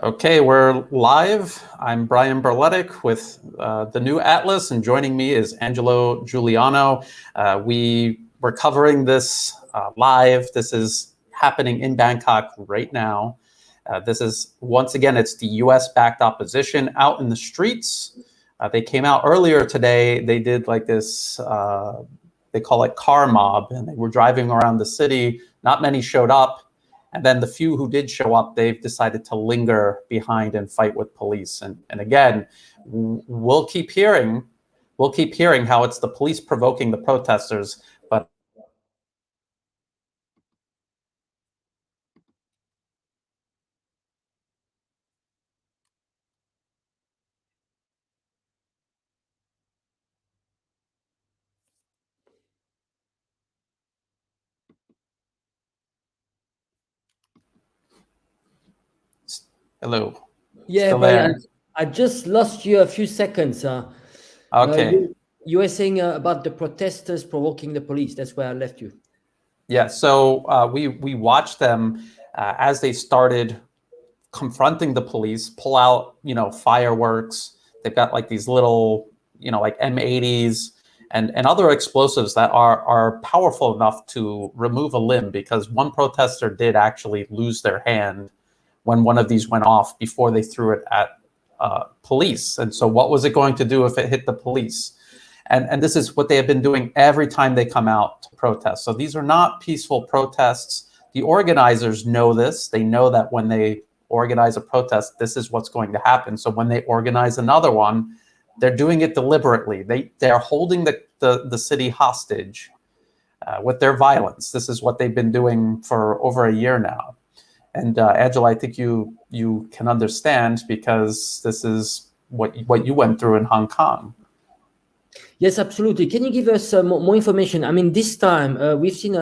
Okay, we're live. I'm Brian Berletic with the new Atlas, and joining me is Angelo Giuliano. We're covering this live. This is happening in Bangkok right now. This is, once again, it's the US-backed opposition out in the streets. They came out earlier today. They did like this, they call it car mob, and they were driving around the city. Not many showed up. And then the few who did show up, they've decided to linger behind and fight with police. And again, we'll keep hearing how it's the police provoking the protesters. But hello. Yeah, but I just lost you a few seconds. Okay. You were saying about the protesters provoking the police. That's where I left you. Yeah. So we watched them as they started confronting the police, pull out fireworks. They've got like these little like M80s and other explosives that are powerful enough to remove a limb, because one protester did actually lose their hand when one of these went off before they threw it at police. And so what was it going to do if it hit the police? And this is what they have been doing every time they come out to protest. So these are not peaceful protests. The organizers know this. They know that when they organize a protest, this is what's going to happen. So when they organize another one, they're doing it deliberately. They're holding the city hostage with their violence. This is what they've been doing for over a year now. And Angela, I think you can understand, because this is what you went through in Hong Kong. Yes, absolutely. Can you give us more information? I mean, this time we've seen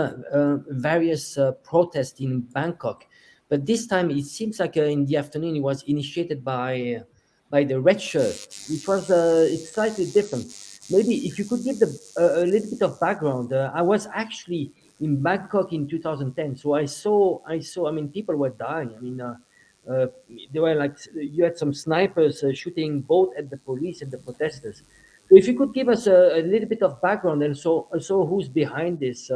various protests in Bangkok, but this time it seems like in the afternoon it was initiated by the red shirt, which was it's slightly different. Maybe if you could give a little bit of background. I was actually in Bangkok in 2010, so I saw. I mean, people were dying. I mean, they were like, you had some snipers shooting both at the police and the protesters. So if you could give us a little bit of background, and also who's behind this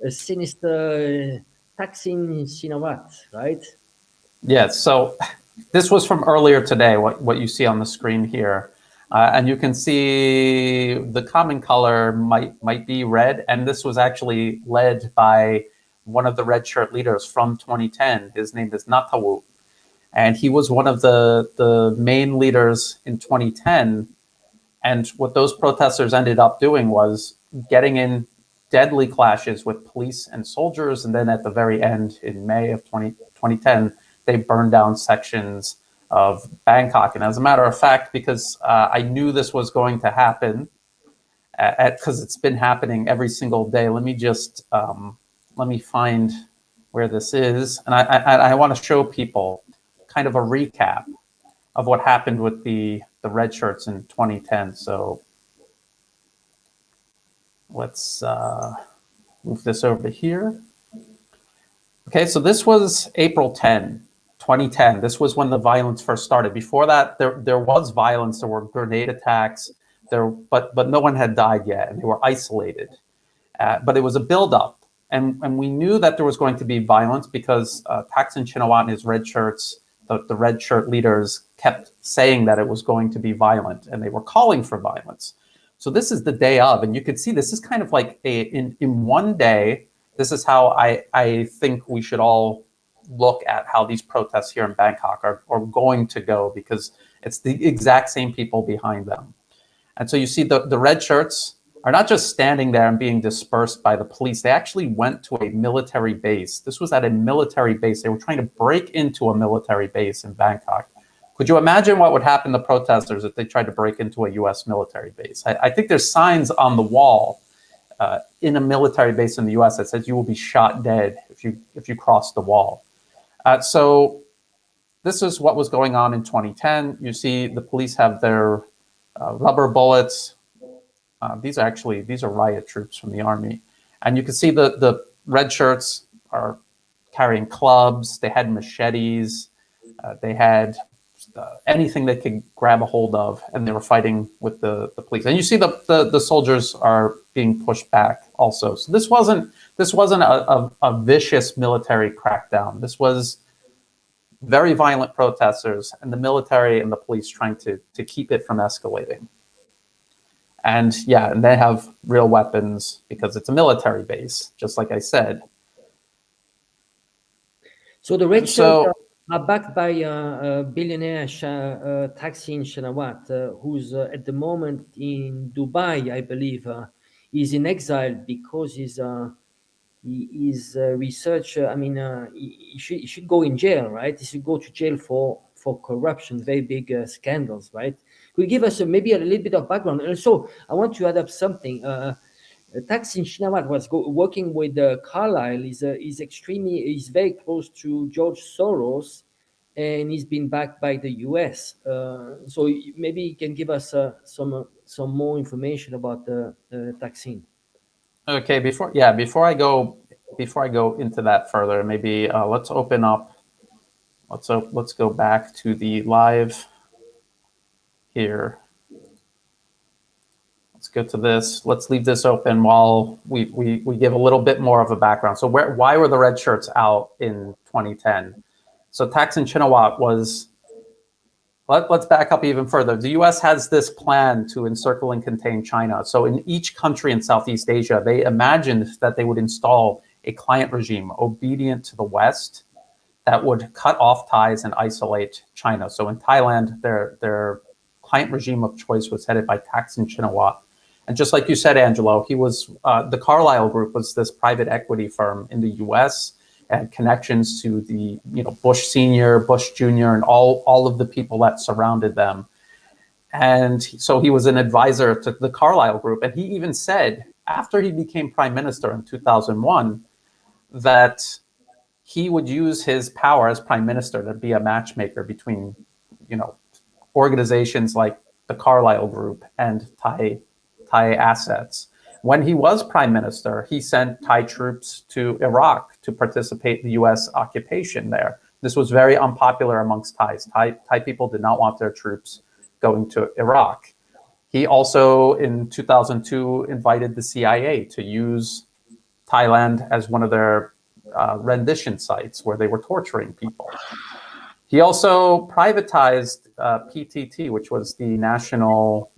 sinister Thaksin Shinawat, right? Yes. So this was from earlier today, what you see on the screen here. And you can see the common color might be red. And this was actually led by one of the red shirt leaders from 2010. His name is Natawu. And he was one of the main leaders in 2010. And what those protesters ended up doing was getting in deadly clashes with police and soldiers. And then at the very end, in May of 2010, they burned down sections of Bangkok. And as a matter of fact, because I knew this was going to happen, because it's been happening every single day, let me just, let me find where this is. And I want to show people kind of a recap of what happened with the red shirts in 2010. So let's move this over here. Okay, so this was April 10, 2010. This was when the violence first started. Before that, there was violence. There were grenade attacks, but no one had died yet, and they were isolated. But it was a buildup, and we knew that there was going to be violence because Thaksin Shinawat and his red shirts, the red shirt leaders, kept saying that it was going to be violent, and they were calling for violence. So this is the day of, and you could see this is kind of like in one day. This is how I think we should all look at how these protests here in Bangkok are going to go, because it's the exact same people behind them. And so you see the red shirts are not just standing there and being dispersed by the police. They actually went to a military base. This was at a military base. They were trying to break into a military base in Bangkok. Could you imagine what would happen to protesters if they tried to break into a US military base? I think there's signs on the wall in a military base in the US that says you will be shot dead if you cross the wall. So this is what was going on in 2010. You see the police have their rubber bullets. These are riot troops from the army. And you can see the red shirts are carrying clubs. They had machetes. They had anything they could grab a hold of, and they were fighting with the police. And you see the soldiers are being pushed back also. So this wasn't a vicious military crackdown. This was very violent protesters and the military and the police trying to keep it from escalating. And yeah, and they have real weapons because it's a military base, just like I said. So the red shirts are backed by billionaire Thaksin Shinawatra, who's at the moment in Dubai, I believe. He's in exile because he's researcher. I mean, he should go in jail, right? He should go to jail for corruption, very big scandals, right? Could you give us maybe a little bit of background? And also, I want to add up something. Thaksin Shinawatra was working with Carlyle. He's very close to George Soros, and he's been backed by the U.S. So maybe you can give us some more information about Thaksin. Okay, before I go into that further, maybe let's open up. Let's go back to the live here. Let's go to this. Let's leave this open while we give a little bit more of a background. So why were the red shirts out in 2010? So Thaksin Shinawatra was. Let's back up even further. The U.S. has this plan to encircle and contain China. So in each country in Southeast Asia, they imagined that they would install a client regime obedient to the West that would cut off ties and isolate China. So in Thailand, their client regime of choice was headed by Thaksin Shinawatra. And just like you said, Angelo, he was the Carlyle Group was this private equity firm in the U.S. and connections to the Bush Senior, Bush Junior, and all of the people that surrounded them. And so he was an advisor to the Carlyle Group. And he even said, after he became prime minister in 2001, that he would use his power as prime minister to be a matchmaker between, organizations like the Carlyle Group and Thai assets. When he was prime minister, he sent Thai troops to Iraq to participate in the U.S. occupation there. This was very unpopular amongst Thais. Thai people did not want their troops going to Iraq. He also, in 2002, invited the CIA to use Thailand as one of their rendition sites where they were torturing people. He also privatized PTT, which was the National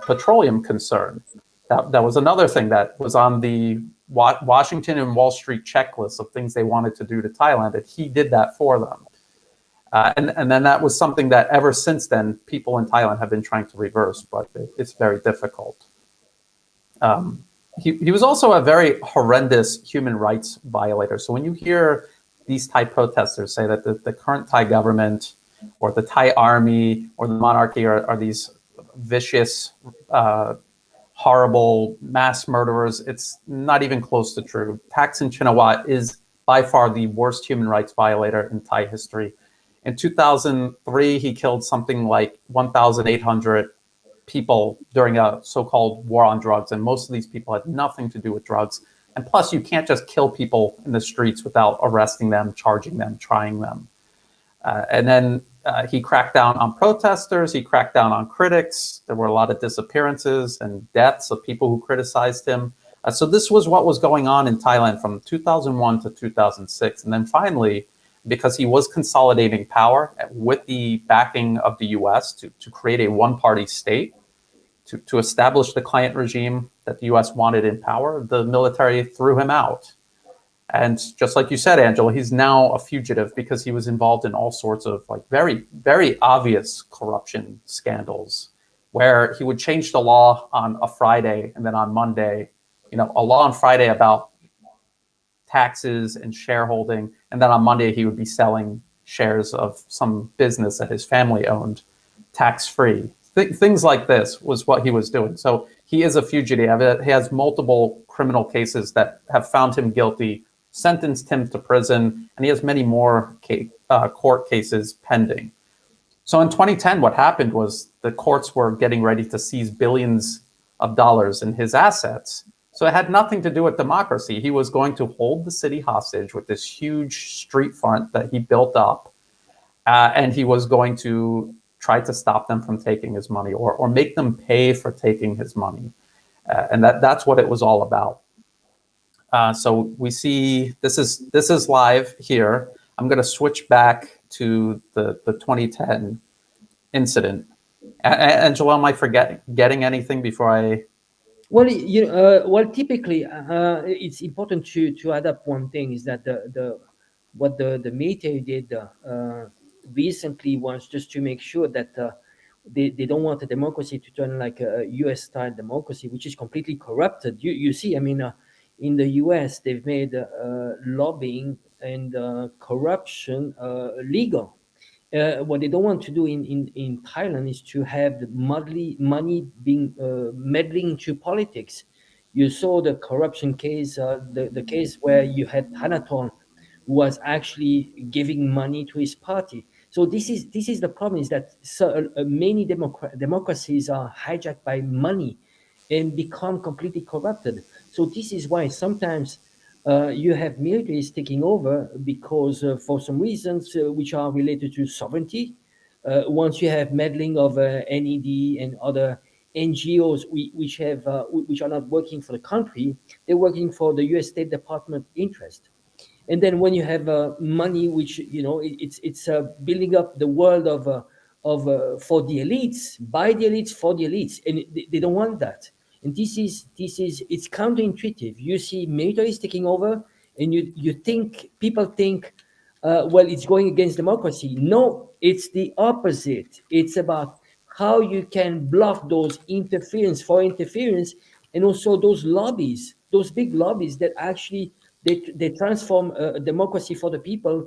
Petroleum Concern. That was another thing that was on the Washington and Wall Street checklist of things they wanted to do to Thailand, and he did that for them. And then that was something that ever since then, people in Thailand have been trying to reverse, but it's very difficult. He was also a very horrendous human rights violator. So when you hear these Thai protesters say that the current Thai government or the Thai army or the monarchy are these vicious, horrible mass murderers, it's not even close to true. Thaksin Shinawatra is by far the worst human rights violator in Thai history. In 2003, he killed something like 1,800 people during a so-called war on drugs, and most of these people had nothing to do with drugs. And plus, you can't just kill people in the streets without arresting them, charging them, trying them. And then he cracked down on protesters. He cracked down on critics. There were a lot of disappearances and deaths of people who criticized him. So this was what was going on in Thailand from 2001 to 2006. And then finally, because he was consolidating power with the backing of the US to create a one-party state, to establish the client regime that the US wanted in power, the military threw him out. And just like you said, Angelo, he's now a fugitive because he was involved in all sorts of very, very obvious corruption scandals where he would change the law on a Friday and then on Monday, a law on Friday about taxes and shareholding. And then on Monday, he would be selling shares of some business that his family owned tax-free. Things like this was what he was doing. So he is a fugitive. He has multiple criminal cases that have found him guilty, sentenced him to prison, and he has many more court cases pending. So in 2010, what happened was the courts were getting ready to seize billions of dollars in his assets. So it had nothing to do with democracy. He was going to hold the city hostage with this huge street front that he built up. and he was going to try to stop them from taking his money, or make them pay for taking his money. And that's what it was all about. So we see this is live here. I'm going to switch back to the 2010 incident. Angelo, am I getting anything before I? Well, typically, it's important to add up one thing is that what the military did recently was just to make sure that they don't want a democracy to turn like a U.S. style democracy, which is completely corrupted. You see, I mean, in the U.S. they've made lobbying and corruption legal. What they don't want to do in Thailand is to have the money being meddling into politics. You saw the corruption case, the case where you had Thanaton, who was actually giving money to his party. So this is the problem: is that many democracies are hijacked by money and become completely corrupted. So this is why sometimes you have militaries taking over because for some reasons which are related to sovereignty. Once you have meddling of NED and other NGOs which are not working for the country, they're working for the U.S. State Department interest. And then when you have money, which it's building up the world of for the elites, by the elites, for the elites, and they don't want that. And this is it's counterintuitive. You see militaries taking over, and you think people think, well, it's going against democracy. No, it's the opposite. It's about how you can block those foreign interference, and also those lobbies, those big lobbies that actually they transform a democracy for the people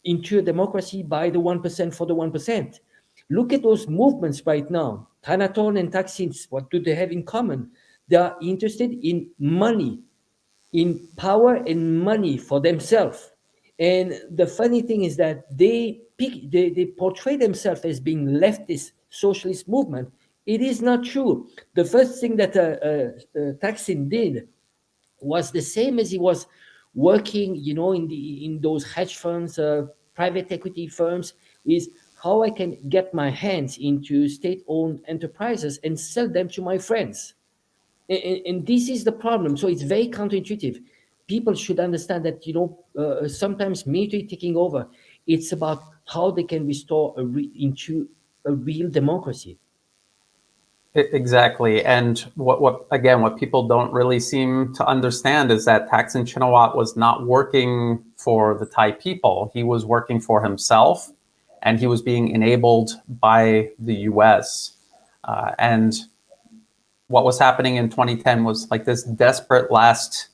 into a democracy by the 1% for the 1%. Look at those movements right now. Thanaton and Thaksin, what do they have in common? They are interested in money, in power and money for themselves. And the funny thing is that they portray themselves as being leftist socialist movement. It is not true. The first thing that Thaksin did was the same as he was working, in those hedge funds, private equity firms, is how I can get my hands into state-owned enterprises and sell them to my friends. And this is the problem. So it's very counterintuitive. People should understand that sometimes military taking over, it's about how they can restore into a real democracy. Exactly. And what people don't really seem to understand is that Thaksin Shinawatra was not working for the Thai people. He was working for himself, and he was being enabled by the US. And what was happening in 2010 was like this desperate last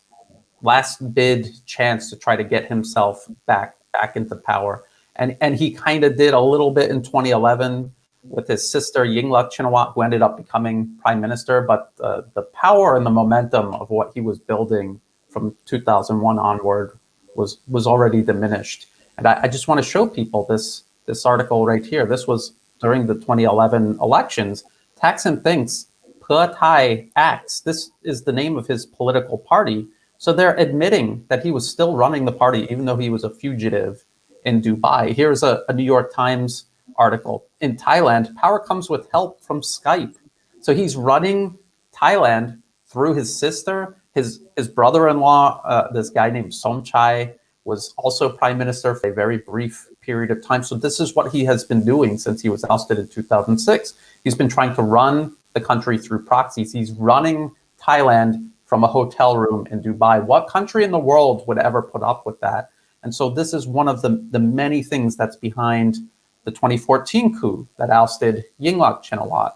bid chance to try to get himself back into power. And he kind of did a little bit in 2011 with his sister Yingluck Shinawatra, who ended up becoming prime minister. But the power and the momentum of what he was building from 2001 onward was already diminished. And I just want to show people this article right here. This was during the 2011 elections. Thaksin thinks Pheu Thai acts. This is the name of his political party. So they're admitting that he was still running the party, even though he was a fugitive in Dubai. Here's a New York Times article. In Thailand, power comes with help from Skype. So he's running Thailand through his sister. His brother-in-law, this guy named Somchai, was also prime minister for a very brief period of time. So this is what he has been doing since he was ousted in 2006. He's been trying to run the country through proxies. He's running Thailand from a hotel room in Dubai. What country in the world would ever put up with that? And so this is one of the many things that's behind the 2014 coup that ousted Yingluck Shinawatra.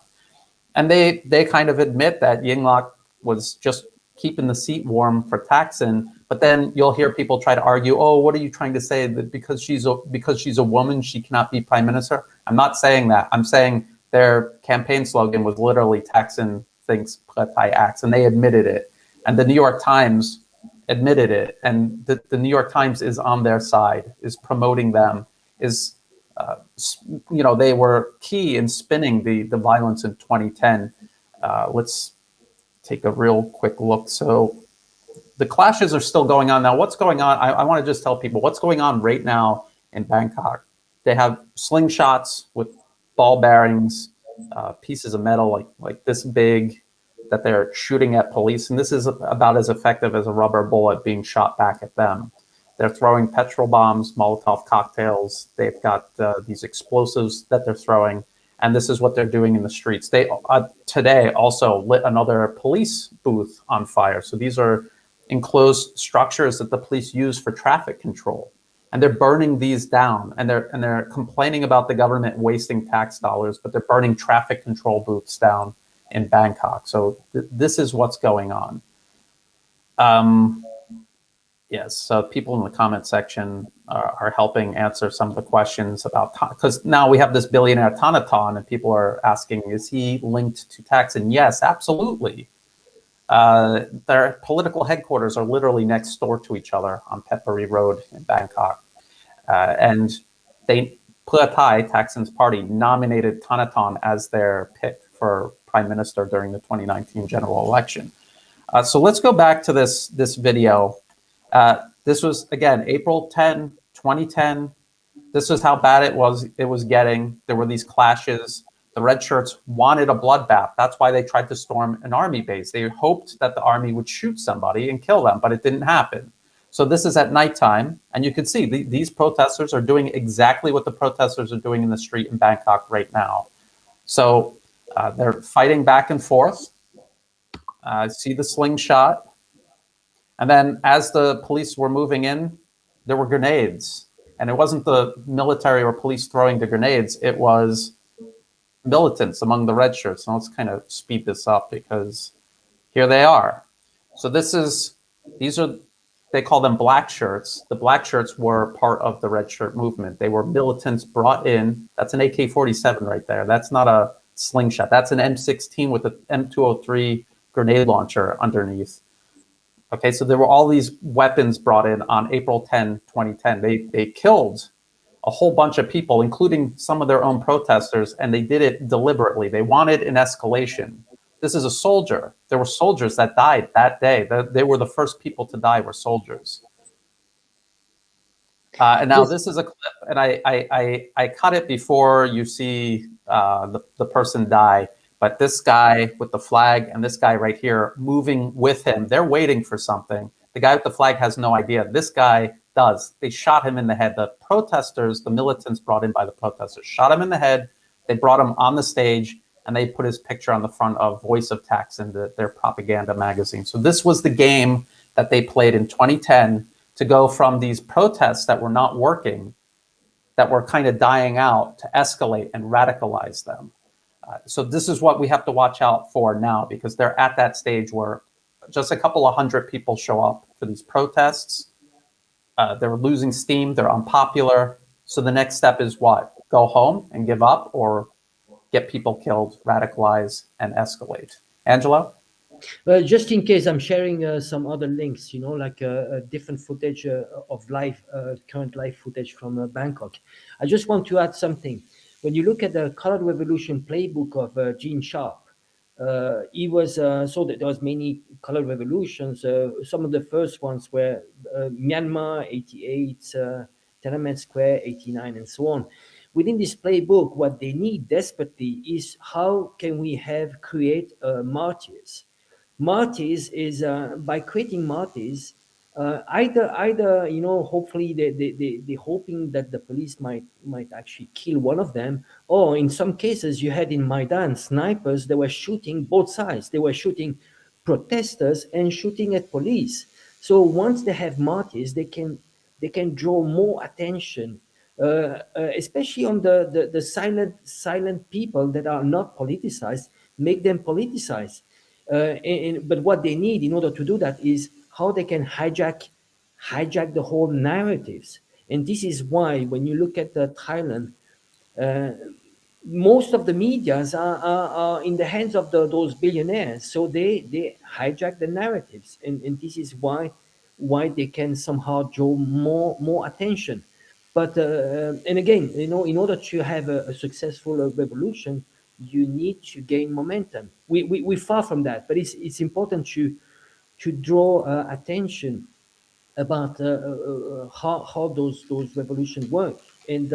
And they kind of admit that Yingluck was just keeping the seat warm for Thaksin. But then you'll hear people try to argue, oh, what are you trying to say? That because she's a woman, she cannot be prime minister? I'm not saying that. I'm saying their campaign slogan was literally Thaksin thinks Pheu Thai acts, and they admitted it. And the New York Times admitted it. And the New York Times is on their side, is promoting them, is, they were key in spinning the violence in 2010. Let's take a real quick look. So the clashes are still going on now. What's going on? I want to just tell people what's going on right now in Bangkok they have slingshots with ball bearings, pieces of metal like this big that they're shooting at police. And this is about as effective as a rubber bullet being shot back at them. They're throwing petrol bombs, Molotov cocktails. They've got these explosives that they're throwing. And this is what they're doing in the streets. They today also lit another police booth on fire. So these are enclosed structures that the police use for traffic control. And they're burning these down, and they're complaining about the government wasting tax dollars, but they're burning traffic control booths down in Bangkok. So this is what's going on. Yes, so people in the comment section are helping answer some of the questions about, because now we have this billionaire Thanaton, and people are asking, is he linked to Thaksin? Yes, absolutely. Their political headquarters are literally next door to each other on Peppery Road in Bangkok. And Pheu Thai, Thaksin's party, nominated Thanaton as their pick for prime minister during the 2019 general election. So let's go back to this video. This was, again, April 10, 2010. This is how bad it was getting. There were these clashes. The red shirts wanted a bloodbath. That's why they tried to storm an army base. They hoped that the army would shoot somebody and kill them, but it didn't happen. So this is at nighttime, and you can see these protesters are doing exactly what the protesters are doing in the street in Bangkok right now. So they're fighting back and forth. See the slingshot. And then as the police were moving in, there were grenades. And it wasn't the military or police throwing the grenades, it was militants among the red shirts. Now let's kind of speed this up because here they are. So these are, they call them black shirts. The black shirts were part of the red shirt movement. They were militants brought in. That's an AK-47 right there. That's not a slingshot. That's an M16 with an M203 grenade launcher underneath. Okay, so there were all these weapons brought in on April 10, 2010. They killed a whole bunch of people, including some of their own protesters, and they did it deliberately. They wanted an escalation. This is a soldier. There were soldiers that died that day. They were the first people to die were soldiers. And now this is a clip, and I cut it before you see the person die. But this guy with the flag and this guy right here moving with him, they're waiting for something. The guy with the flag has no idea. This guy does. They shot him in the head. The protesters, the militants brought in by the protesters, shot him in the head. They brought him on the stage, and they put his picture on the front of Voice of Thaksin, their propaganda magazine. So this was the game that they played in 2010 to go from these protests that were not working, that were kind of dying out, to escalate and radicalize them. So this is what we have to watch out for now, because they're at that stage where just a couple of hundred people show up for these protests. They're losing steam. They're unpopular. So the next step is what? Go home and give up, or get people killed, radicalize, and escalate. Angelo? Well, just in case, I'm sharing some other links, like different footage of current live footage from Bangkok. I just want to add something. When you look at the Colored Revolution playbook of Gene Sharp, he was so that there was many colored revolutions. Some of the first ones were Myanmar 88, Tiananmen Square 89, and so on. Within this playbook, what they need desperately is how can we create martyrs. Martyrs is by creating martyrs. Either hopefully they're hoping that the police might actually kill one of them, or in some cases you had in Maidan snipers that were shooting both sides. They were shooting protesters and shooting at police. So once they have martyrs, they can draw more attention, especially on the silent people that are not politicized. Make them politicized. But what they need in order to do that is how they can hijack the whole narratives. And this is why when you look at Thailand, most of the medias are in the hands of those billionaires. So they hijack the narratives, and this is why they can somehow draw more attention. But and again, in order to have a successful revolution, you need to gain momentum. We're far from that, but it's important to draw attention about how those revolutions work. And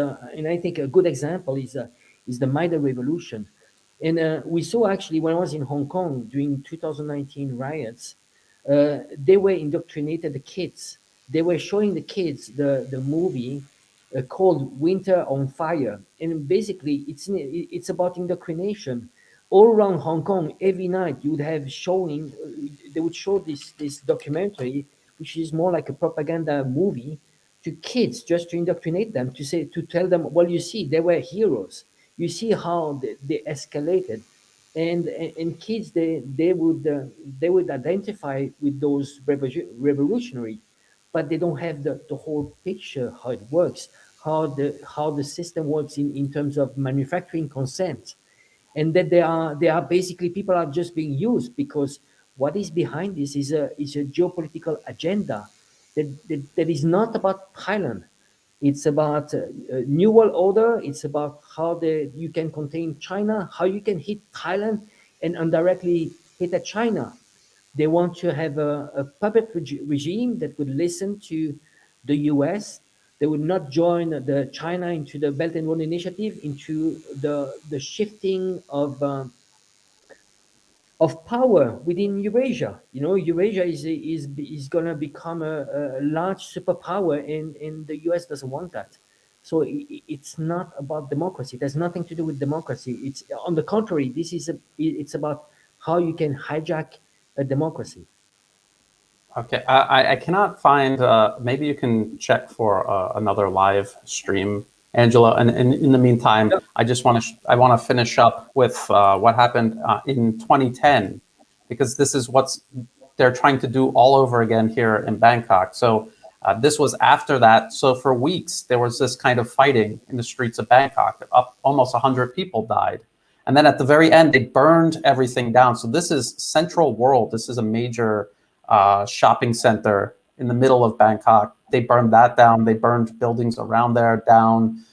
I think a good example is the Maidan Revolution. And we saw actually when I was in Hong Kong during 2019 riots, they were indoctrinated the kids. They were showing the kids the movie called Winter on Fire, and basically it's about indoctrination. All around Hong Kong, every night you would have showing. They would show this documentary, which is more like a propaganda movie, to kids just to indoctrinate them, to tell them, well, you see, they were heroes. You see how they escalated, and kids they would identify with those revolutionary, but they don't have the whole picture how it works, how the system works in terms of manufacturing consent, and that they are basically people are just being used because what is behind this is a geopolitical agenda that is not about Thailand. It's about new world order. It's about how you can contain China, how you can hit Thailand and indirectly hit at China. They want to have a puppet regime that would listen to the US. They would not join the China into the Belt and Road Initiative, into the shifting of power within Eurasia. You know, Eurasia is going to become a large superpower, and the US doesn't want that. So it's not about democracy. It has nothing to do with democracy. It's on the contrary. It's about how you can hijack a democracy. Okay, I cannot find. Maybe you can check for another live stream, Angelo. And in the meantime, Yep. I want to finish up with what happened in 2010, because this is what they're trying to do all over again here in Bangkok. So this was after that. So for weeks there was this kind of fighting in the streets of Bangkok. Up almost 100 people died, and then at the very end they burned everything down. So this is Central World. This is a major shopping center in the middle of Bangkok. They burned that down. They burned buildings around there down,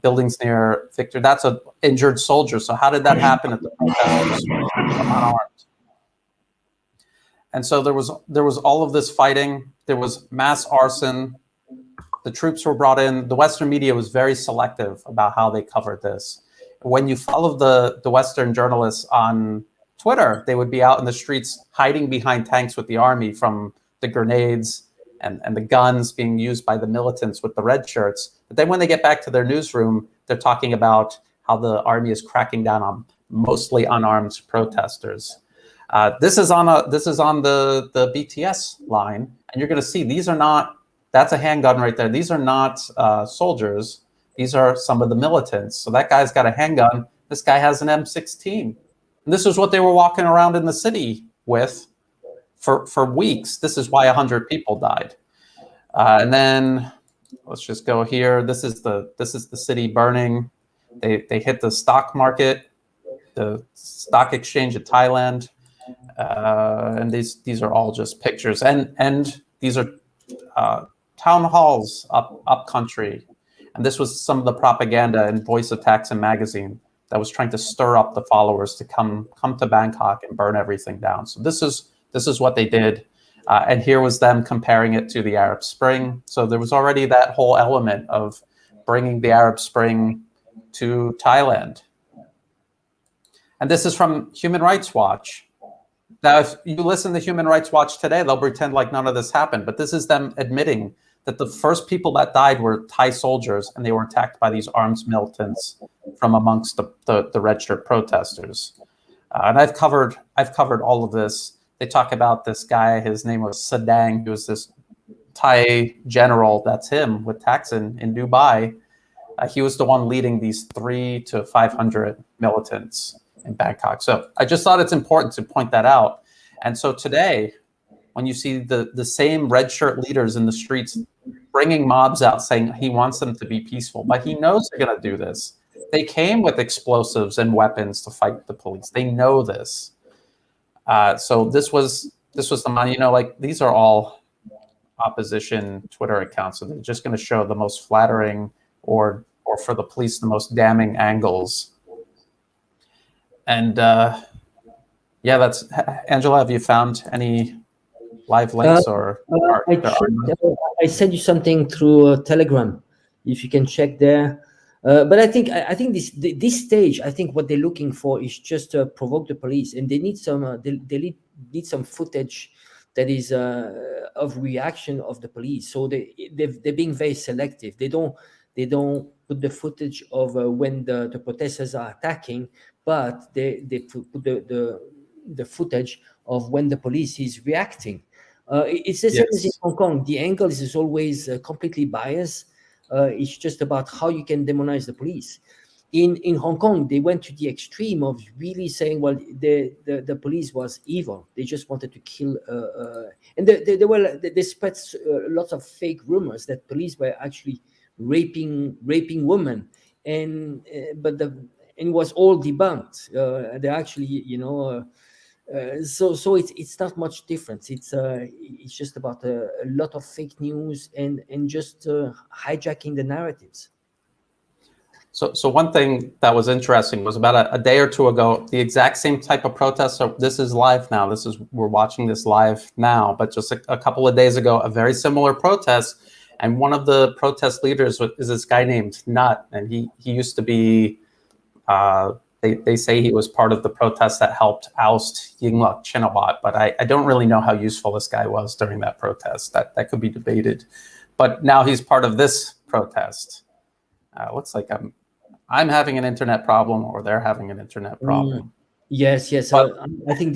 buildings near Victor. That's an injured soldier. So how did that happen at the protesters unarmed? And so there was all of this fighting. There was mass arson. The troops were brought in. The Western media was very selective about how they covered this. When you followed the Western journalists on Twitter, they would be out in the streets hiding behind tanks with the army from the grenades and the guns being used by the militants with the red shirts. But then when they get back to their newsroom, they're talking about how the army is cracking down on mostly unarmed protesters. This is on the BTS line, and you're going to see these are not. That's a handgun right there. These are not soldiers. These are some of the militants. So that guy's got a handgun. This guy has an M16. And this is what they were walking around in the city with for weeks. This is why 100 people died. And then let's just go here. This is the city burning. They hit the stock market, the stock exchange of Thailand, and these are all just pictures. And these are town halls up country. And this was some of the propaganda in Voice of Thaksin magazine that was trying to stir up the followers to come to Bangkok and burn everything down. So this is what they did. And here was them comparing it to the Arab Spring. So there was already that whole element of bringing the Arab Spring to Thailand. And this is from Human Rights Watch. Now, if you listen to Human Rights Watch today, they'll pretend like none of this happened. But this is them admitting that the first people that died were Thai soldiers, and they were attacked by these armed militants from amongst the red shirt protesters. And I've covered all of this. They talk about this guy. His name was Sadang. He was this Thai general. That's him with Thaksin in Dubai. He was the one leading these 300 to 500 militants in Bangkok. So I just thought it's important to point that out. And so today, when you see the same red shirt leaders in the streets bringing mobs out saying he wants them to be peaceful, but he knows they're going to do this. They came with explosives and weapons to fight the police. They know this. So this was the money. You know, like these are all opposition Twitter accounts, so they're just going to show the most flattering or for the police the most damning angles. And yeah, that's Angela. Have you found any live links, or there are none? I sent you something through Telegram, if you can check there. But I think this stage, I think what they're looking for is just to provoke the police, and they need some need some footage that is of reaction of the police. So they're being very selective. They don't put the footage of when the protesters are attacking, but they put the footage of when the police is reacting. It's the same as in Yes. Hong Kong. The angle is always completely biased. It's just about how you can demonize the police. In Hong Kong, they went to the extreme of really saying, well, the police was evil. They just wanted to kill, and they spread lots of fake rumors that police were actually raping women, and it was all debunked. They actually, so it's not much difference. It's just about a lot of fake news and just hijacking the narratives. So one thing that was interesting was about a day or two ago, the exact same type of protest. So this is live now. We're watching this live now, but just a couple of days ago, a very similar protest. And one of the protest leaders is this guy named Nut, and he used to be. They say he was part of the protest that helped oust Yingluck Chinawat, but I don't really know how useful this guy was during that protest. That could be debated. But now he's part of this protest. Looks like I'm having an internet problem, or they're having an internet problem. Yes. But, I think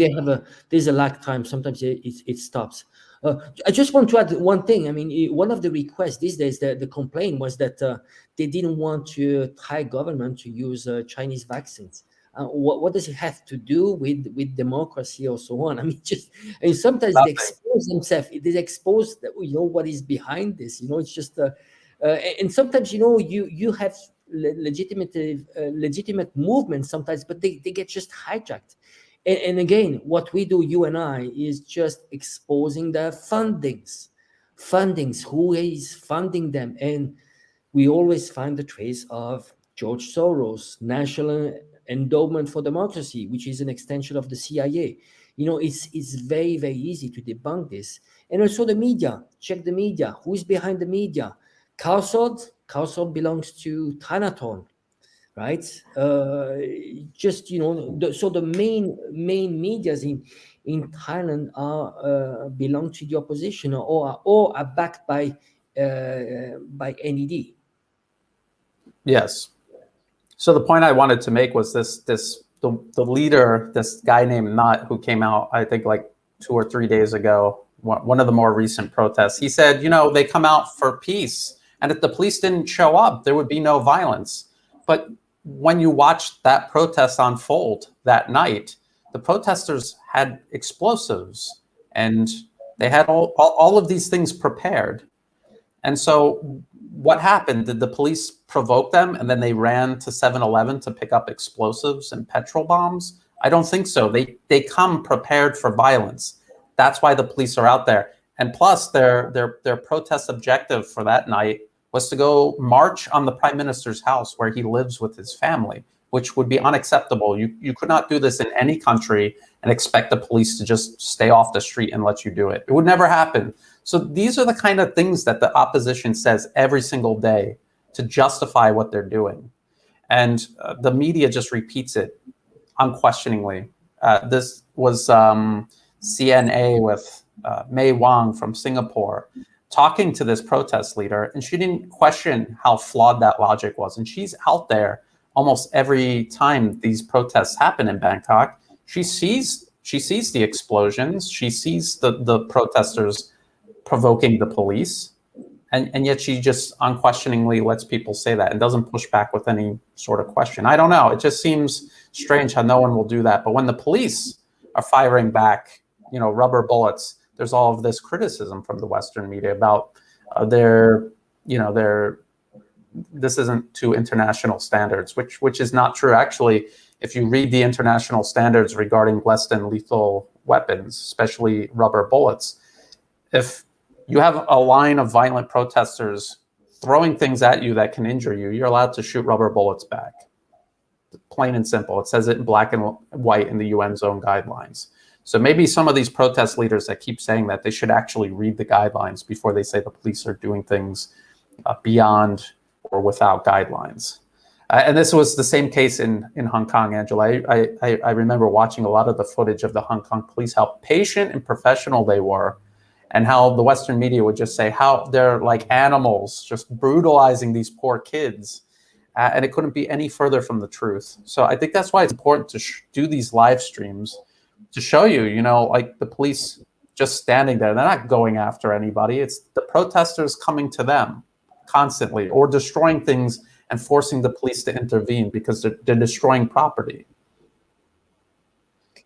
there's a lag time. Sometimes it stops. I just want to add one thing. I mean, one of the requests these days, the complaint was that they didn't want Thai government to use Chinese vaccines. What does it have to do with democracy or so on? I mean, sometimes nothing. they expose themselves. They expose what is behind this. It's just and sometimes you have legitimate movements sometimes, but they get just hijacked. And again, what we do, you and I, is just exposing the fundings, who is funding them. And we always find the trace of George Soros, National Endowment for Democracy, which is an extension of the CIA. It's very, very easy to debunk this. And also the media. Check the media. Who is behind the media? Kaosod belongs to Thanathorn, right? So the main medias in Thailand belong to the opposition or are backed by NED. Yes. So the point I wanted to make was the leader, this guy named Nut, who came out, I think, like 2 or 3 days ago, one of the more recent protests. He said, they come out for peace, and if the police didn't show up, there would be no violence. But when you watched that protest unfold that night, the protesters had explosives, and they had all of these things prepared. And so what happened? Did the police provoke them and then they ran to 7-Eleven to pick up explosives and petrol bombs? I don't think so. They come prepared for violence. That's why the police are out there. And plus, their protest objective for that night was to go march on the prime minister's house where he lives with his family, which would be unacceptable. You could not do this in any country and expect the police to just stay off the street and let you do it. It would never happen. So these are the kind of things that the opposition says every single day to justify what they're doing. And the media just repeats it unquestioningly. This was CNA with Mei Wang from Singapore talking to this protest leader, and she didn't question how flawed that logic was. And she's out there almost every time these protests happen in Bangkok. She sees the explosions. She sees the protesters provoking the police, and yet she just unquestioningly lets people say that and doesn't push back with any sort of question. I don't know. It just seems strange how no one will do that. But when the police are firing back, rubber bullets, there's all of this criticism from the Western media about this isn't to international standards, which is not true. Actually, if you read the international standards regarding less than lethal weapons, especially rubber bullets, if you have a line of violent protesters throwing things at you that can injure you, you're allowed to shoot rubber bullets back. Plain and simple. It says it in black and white in the UN zone guidelines. So maybe some of these protest leaders that keep saying that, they should actually read the guidelines before they say the police are doing things beyond or without guidelines. And this was the same case in Hong Kong, Angela. I remember watching a lot of the footage of the Hong Kong police, how patient and professional they were, and how the Western media would just say how they're like animals, just brutalizing these poor kids. And it couldn't be any further from the truth. So I think that's why it's important to do these live streams to show you, you know, like the police just standing there. They're not going after anybody. It's the protesters coming to them constantly, or destroying things and forcing the police to intervene because they're destroying property.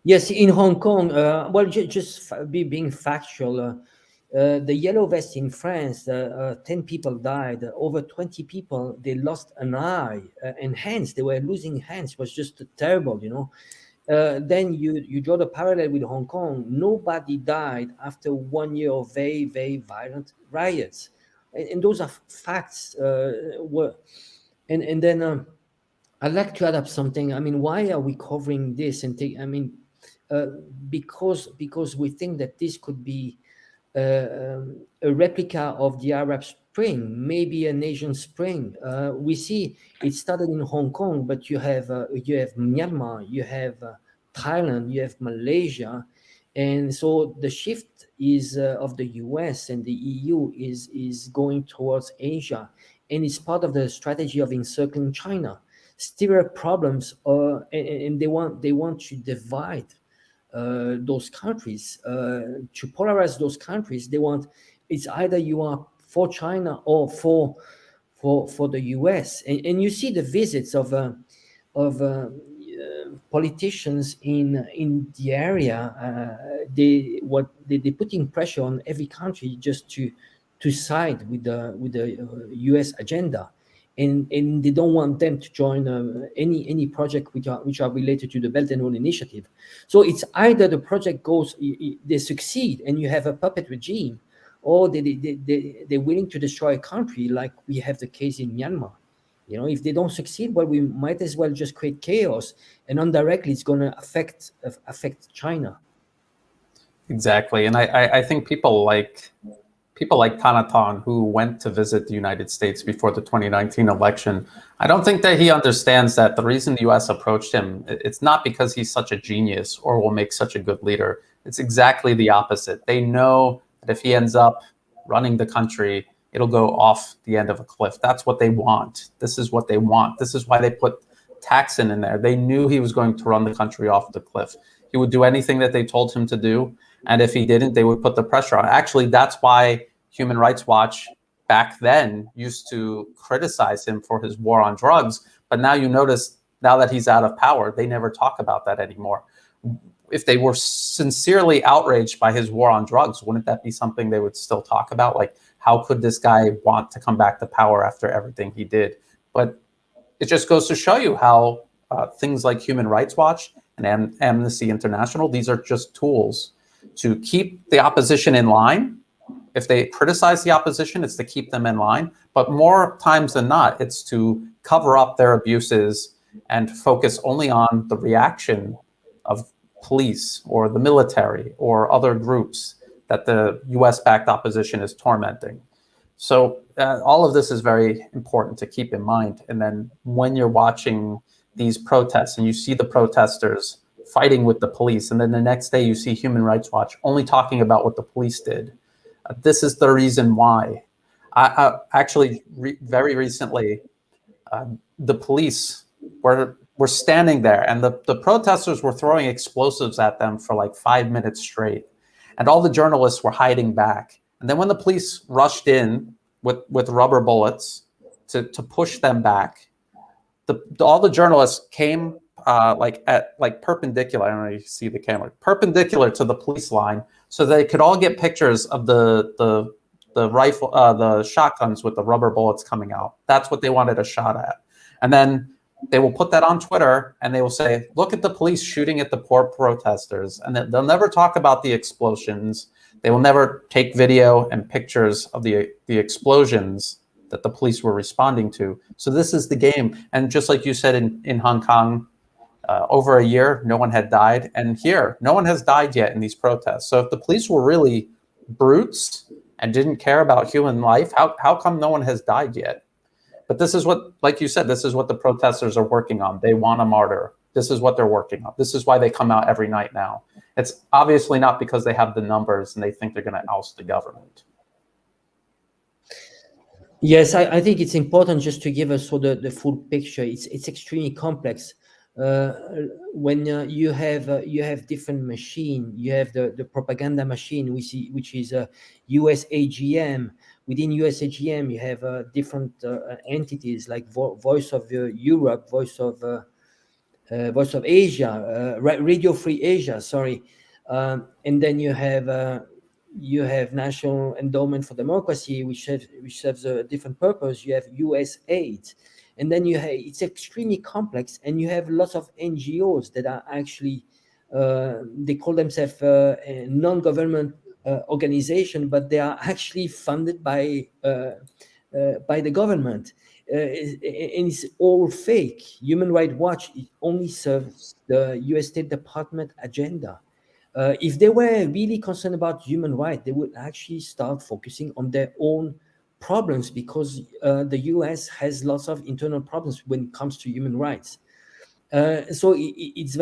Yes, in Hong Kong, well, just being factual, the yellow vest in France, 10 people died, over 20 people, they lost an eye and hands, they were losing hands. It was just terrible, you know. Then you draw the parallel with Hong Kong. Nobody died after 1 year of very, very violent riots. And those are facts. And then I'd like to add up something. I mean, why are we covering this? Because we think that this could be a replica of the Arab Spring, maybe an Asian Spring. We see it started in Hong Kong, but you have Myanmar, you have Thailand, you have Malaysia, and so the shift is of the US and the EU is going towards Asia, and it's part of the strategy of encircling China. Still problems, and they want to divide those countries, to polarize those countries. They want, it's either you are for China or for the US, and you see the visits of politicians in the area. They're putting pressure on every country just to side with the US agenda. And they don't want them to join any project which are related to the Belt and Road Initiative. So it's either the project goes, they succeed and you have a puppet regime, or they're willing to destroy a country, like we have the case in Myanmar. You know, if they don't succeed, well, we might as well just create chaos, and indirectly it's going to affect China. Exactly, and I think people like Thanong, who went to visit the United States before the 2019 election, I don't think that he understands that the reason the US approached him, it's not because he's such a genius or will make such a good leader. It's exactly the opposite. They know that if he ends up running the country, it'll go off the end of a cliff. That's what they want. This is what they want. This is why they put Thaksin in there. They knew he was going to run the country off the cliff. He would do anything that they told him to do. And if he didn't, they would put the pressure on. Actually, that's why Human Rights Watch back then used to criticize him for his war on drugs. But now you notice, now that he's out of power, they never talk about that anymore. If they were sincerely outraged by his war on drugs, wouldn't that be something they would still talk about? Like, how could this guy want to come back to power after everything he did? But it just goes to show you how things like Human Rights Watch and Amnesty International, these are just tools to keep the opposition in line. If they criticize the opposition, it's to keep them in line. But more times than not, it's to cover up their abuses and focus only on the reaction of police or the military or other groups that the US-backed opposition is tormenting. So all of this is very important to keep in mind. And then when you're watching these protests and you see the protesters fighting with the police, and then the next day you see Human Rights Watch only talking about what the police did, this is the reason why. I actually, very recently, the police were standing there, and the protesters were throwing explosives at them for like 5 minutes straight. And all the journalists were hiding back. And then when the police rushed in with rubber bullets to push them back, all the journalists came like perpendicular. I don't know if you see the camera, perpendicular to the police line, so they could all get pictures of the rifle, the shotguns with the rubber bullets coming out. That's what they wanted a shot at. And then they will put that on Twitter and they will say, look at the police shooting at the poor protesters. And they'll never talk about the explosions. They will never take video and pictures of the explosions that the police were responding to. So this is the game. And just like you said in Hong Kong, over a year, no one had died. And here, no one has died yet in these protests. So if the police were really brutes and didn't care about human life, how come no one has died yet? But this is what, like you said, this is what the protesters are working on. They want a martyr. This is what they're working on. This is why they come out every night now. It's obviously not because they have the numbers and they think they're going to oust the government. Yes, I think it's important just to give us the full picture. It's extremely complex. When you have different machine, you have the propaganda machine, which is US AGM. Within US AGM, you have different entities like Voice of Europe, Voice of Asia, Radio Free Asia. Sorry, and then you have National Endowment for Democracy, which serves a different purpose. You have US Aid, and then it's extremely complex, and you have lots of NGOs that are actually they call themselves a non-government organization, but they are actually funded by the government, and it's all fake. Human Rights Watch, it only serves the US State Department agenda. If they were really concerned about human rights, they would actually start focusing on their own problems, because the US has lots of internal problems when it comes to human rights. So it's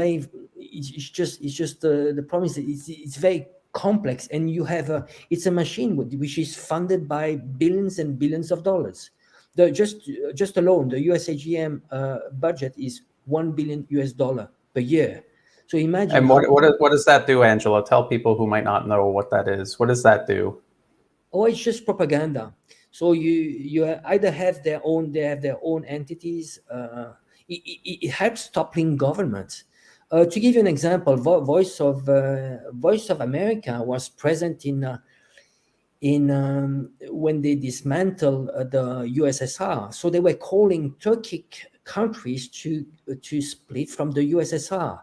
just the problem is that it's very complex, and you have it's a machine which is funded by billions and billions of dollars. Just alone, the USAGM budget is $1 billion per year. So imagine. And what does that do, Angelo? Tell people who might not know what that is. What does that do? Oh, it's just propaganda. So you either have their own entities. It helps toppling governments. To give you an example, Voice of America was present in when they dismantled the USSR. So they were calling Turkic countries to split from the USSR.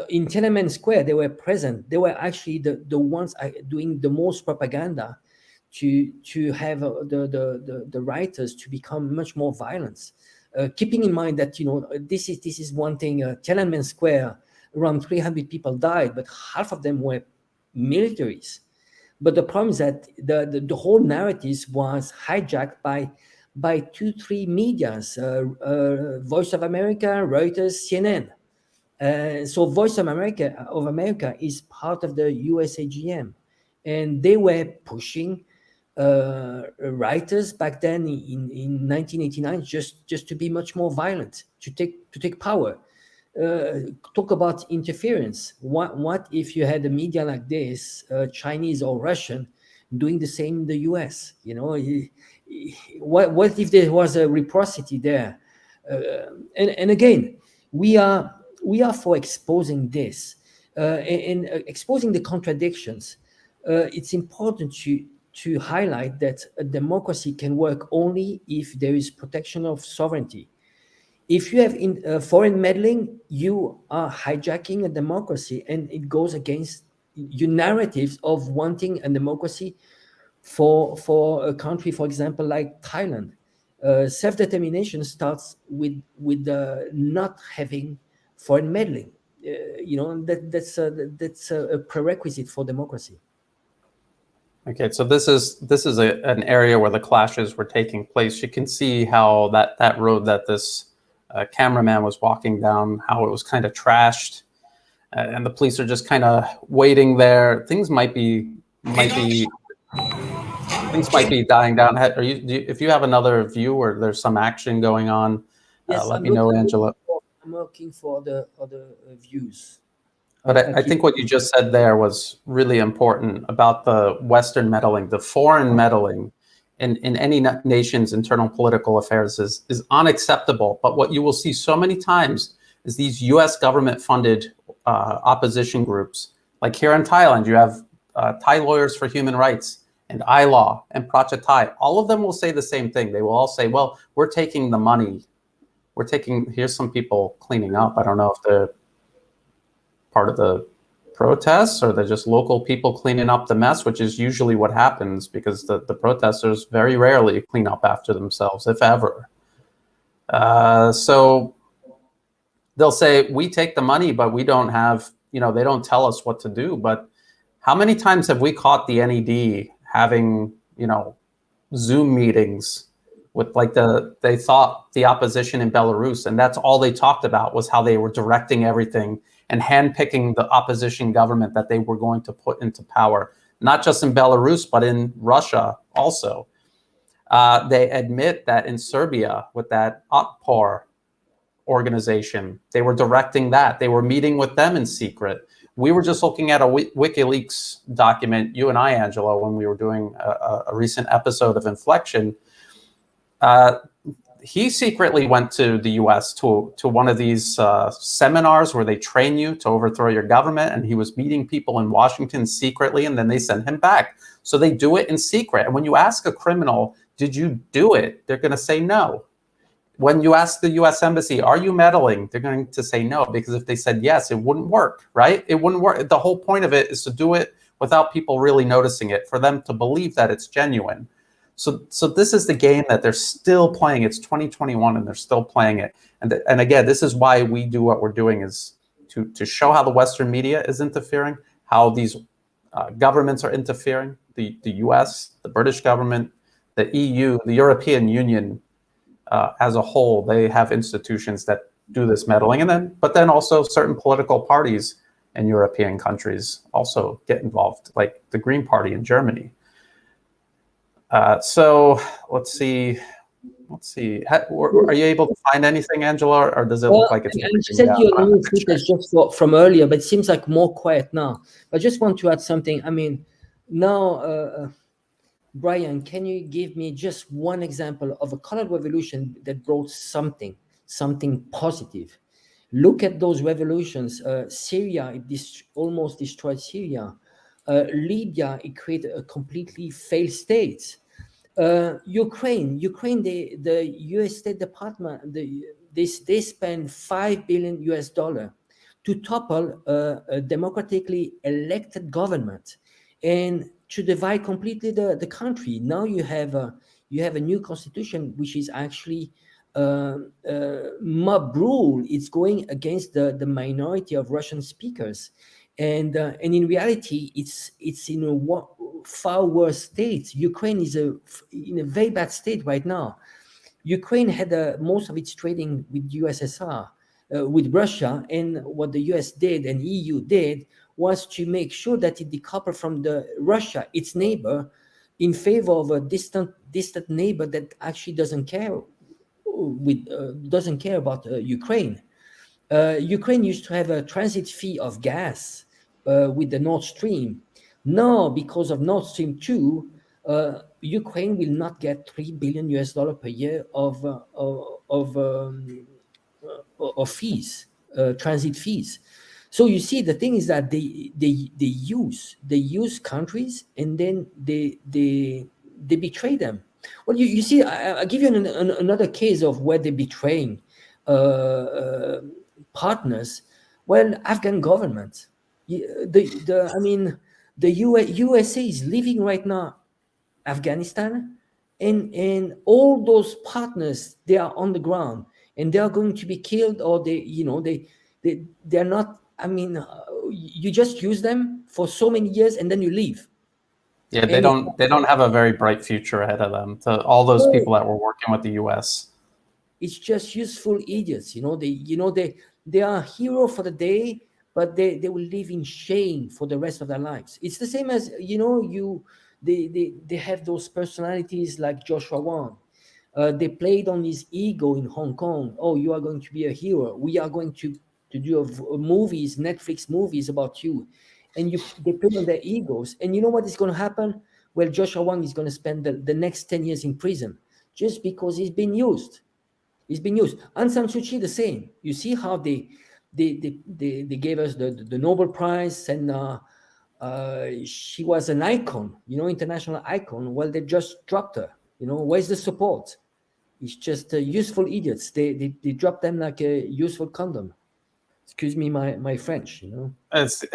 In Tiananmen Square, they were present. They were actually the ones doing the most propaganda to have the writers to become much more violent. Keeping in mind that this is one thing. Tiananmen Square, around 300 people died, but half of them were militaries. But the problem is that the whole narrative was hijacked by 2-3 medias: Voice of America, Reuters, CNN. So Voice of America is part of the USAGM, and they were pushing writers back then in 1989 just to be much more violent, to take power. Talk about interference. What if you had a media like this, Chinese or Russian, doing the same in the US? What if there was a reciprocity there? And again, we are for exposing this and exposing the contradictions. It's important to highlight that a democracy can work only if there is protection of sovereignty. If you have foreign meddling, you are hijacking a democracy, and it goes against your narratives of wanting a democracy for a country, for example, like Thailand. Self-determination starts with not having foreign meddling. That's a prerequisite for democracy. Okay, so this is an area where the clashes were taking place. You can see how that road that this cameraman was walking down, how it was kind of trashed, and the police are just kind of waiting there. Things might be dying down. If you have another view where there's some action going on, yes, let me know, Angelo. I'm looking for the other views. But I think what you just said there was really important about the Western meddling, the foreign meddling in any nation's internal political affairs is unacceptable. But what you will see so many times is these US government-funded opposition groups. Like here in Thailand, you have Thai Lawyers for Human Rights and iLaw and Project Thai. All of them will say the same thing. They will all say, well, we're taking the money. Here's some people cleaning up. I don't know if they're part of the protests or they're just local people cleaning up the mess, which is usually what happens, because the protesters very rarely clean up after themselves, if ever. So they'll say, we take the money, but we don't have, they don't tell us what to do. But how many times have we caught the NED having, Zoom meetings with they thought the opposition in Belarus, and that's all they talked about was how they were directing everything and handpicking the opposition government that they were going to put into power, not just in Belarus, but in Russia also. They admit that in Serbia with that Otpor organization, they were directing that. They were meeting with them in secret. We were just looking at a WikiLeaks document, you and I, Angelo, when we were doing a recent episode of Inflection. He secretly went to the US to one of these seminars where they train you to overthrow your government, and he was meeting people in Washington secretly, and then they send him back. So they do it in secret. And when you ask a criminal, did you do it? They're going to say no. When you ask the US Embassy, are you meddling? They're going to say no, because if they said yes, it wouldn't work, right? It wouldn't work. The whole point of it is to do it without people really noticing it, for them to believe that it's genuine. So this is the game that they're still playing. It's 2021 and they're still playing it. And again, this is why we do what we're doing, is to show how the Western media is interfering, how these governments are interfering, the US, the British government, the EU, the European Union, as a whole. They have institutions that do this meddling, but then also certain political parties in European countries also get involved, like the Green Party in Germany. So let's see. Are you able to find anything, Angela, or does it look like it's? I sent you a new footage just from earlier, but it seems like more quiet now. I just want to add something. I mean, now. Brian, can you give me just one example of a color revolution that brought something positive? Look at those revolutions. Syria, it almost destroyed Syria. Libya, it created a completely failed state. Ukraine, the U.S. State Department, they spend $5 billion to topple a democratically elected government and to divide completely the country. Now you have a new constitution which is actually mob rule. It's going against the minority of Russian speakers, and in reality, it's in a far worse state. Ukraine is in a very bad state right now. Ukraine had most of its trading with USSR, with Russia, and what the US did and EU did was to make sure that it decoupled from Russia, its neighbor, in favor of a distant neighbor that actually doesn't care about Ukraine. Ukraine used to have a transit fee of gas with the Nord Stream. Now, because of Nord Stream 2, Ukraine will not get $3 billion per year of fees, transit fees. So you see, the thing is that they use countries, and then they betray them. Well, you see, I'll give you another case of where they're betraying partners. Well, Afghan government. The USA is leaving right now Afghanistan, and all those partners, they are on the ground, and they are going to be killed, or they're not. I mean, you just use them for so many years and then you leave. Yeah, they don't have a very bright future ahead of them. To all those people that were working with the US, it's just useful idiots. They are a hero for the day, but they will live in shame for the rest of their lives. It's the same as they have those personalities like Joshua Wong. They played on his ego in Hong Kong. Oh, you are going to be a hero. We are going to do movies, Netflix movies about you. And they play on their egos. And you know what is going to happen? Well, Joshua Wong is going to spend the next 10 years in prison just because he's been used. He's been used. Aung San Suu Kyi, the same. You see how they gave us the Nobel Prize, and she was an icon, international icon. Well, they just dropped her. Where's the support? It's just useful idiots. They drop them like a useful condom. Excuse me, my French. It's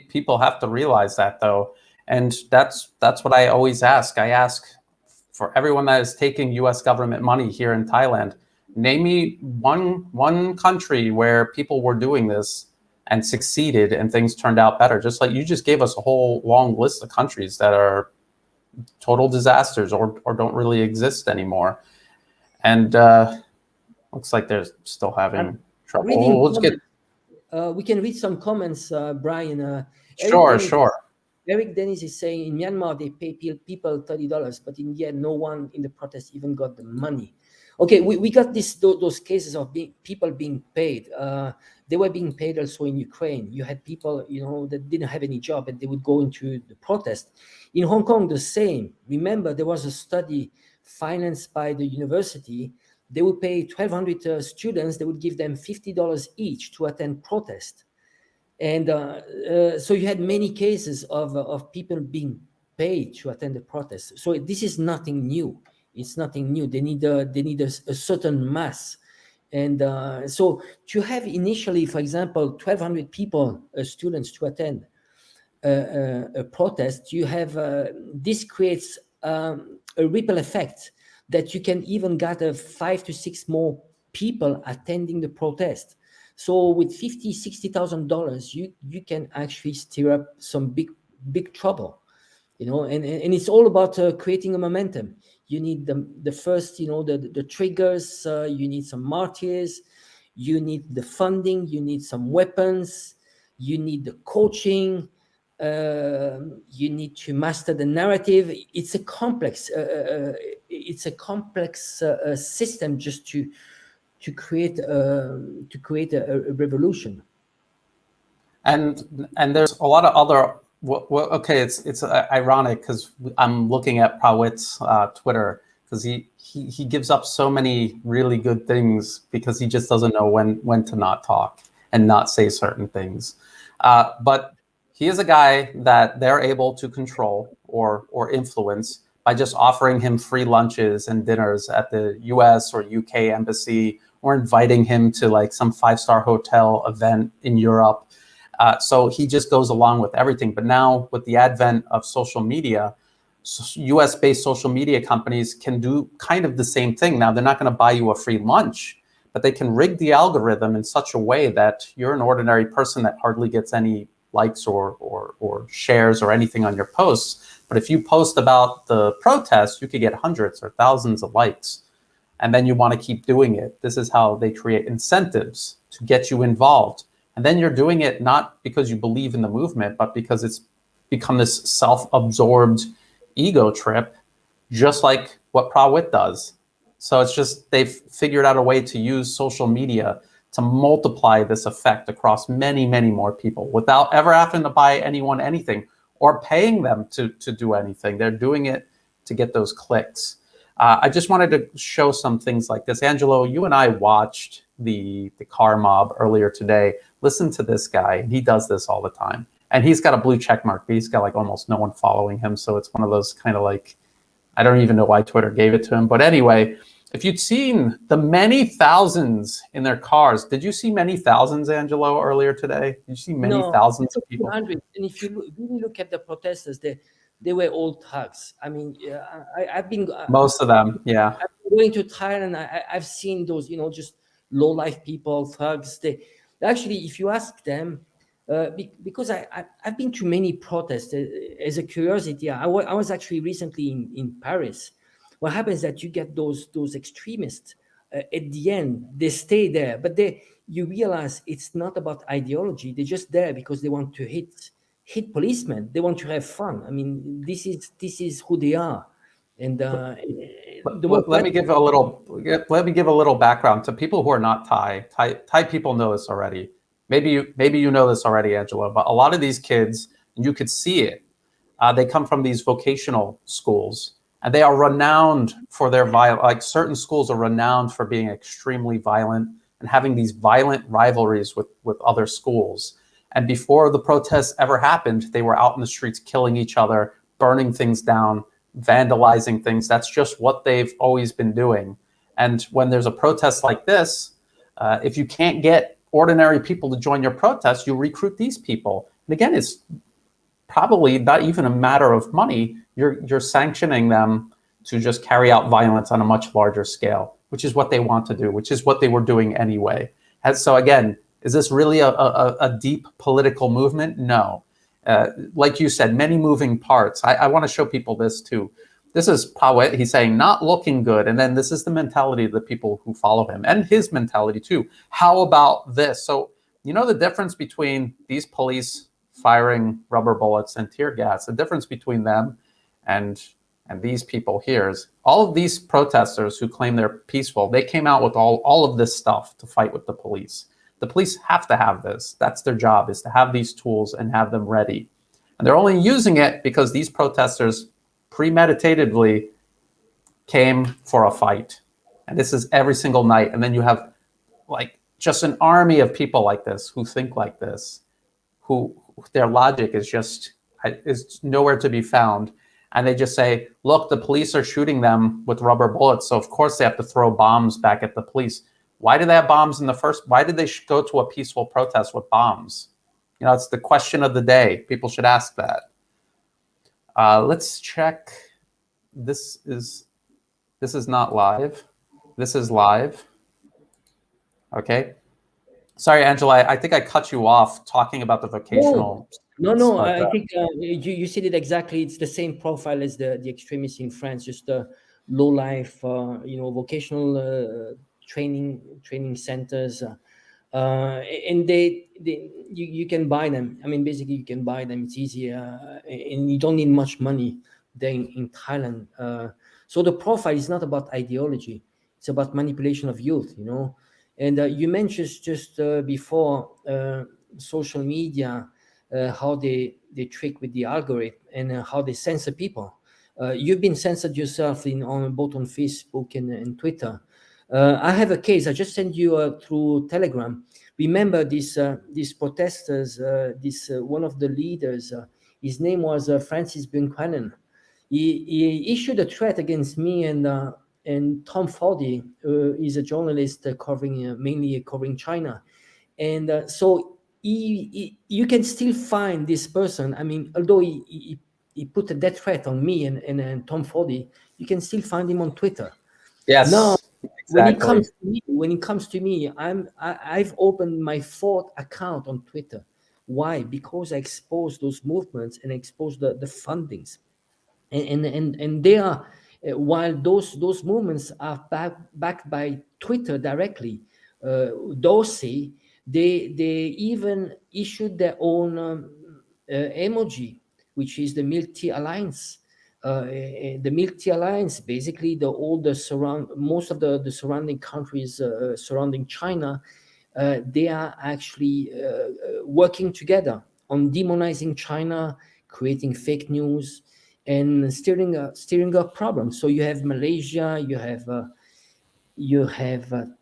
people have to realize that, though, and that's what I always ask. I ask for everyone that is taking U.S. government money here in Thailand, name me one country where people were doing this and succeeded and things turned out better. Just like you just gave us a whole long list of countries that are total disasters or don't really exist anymore. And looks like they're still having trouble. Let's get. We can read some comments, Brian. Sure. Eric Dennis is saying in Myanmar they pay people $30, but in the end no one in the protest even got the money. Okay, we got those cases of people being paid. They were being paid also in Ukraine. You had people, that didn't have any job and they would go into the protest. In Hong Kong, the same. Remember, there was a study financed by the university. They would pay 1,200 students. They would give them $50 each to attend protest. And so you had many cases of people being paid to attend the protest. So this is nothing new. It's nothing new. They need a certain mass. And so to have initially, for example, 1,200 people, students to attend a protest, you have this creates a ripple effect that you can even gather 5 to 6 more people attending the protest. So with $50,000, $60,000, you can actually stir up some big trouble, and it's all about creating a momentum. You need the first, the triggers. You need some martyrs. You need the funding. You need some weapons. You need the coaching. You need to master the narrative. It's a complex. System just to create a revolution. And there's a lot of other. Okay, it's ironic because I'm looking at Prawit's Twitter because he gives up so many really good things because he just doesn't know when to not talk and not say certain things. But he is a guy that they're able to control or influence by just offering him free lunches and dinners at the US or UK embassy, or inviting him to like some 5-star hotel event in Europe. So he just goes along with everything. But now with the advent of social media, US-based social media companies can do kind of the same thing. Now, they're not going to buy you a free lunch, but they can rig the algorithm in such a way that you're an ordinary person that hardly gets any likes or shares or anything on your posts. But if you post about the protest, you could get hundreds or thousands of likes. And then you want to keep doing it. This is how they create incentives to get you involved. And then you're doing it not because you believe in the movement, but because it's become this self-absorbed ego trip, just like what Prawit does. So it's just they've figured out a way to use social media to multiply this effect across many, many more people without ever having to buy anyone anything or paying them to do anything. They're doing it to get those clicks. I just wanted to show some things like this. Angelo, you and I watched the car mob earlier today. Listen to this guy. He does this all the time. And he's got a blue check mark, but he's got like almost no one following him. So it's one of those kind of like, I don't even know why Twitter gave it to him. But anyway, if you'd seen the many thousands in their cars, did you see many thousands, Angelo, earlier today? Did you see many thousands of people? 200. And if you really look at the protesters, they were all thugs. I mean, I've been most of them, yeah. I've been going to Thailand. I've seen those, just low life people, thugs. They actually, if you ask them, because I've been to many protests as a curiosity. I was actually recently in Paris. What happens is that you get those extremists at the end. They stay there, but you realize it's not about ideology. They're just there because they want to hit policemen. They want to have fun. I mean, this is who they are. And let me give a little background to people who are not Thai. Thai people know this already. Maybe you know this already, Angelo. But a lot of these kids, and you could see it. They come from these vocational schools, and they are renowned for their violence. Like certain schools are renowned for being extremely violent and having these violent rivalries with other schools. And before the protests ever happened, they were out in the streets killing each other, burning things down, vandalizing things. That's just what they've always been doing. And when there's a protest like this, if you can't get ordinary people to join your protest, you recruit these people. And again, it's probably not even a matter of money. You're sanctioning them to just carry out violence on a much larger scale. which is what they want to do, which is what they were doing anyway. So again, is this really a deep political movement? No. Like you said, many moving parts. I want to show people this too. This is Pheu. He's saying not looking good. And then this is the mentality of the people who follow him and his mentality too. How about this? So, you know, the difference between these police firing rubber bullets and tear gas, the difference between them and these people here is all of these protesters who claim they're peaceful, they came out with all of this stuff to fight with the police. The police have to have this. That's their job, is to have these tools and have them ready. And they're only using it because these protesters premeditatedly came for a fight. And this is every single night. And then you have like just an army of people like this who think like this, who their logic is nowhere to be found. And they just say, look, the police are shooting them with rubber bullets, so of course they have to throw bombs back at the police. Why do they have bombs in the first? Why did they go to a peaceful protest with bombs? You know, it's the question of the day. People should ask that. Let's check. This is not live. This is live. Okay. Sorry, Angela, I think I cut you off talking about the vocational. No, I think you said it exactly. It's the same profile as the extremists in France, just low life, vocational training centers, and you can buy them. I mean, basically, you can buy them. It's easy, and you don't need much money there in Thailand. So the profile is not about ideology; it's about manipulation of youth. You know, and you mentioned just before social media. How they trick with the algorithm and how they censor people. You've been censored yourself both on Facebook and Twitter. I have a case. I just sent you through Telegram. Remember these protesters? One of the leaders. His name was Francis Buchanan. He issued a threat against me and Tom Fordy. Is a journalist mainly covering China, and so. You can still find this person. I mean, although he put a death threat on me and Tom Fordy, you can still find him on Twitter. Yes. Now, exactly. when it comes to me, I've opened my fourth account on Twitter. Why? Because I expose those movements and expose the fundings, and they are while those movements are backed by Twitter directly. Dorsey. They even issued their own emoji, which is the Milk Tea Alliance. The Milk Tea Alliance, basically, most of the surrounding countries surrounding China, they are actually working together on demonizing China, creating fake news, and steering up problems. So you have Malaysia, you have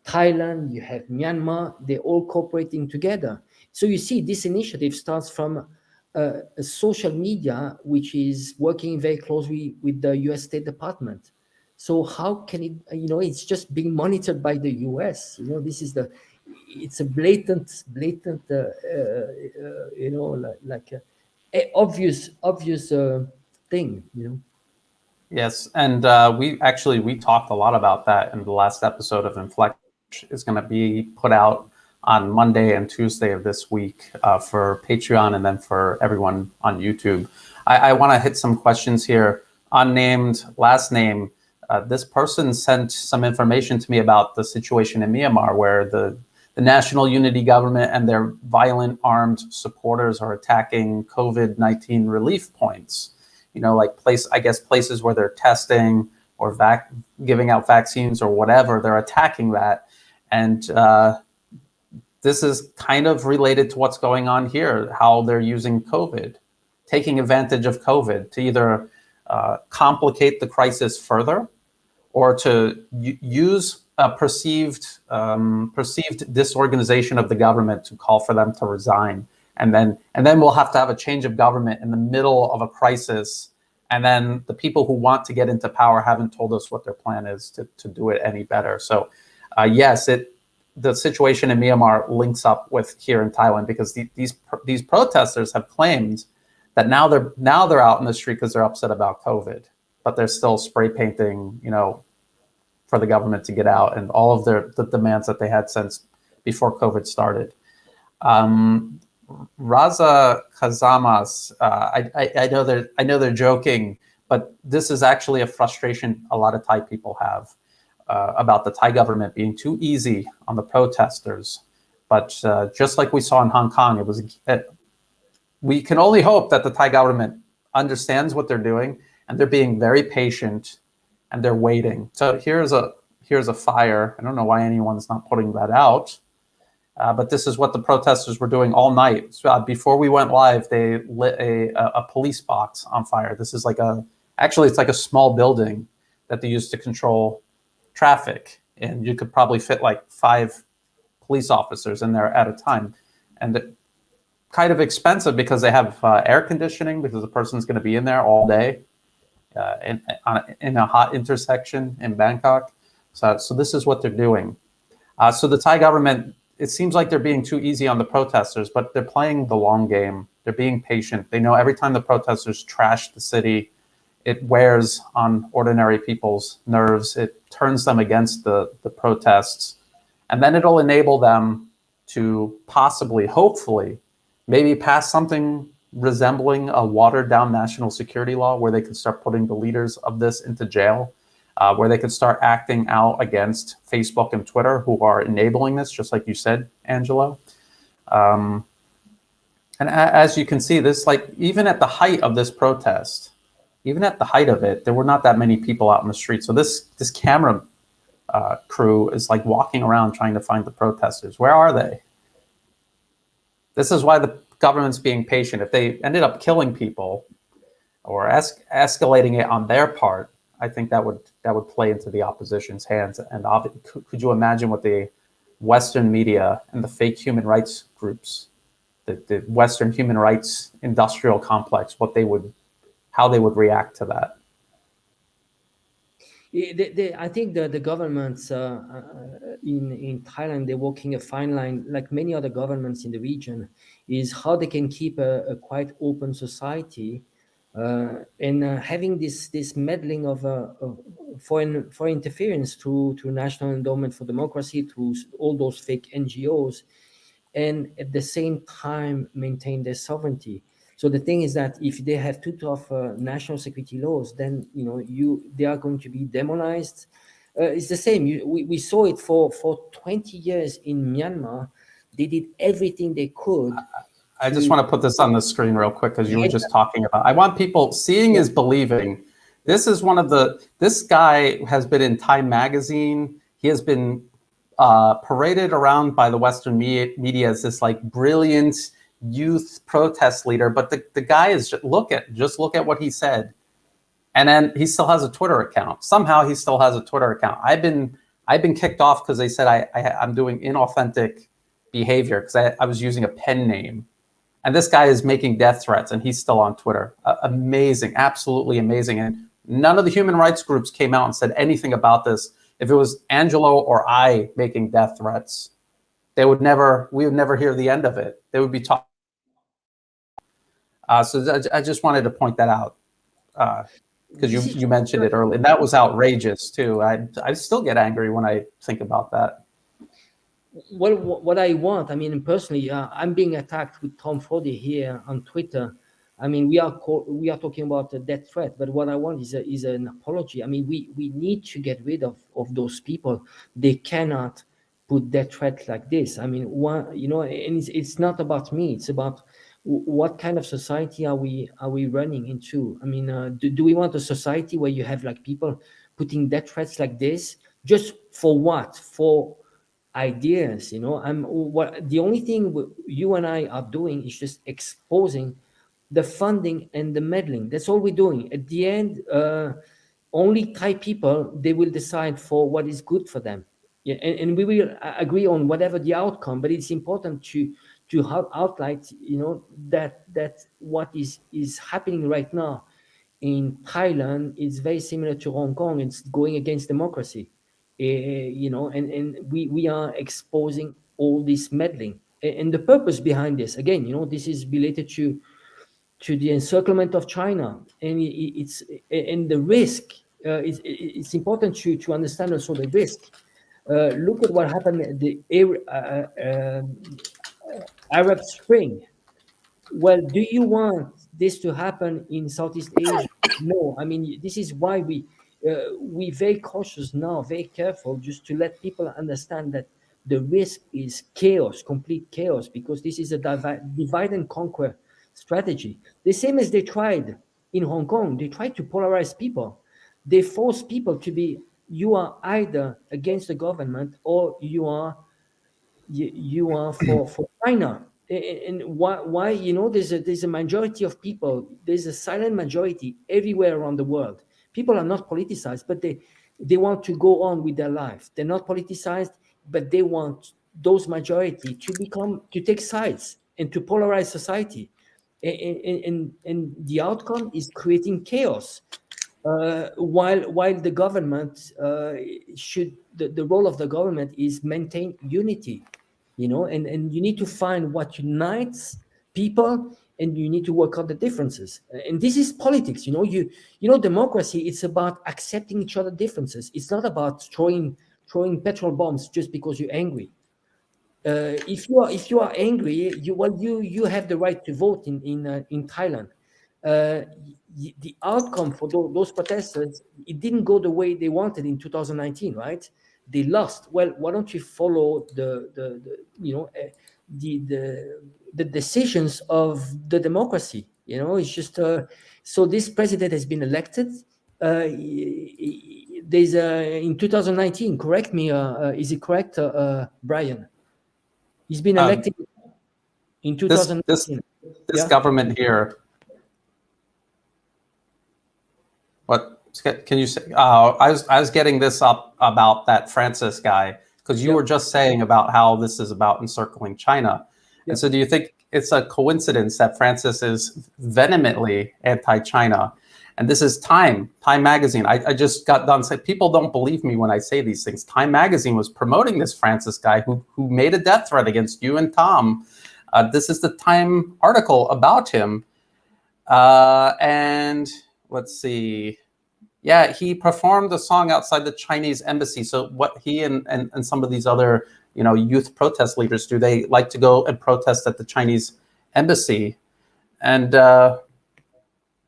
Thailand, you have Myanmar, they're all cooperating together. So you see, this initiative starts from a social media, which is working very closely with the US State Department. So how can it, it's just being monitored by the US. It's a blatant, obvious thing, Yes, and we talked a lot about that in the last episode of Inflect, which is going to be put out on Monday and Tuesday of this week for Patreon and then for everyone on YouTube. I want to hit some questions here. Unnamed, last name. This person sent some information to me about the situation in Myanmar, where the National Unity Government and their violent armed supporters are attacking COVID-19 relief points. Like places where they're testing or giving out vaccines or whatever, they're attacking that. And this is kind of related to what's going on here, how they're using COVID, taking advantage of COVID to either complicate the crisis further or to use a perceived disorganization of the government to call for them to resign. And then we'll have to have a change of government in the middle of a crisis. And then the people who want to get into power haven't told us what their plan is to do it any better. So yes, the situation in Myanmar links up with here in Thailand, because these protesters have claimed that now they're out in the street because they're upset about COVID, but they're still spray painting, for the government to get out and all of the demands that they had since before COVID started. Raza Kazamas, I know they're joking, but this is actually a frustration a lot of Thai people have about the Thai government being too easy on the protesters. But just like we saw in Hong Kong, we can only hope that the Thai government understands what they're doing and they're being very patient and they're waiting. So here's a fire. I don't know why anyone's not putting that out. But this is what the protesters were doing all night. So, before we went live, they lit a police box on fire. This is actually it's like a small building that they use to control traffic. And you could probably fit like 5 police officers in there at a time. And kind of expensive because they have air conditioning because the person's going to be in there all day in a hot intersection in Bangkok. So this is what they're doing. So the Thai government, it seems like they're being too easy on the protesters, but they're playing the long game. They're being patient. They know every time the protesters trash the city, it wears on ordinary people's nerves. It turns them against the protests. And then it'll enable them to possibly, hopefully, maybe pass something resembling a watered-down national security law where they could start putting the leaders of this into jail, where they could start acting out against Facebook and Twitter, who are enabling this, just like you said, Angelo. And as you can see, even at the height of this protest, even at the height of it, there were not that many people out in the street. So this camera crew is like walking around trying to find the protesters. Where are they? This is why the government's being patient. If they ended up killing people or escalating it on their part, I think that would play into the opposition's hands. And could you imagine what the Western media and the fake human rights groups, the Western human rights industrial complex, how they would react to that? I think the governments in Thailand, they're walking a fine line, like many other governments in the region, is how they can keep a quite open society and having this meddling of foreign interference through National Endowment for Democracy, through all those fake NGOs, and at the same time maintain their sovereignty. So the thing is that if they have too tough national security laws, then they are going to be demonized. It's the same. We saw it for 20 years in Myanmar. They did everything they could. I just want to put this on the screen real quick because you were just talking about. I want people seeing is believing. This is this guy has been in Time Magazine. He has been paraded around by the Western media as this like brilliant youth protest leader, but the guy is just look at what he said, and then he still has a Twitter account. Somehow he still has a Twitter account. I've been kicked off because they said I'm doing inauthentic behavior because I was using a pen name, and this guy is making death threats, and he's still on Twitter. Amazing, absolutely amazing. And none of the human rights groups came out and said anything about this. If it was Angelo or I making death threats, we would never hear the end of it. They would be talking. So I just wanted to point that out because you mentioned it earlier. And that was outrageous too. I still get angry when I think about that. Well, what I want, I mean, personally, I'm being attacked with Tom Froddy here on Twitter. I mean, we are talking about a death threat, but what I want is an apology. I mean, we need to get rid of those people. They cannot put death threats like this. I mean, and it's not about me. It's about what kind of society are we running into? I mean, do we want a society where you have like people putting death threats like this just for what? For ideas, the only thing you and I are doing is just exposing the funding and the meddling. That's all we're doing. At the end, only Thai people, they will decide for what is good for them. Yeah, and we will agree on whatever the outcome, but it's important to outline, that what is happening right now in Thailand is very similar to Hong Kong. It's going against democracy, and we are exposing all this meddling. And the purpose behind this, again, this is related to the encirclement of China, and it's the risk it's important to understand also the risk. Look at what happened at the Arab Spring. Well, do you want this to happen in Southeast Asia? No. I mean, this is why we very cautious now, very careful, just to let people understand that the risk is chaos, complete chaos, because this is a divide and conquer strategy. The same as they tried in Hong Kong. They tried to polarize people. They force people to be, you are either against the government or you are for China. And why there's a majority of people, there's a silent majority everywhere around the world. People are not politicized, but they want to go on with their life. They're not politicized, but they want those majority to take sides and to polarize society. And the outcome is creating chaos. While the government the role of the government is maintain unity, and you need to find what unites people, and you need to work out the differences. And this is politics. Democracy, it's about accepting each other's differences. It's not about throwing petrol bombs just because you're angry. If you are angry, you have the right to vote in Thailand. The outcome for those protesters, it didn't go the way they wanted in 2019, right? They lost. Well, why don't you follow the decisions of the democracy? It's just so this president has been elected. There's in 2019. Correct me. Is it correct, Brian? He's been elected in 2019. This government here. What can you say? I was getting this up about that Francis guy, because you were just saying about how this is about encircling China. And so do you think it's a coincidence that Francis is vehemently anti-China? And this is Time magazine. I just got done saying, people don't believe me when I say these things. Time magazine was promoting this Francis guy who made a death threat against you and Tom. This is the Time article about him. And let's see. Yeah, he performed a song outside the Chinese embassy. So what he and some of these other youth protest leaders do, they like to go and protest at the Chinese embassy. And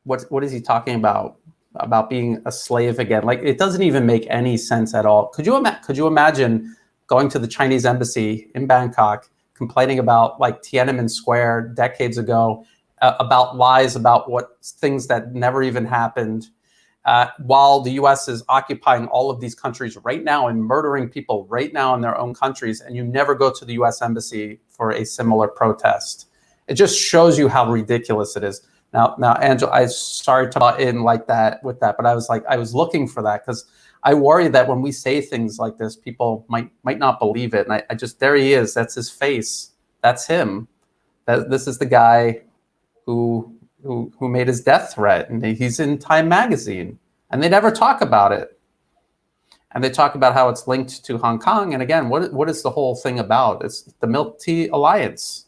what is he talking about? About being a slave again? Like, it doesn't even make any sense at all. Could you imagine going to the Chinese embassy in Bangkok, complaining about like Tiananmen Square decades ago, about lies about what things that never even happened, while the U.S. is occupying all of these countries right now and murdering people right now in their own countries, and you never go to the U.S. embassy for a similar protest? It just shows you how ridiculous it is. Now, Angelo, I sorry to butt in like that with that, but I was looking for that because I worry that when we say things like this, people might not believe it. And I just, there he is. That's his face. That's him. This is the guy who made his death threat, and he's in Time magazine, and they never talk about it. And they talk about how it's linked to Hong Kong. And again, what is the whole thing about? It's the Milk Tea Alliance.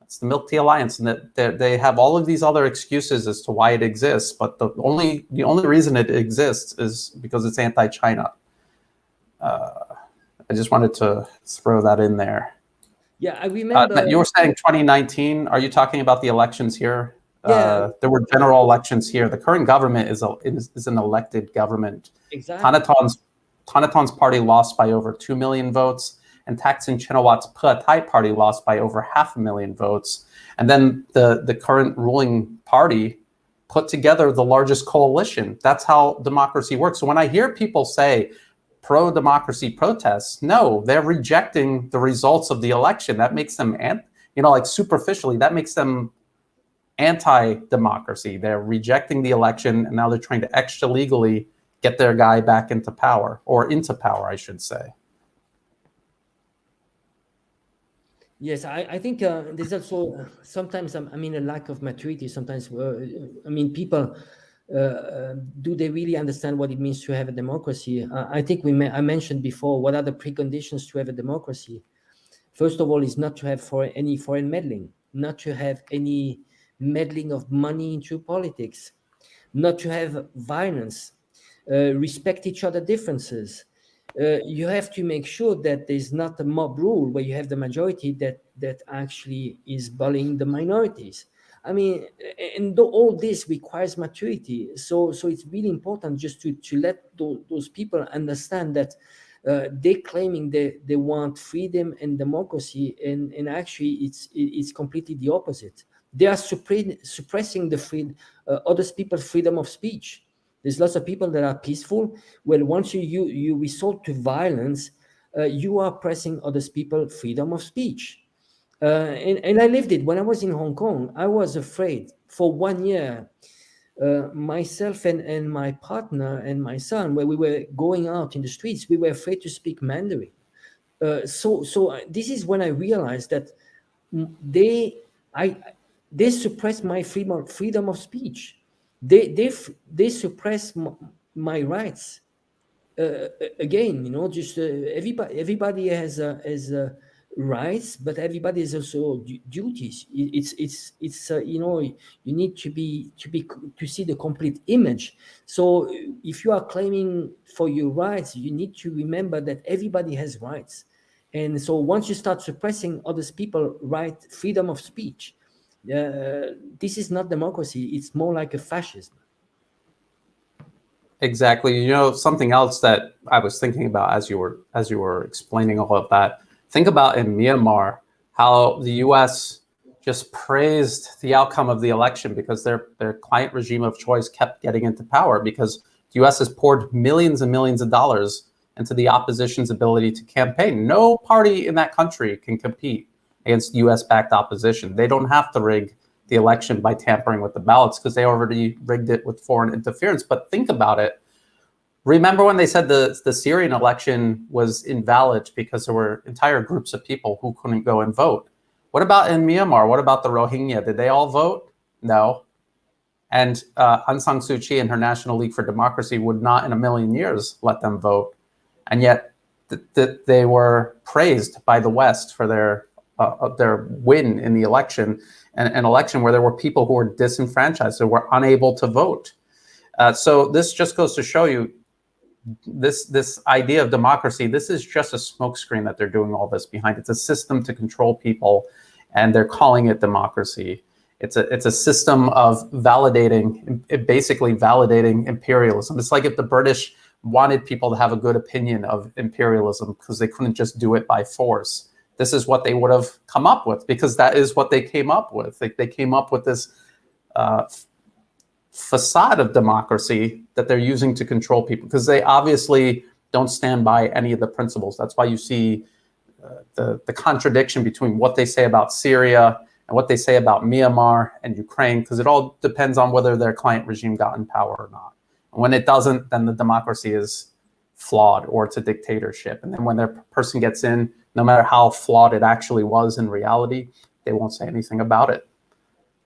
It's the Milk Tea Alliance, and that they have all of these other excuses as to why it exists. But the only reason it exists is because it's anti-China. I just wanted to throw that in there. Yeah, I remember. You were saying 2019. Are you talking about the elections here? Yeah. There were general elections here. The current government is an elected government. Exactly. Thanaton's party lost by over 2 million votes, and Thaksin Chinawat's Pheu Thai party lost by over 500,000 votes. And then the current ruling party put together the largest coalition. That's how democracy works. So when I hear people say pro-democracy protests, no, they're rejecting the results of the election. That makes them, like superficially, that makes them anti-democracy. They're rejecting the election, and now they're trying to extra legally get their guy back into power, I should say. Yes, I think there's also sometimes, a lack of maturity. Sometimes, people, do they really understand what it means to have a democracy? I think I mentioned before, what are the preconditions to have a democracy? First of all, is not to have any foreign meddling, not to have any meddling of money into politics, not to have violence. respect each other differences. You have to make sure that there's not a mob rule where you have the majority that actually is bullying the minorities. I mean, and all this requires maturity. So it's really important just to let those people understand that they're claiming they want freedom and democracy, and actually it's completely the opposite. They are suppressing the others people's freedom of speech. There's lots of people that are peaceful. Well, once you resort to violence, you are pressing others people's freedom of speech. And I lived it when I was in Hong Kong. I was afraid for 1 year. Myself and my partner and my son, where we were going out in the streets, we were afraid to speak Mandarin. So this is when I realized that they suppress my freedom of speech. They suppress my rights. Again, just everybody has rights, but everybody has also duties. It's you need to see the complete image. So if you are claiming for your rights, you need to remember that everybody has rights. And so once you start suppressing others people right, freedom of speech, this is not democracy. It's more like a fascism. Exactly. Something else that I was thinking about as you were explaining all of that. Think about in Myanmar how the U.S. just praised the outcome of the election because their client regime of choice kept getting into power, because the U.S. has poured millions and millions of dollars into the opposition's ability to campaign. No party in that country can compete against U.S.-backed opposition. They don't have to rig the election by tampering with the ballots because they already rigged it with foreign interference. But think about it. Remember when they said the Syrian election was invalid because there were entire groups of people who couldn't go and vote? What about in Myanmar? What about the Rohingya? Did they all vote? No. And Aung San Suu Kyi and her National League for Democracy would not in a million years let them vote. And yet they were praised by the West for their win in the election, an election where there were people who were disenfranchised, who were unable to vote. So this just goes to show you this idea of democracy. This is just a smokescreen that they're doing all this behind. It's a system to control people, and they're calling it democracy. It's a system of basically validating imperialism. It's like if the British wanted people to have a good opinion of imperialism because they couldn't just do it by force. This is what they would have come up with, because that is what they came up with. They came up with this facade of democracy that they're using to control people, because they obviously don't stand by any of the principles. That's why you see the contradiction between what they say about Syria and what they say about Myanmar and Ukraine, because it all depends on whether their client regime got in power or not. And when it doesn't, then the democracy is flawed, or it's a dictatorship. And then when their person gets in, no matter how flawed it actually was in reality, they won't say anything about it.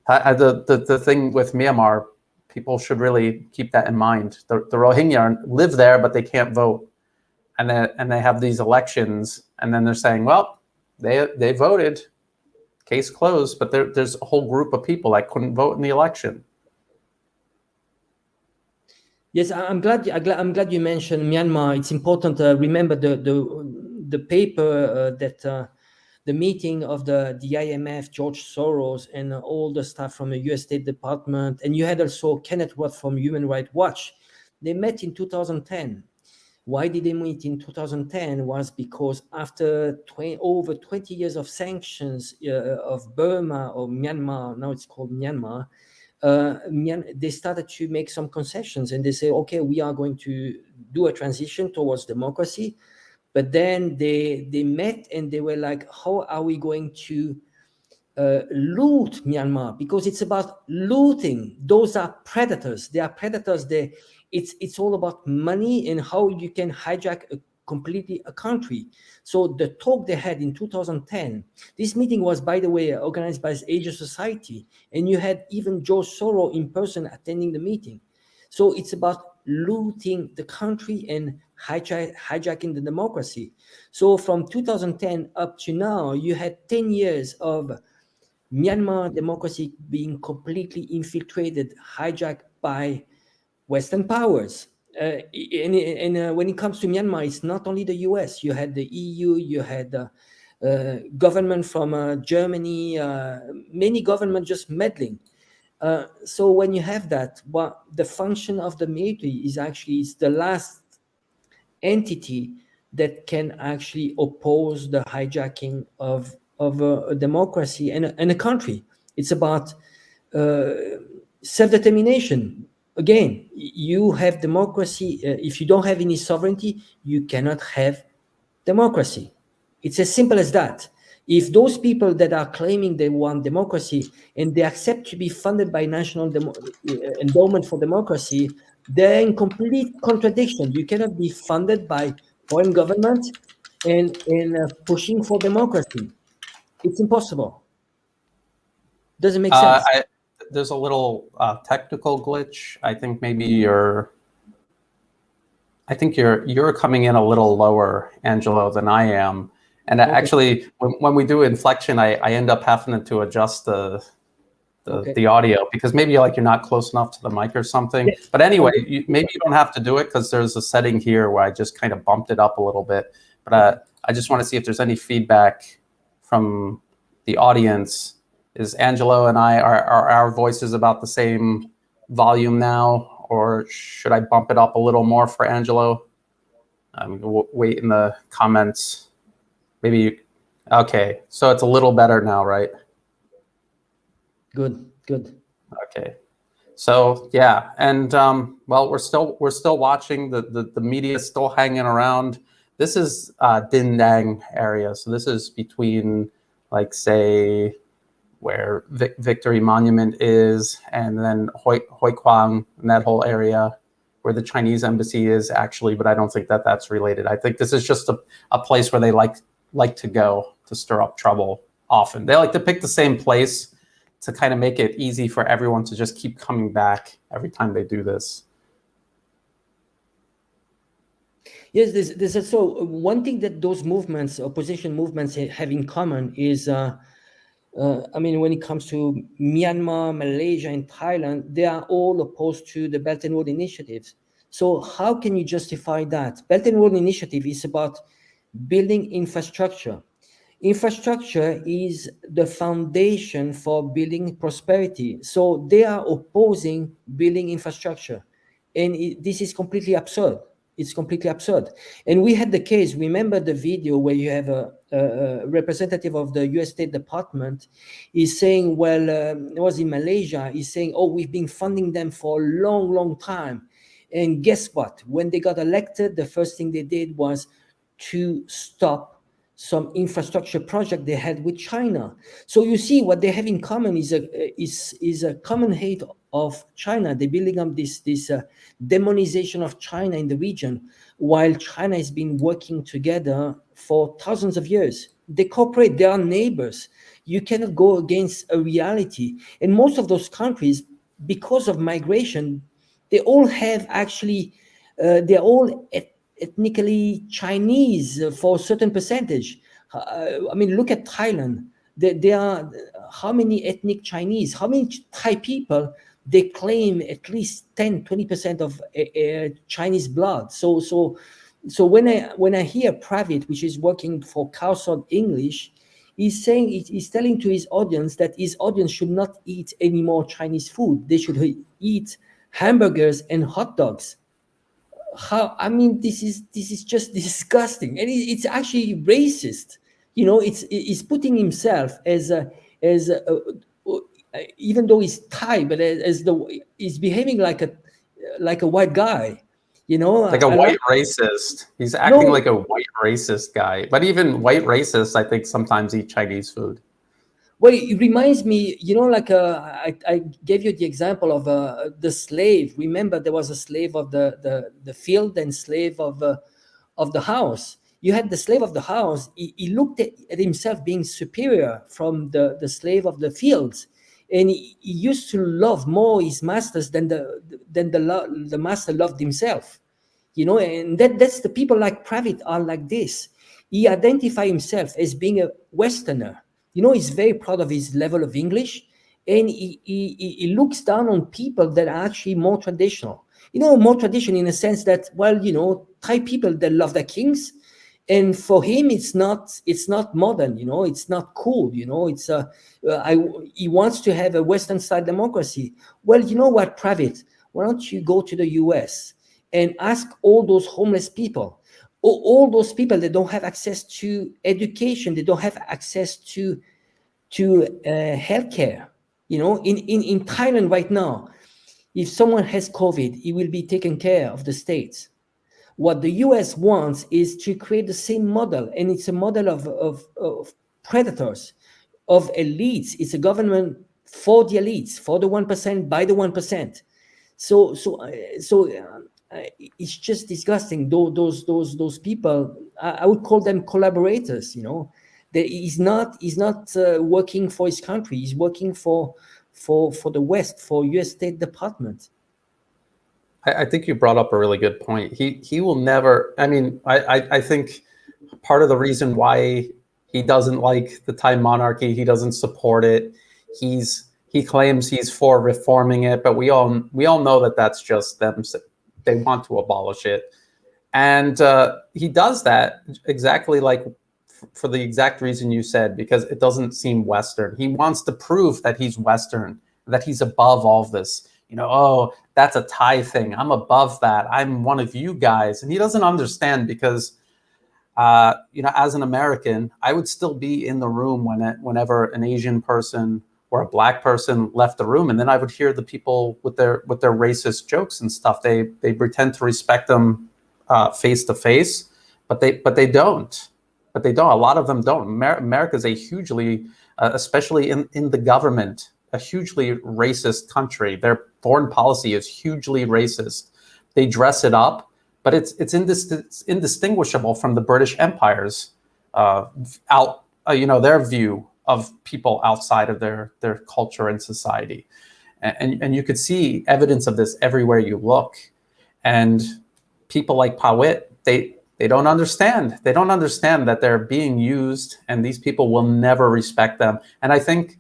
The thing with Myanmar, people should really keep that in mind. The Rohingya live there, but they can't vote. And they have these elections, and then they're saying, well, they voted, case closed, but there's a whole group of people that couldn't vote in the election. Yes, I'm glad you mentioned Myanmar. It's important to remember the paper that the meeting of the IMF, George Soros, and all the staff from the U.S. State Department, and you had also Kenneth Roth from Human Rights Watch. They met in 2010. Why did they meet in 2010? Was because after over 20 years of sanctions of Burma or Myanmar, now it's called Myanmar, they started to make some concessions, and they say, okay, we are going to do a transition towards democracy. But then they met and they were like, how are we going to loot Myanmar? Because it's about looting. Those are predators. They are predators. It's all about money and how you can hijack completely a country. So the talk they had in 2010, this meeting was, by the way, organized by Asia Society, and you had even George Soros in person attending the meeting. So it's about looting the country and hijacking the democracy. So from 2010 up to now, you had 10 years of Myanmar democracy being completely infiltrated, hijacked by Western powers. when it comes to Myanmar, it's not only the US. You had the EU, you had government from Germany, many governments just meddling. So when you have that, the function of the military is the last entity that can actually oppose the hijacking of a democracy and a country. It's about self-determination. Again, you have democracy. If you don't have any sovereignty, you cannot have democracy. It's as simple as that. If those people that are claiming they want democracy and they accept to be funded by National Endowment for Democracy, they're in complete contradiction. You cannot be funded by foreign government and pushing for democracy. It's impossible. Doesn't make sense. There's a little technical glitch. I think maybe you're coming in a little lower, Angelo, than I am. And okay. Actually, when we do inflection, I end up having to adjust the audio because maybe you're not close enough to the mic or something. Yeah. But anyway, maybe you don't have to do it because there's a setting here where I just kind of bumped it up a little bit. But I just want to see if there's any feedback from the audience. Is Angelo and I, are our voices about the same volume now, or should I bump it up a little more for Angelo? We'll wait in the comments. Maybe, okay, so it's a little better now, right? Good. Okay, so yeah, and well, we're still watching. The media is still hanging around. This is Din Dang area, so this is between, say, where Victory Monument is, and then Hoi Kwang, and that whole area where the Chinese embassy is actually, but I don't think that that's related. I think this is just a place where they like to go to stir up trouble often. They like to pick the same place to kind of make it easy for everyone to just keep coming back every time they do this. Yes, there's also one thing that those movements, opposition movements, have in common is, when it comes to Myanmar, Malaysia, and Thailand, they are all opposed to the Belt and Road Initiatives. So how can you justify that? Belt and Road Initiative is about building infrastructure. Infrastructure is the foundation for building prosperity. So they are opposing building infrastructure. And this is completely absurd. It's completely absurd. And we had the case, remember the video where you have a representative of the US State Department is saying, well, it was in Malaysia, he's saying, oh, we've been funding them for a long, long time. And guess what? When they got elected, the first thing they did was to stop some infrastructure project they had with China. So you see what they have in common is a common hate of China. They're building up this demonization of China in the region, while China has been working together for thousands of years. They cooperate, they are neighbors. You cannot go against a reality. And most of those countries, because of migration, they all have actually, they're all ethnically Chinese for a certain percentage. Look at Thailand. There are how many ethnic Chinese, how many Thai people, they claim at least 10-20% of Chinese blood. So when I hear Pravit, which is working for Carlson English, he's telling to his audience that his audience should not eat any more Chinese food. They should eat hamburgers and hot dogs. This is just disgusting, and it's actually racist. It's putting himself as even though he's Thai, but he's behaving like a white guy. Like a white racist. He's acting like a white racist guy. But even white racists, I think, sometimes eat Chinese food. Well, it reminds me, I gave you the example of the slave. Remember, there was a slave of the field and slave of the house. You had the slave of the house. He looked at himself being superior from the slave of the fields, and he used to love more his masters than the master loved himself. And that's the people like Pravit are like this. He identifies himself as being a Westerner. He's very proud of his level of English, and he looks down on people that are actually more traditional. more tradition in a sense that, well, Thai people, they love their kings. And for him, it's not modern, it's not cool, it's he wants to have a Western style democracy. Well, you know what, Pravit, why don't you go to the US and ask all those homeless people, all those people that don't have access to education, they don't have access to healthcare. In Thailand right now, if someone has COVID, it will be taken care of the states. What the US wants is to create the same model, and it's a model of predators, of elites. It's a government for the elites, for the 1%, by the 1%. So it's just disgusting. Those people, I would call them collaborators. That he's not working for his country. He's working for the West, for US State Department. I think you brought up a really good point. He will never. I mean, I think part of the reason why he doesn't like the Thai monarchy, he doesn't support it. He claims he's for reforming it, but we all know that that's just them. They want to abolish it, and he does that exactly like for the exact reason you said, because it doesn't seem Western. He wants to prove that he's Western, that he's above all this. Oh, that's a Thai thing. I'm above that. I'm one of you guys. And he doesn't understand because, as an American, I would still be in the room whenever an Asian person or a Black person left the room. And then I would hear the people with their racist jokes and stuff. They pretend to respect them face to face, but they don't. But they don't. A lot of them don't. America is a hugely, especially in the government, a hugely racist country. Their foreign policy is hugely racist. They dress it up, but it's indistinguishable from the British Empire's their view of people outside of their culture and society. And you could see evidence of this everywhere you look. And people like Pawit, they don't understand. They don't understand that they're being used, and these people will never respect them. And I think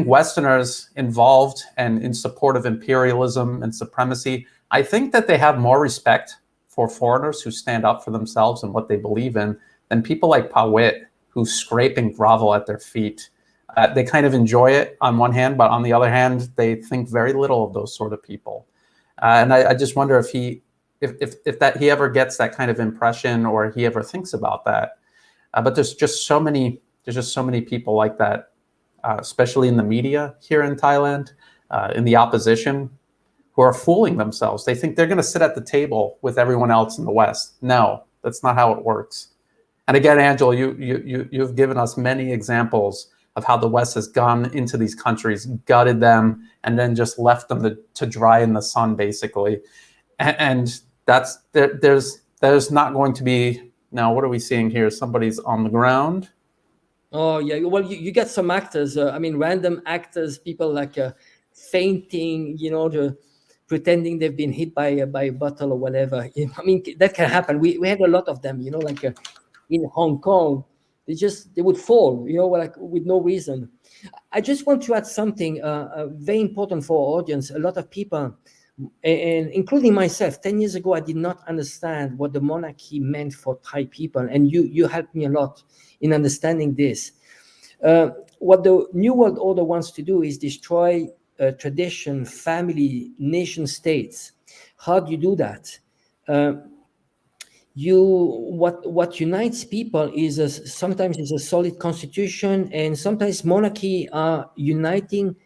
Westerners involved and in support of imperialism and supremacy, I think that they have more respect for foreigners who stand up for themselves and what they believe in than people like Pawit, who scrape and grovel at their feet. They kind of enjoy it on one hand, but on the other hand, they think very little of those sort of people. And I just wonder if he ever gets that kind of impression, or he ever thinks about that. But there's just so many people like that. Especially in the media here in Thailand, in the opposition, who are fooling themselves. They think they're going to sit at the table with everyone else in the West. No, that's not how it works. And again, Angelo, you've given us many examples of how the West has gone into these countries, gutted them, and then just left them to dry in the sun, basically. And there's not going to be. Now, what are we seeing here? Somebody's on the ground. Oh, yeah. Well, you get some actors, random actors, people like fainting, pretending they've been hit by a bottle or whatever. I mean, that can happen. We had a lot of them, like in Hong Kong, they would fall, like with no reason. I just want to add something very important for our audience. A lot of people, and including myself, 10 years ago, I did not understand what the monarchy meant for Thai people. And you helped me a lot in understanding this. What the New World Order wants to do is destroy tradition, family, nation states. How do you do that? What unites people is sometimes is a solid constitution, and sometimes monarchy are uniting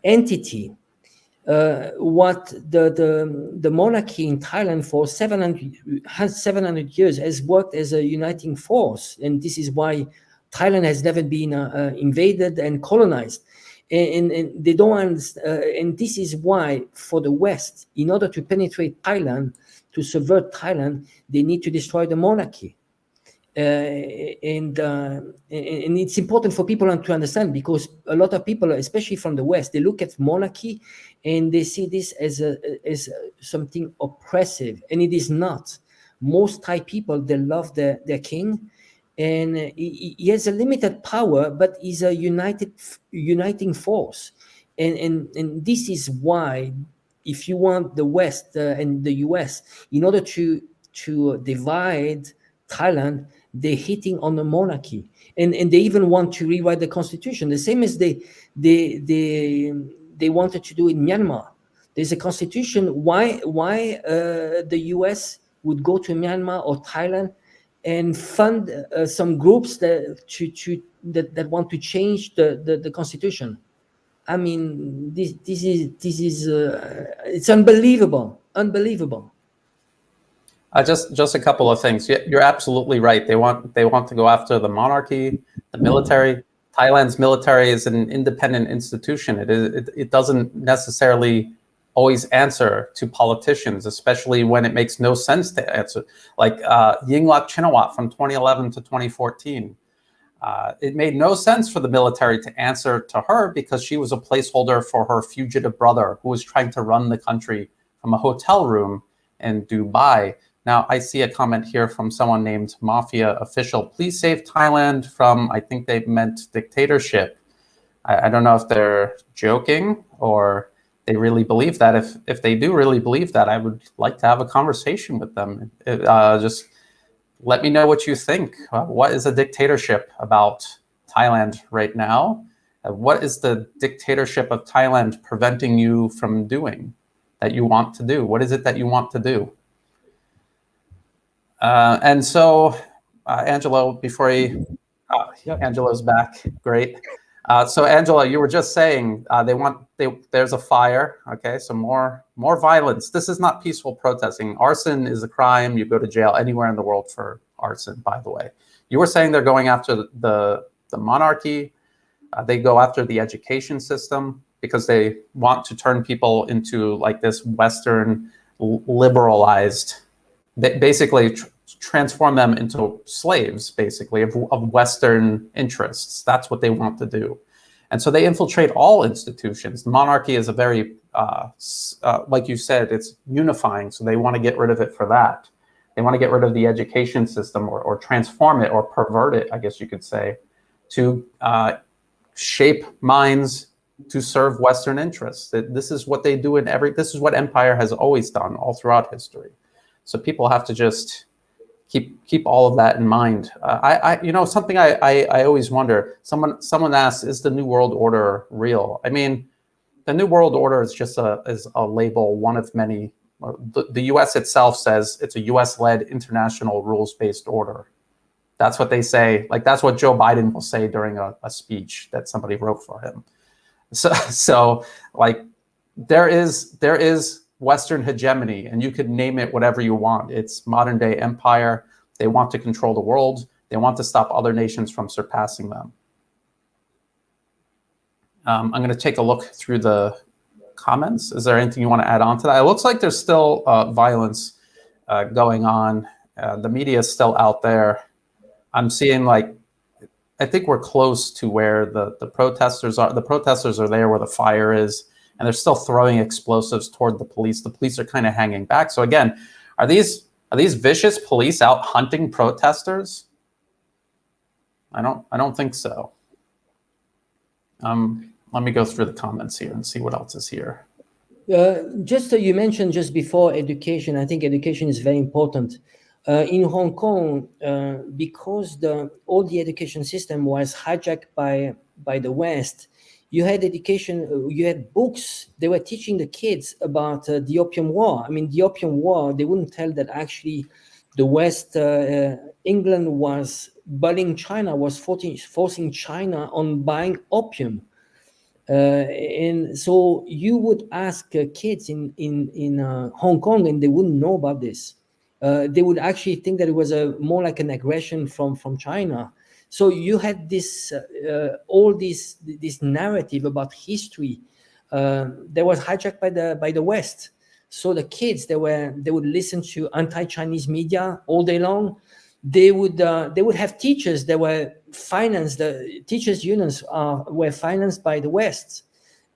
entity. What the monarchy in Thailand for 700 years has worked as a uniting force, and this is why Thailand has never been invaded and colonized, and they don't understand, and this is why for the West, in order to penetrate Thailand, to subvert Thailand, they need to destroy the monarchy. And it's important for people to understand, because a lot of people, especially from the West, they look at monarchy and they see this as something oppressive, and it is not. Most Thai people, they love their king, and he has a limited power, but he's a uniting force, and this is why if you want the West and the US, in order to divide Thailand, they're hitting on the monarchy, and they even want to rewrite the constitution, the same as they wanted to do in Myanmar. There's a constitution. Why the US would go to Myanmar or Thailand and fund some groups that want to change the constitution? I mean, this is it's unbelievable. Just a couple of things. You're absolutely right. They want to go after the monarchy, the military. Thailand's military is an independent institution. It doesn't necessarily always answer to politicians, especially when it makes no sense to answer. Like Yingluck Chinawat from 2011 to 2014. It made no sense for the military to answer to her because she was a placeholder for her fugitive brother who was trying to run the country from a hotel room in Dubai. Now, I see a comment here from someone named Mafia Official. Please save Thailand from, I think they meant dictatorship. I don't know if they're joking or they really believe that. If they do really believe that, I would like to have a conversation with them. Just let me know what you think. What is a dictatorship about Thailand right now? What is the dictatorship of Thailand preventing you from doing that you want to do? What is it that you want to do? And so, Angelo, before Angelo's back, great. So, Angelo, you were just saying there's a fire. Okay, so more violence. This is not peaceful protesting. Arson is a crime. You go to jail anywhere in the world for arson. By the way, you were saying they're going after the monarchy. They go after the education system because they want to turn people into like this Western liberalized. Basically transform them into slaves, basically, of Western interests. That's what they want to do. And so they infiltrate all institutions. The monarchy is a very, like you said, it's unifying. So they want to get rid of it for that. They want to get rid of the education system or transform it or pervert it, I guess you could say, to shape minds to serve Western interests. This is what they do this is what empire has always done all throughout history. So people have to just keep all of that in mind. Something I always wonder. Someone asks, "Is the New World Order real?" I mean, the New World Order is just a label, one of many. The U.S. itself says it's a U.S.-led international rules-based order. That's what they say. Like that's what Joe Biden will say during a speech that somebody wrote for him. So like there is Western hegemony, and you could name it whatever you want. It's modern day empire. They want to control the world. They want to stop other nations from surpassing them. I'm going to take a look through the comments. Is there anything you want to add on to that? It looks like there's still violence going on. The media is still out there. I'm seeing I think we're close to where the protesters are. The protesters are there where the fire is. And they're still throwing explosives toward the police. The police are kind of hanging back. So again, are these vicious police out hunting protesters? I don't think so. Let me go through the comments here and see what else is here. Just you mentioned just before education. I think education is very important. In Hong Kong, because all the education system was hijacked by the West, you had education, you had books. They were teaching the kids about the Opium War. I mean, the Opium War, they wouldn't tell that actually the West, England was bullying China, was forcing China on buying opium. And so you would ask kids in Hong Kong, and they wouldn't know about this. They would actually think that it was more like an aggression from China. So you had this all this narrative about history that was hijacked by the West. So the kids they would listen to anti-Chinese media all day long. They would have teachers that were financed. The teachers unions were financed by the West,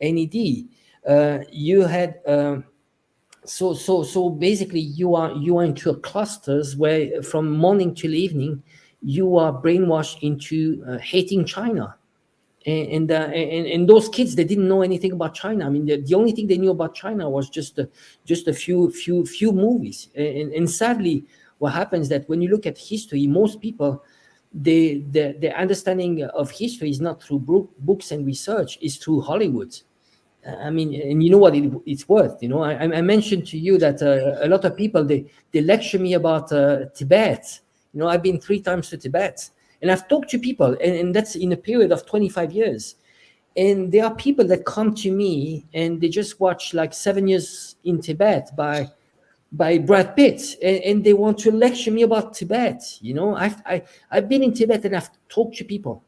NED. You had so basically you are into clusters where from morning till evening you are brainwashed into hating China, And those kids, they didn't know anything about China. I mean, the only thing they knew about China was just a few movies. And sadly, what happens that when you look at history, most people, their understanding of history is not through books and research, it's through Hollywood. I mean, and you know what it's worth. You know, I mentioned to you that a lot of people, they lecture me about Tibet. You know, I've been 3 times to Tibet, and I've talked to people, and that's in a period of 25 years. And there are people that come to me and they just watch like 7 Years in Tibet by Brad Pitt, and they want to lecture me about Tibet. You know, I've been in Tibet and I've talked to people.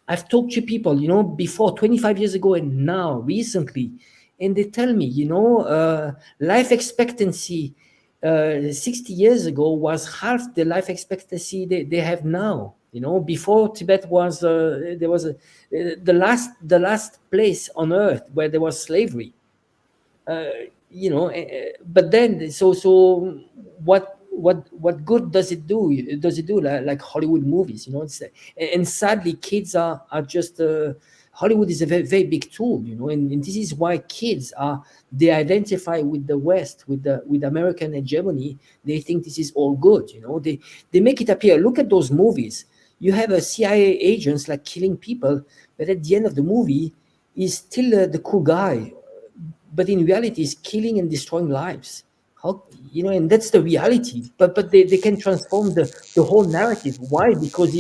I've talked to people, you know, before 25 years ago and now recently, and they tell me, you know, life expectancy 60 years ago was half the life expectancy they have now. You know, before Tibet was there was the last place on earth where there was slavery. You know, but then what good does it do? Does it do like Hollywood movies? You know, and sadly, kids are just Hollywood is a very, very big tool. You know, and this is why kids they identify with the West, with American hegemony. They think this is all good. You know, they make it appear. Look at those movies. You have a CIA agents like killing people, but at the end of the movie, he's still the cool guy, but in reality is killing and destroying lives. How, you know, and that's the reality. But they can transform the whole narrative. Why? Because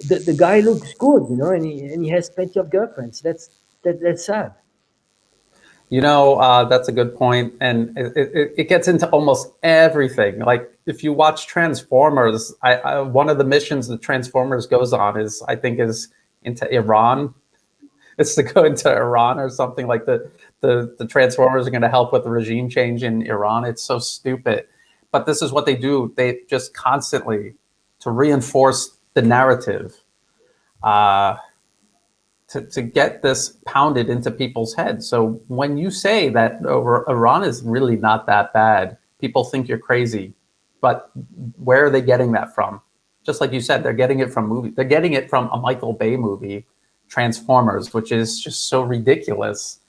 the guy looks good, you know, and he has plenty of girlfriends. That's sad. You know, that's a good point, and it gets into almost everything. Like if you watch Transformers, one of the missions that Transformers goes on is into Iran. It's to go into Iran or something like the Transformers are going to help with the regime change in Iran. It's so stupid, but this is what they do. They just constantly to reinforce the narrative. To get this pounded into people's heads. So when you say that Iran is really not that bad, people think you're crazy. But where are they getting that from? Just like you said, they're getting it from movies. They're getting it from a Michael Bay movie, Transformers, which is just so ridiculous.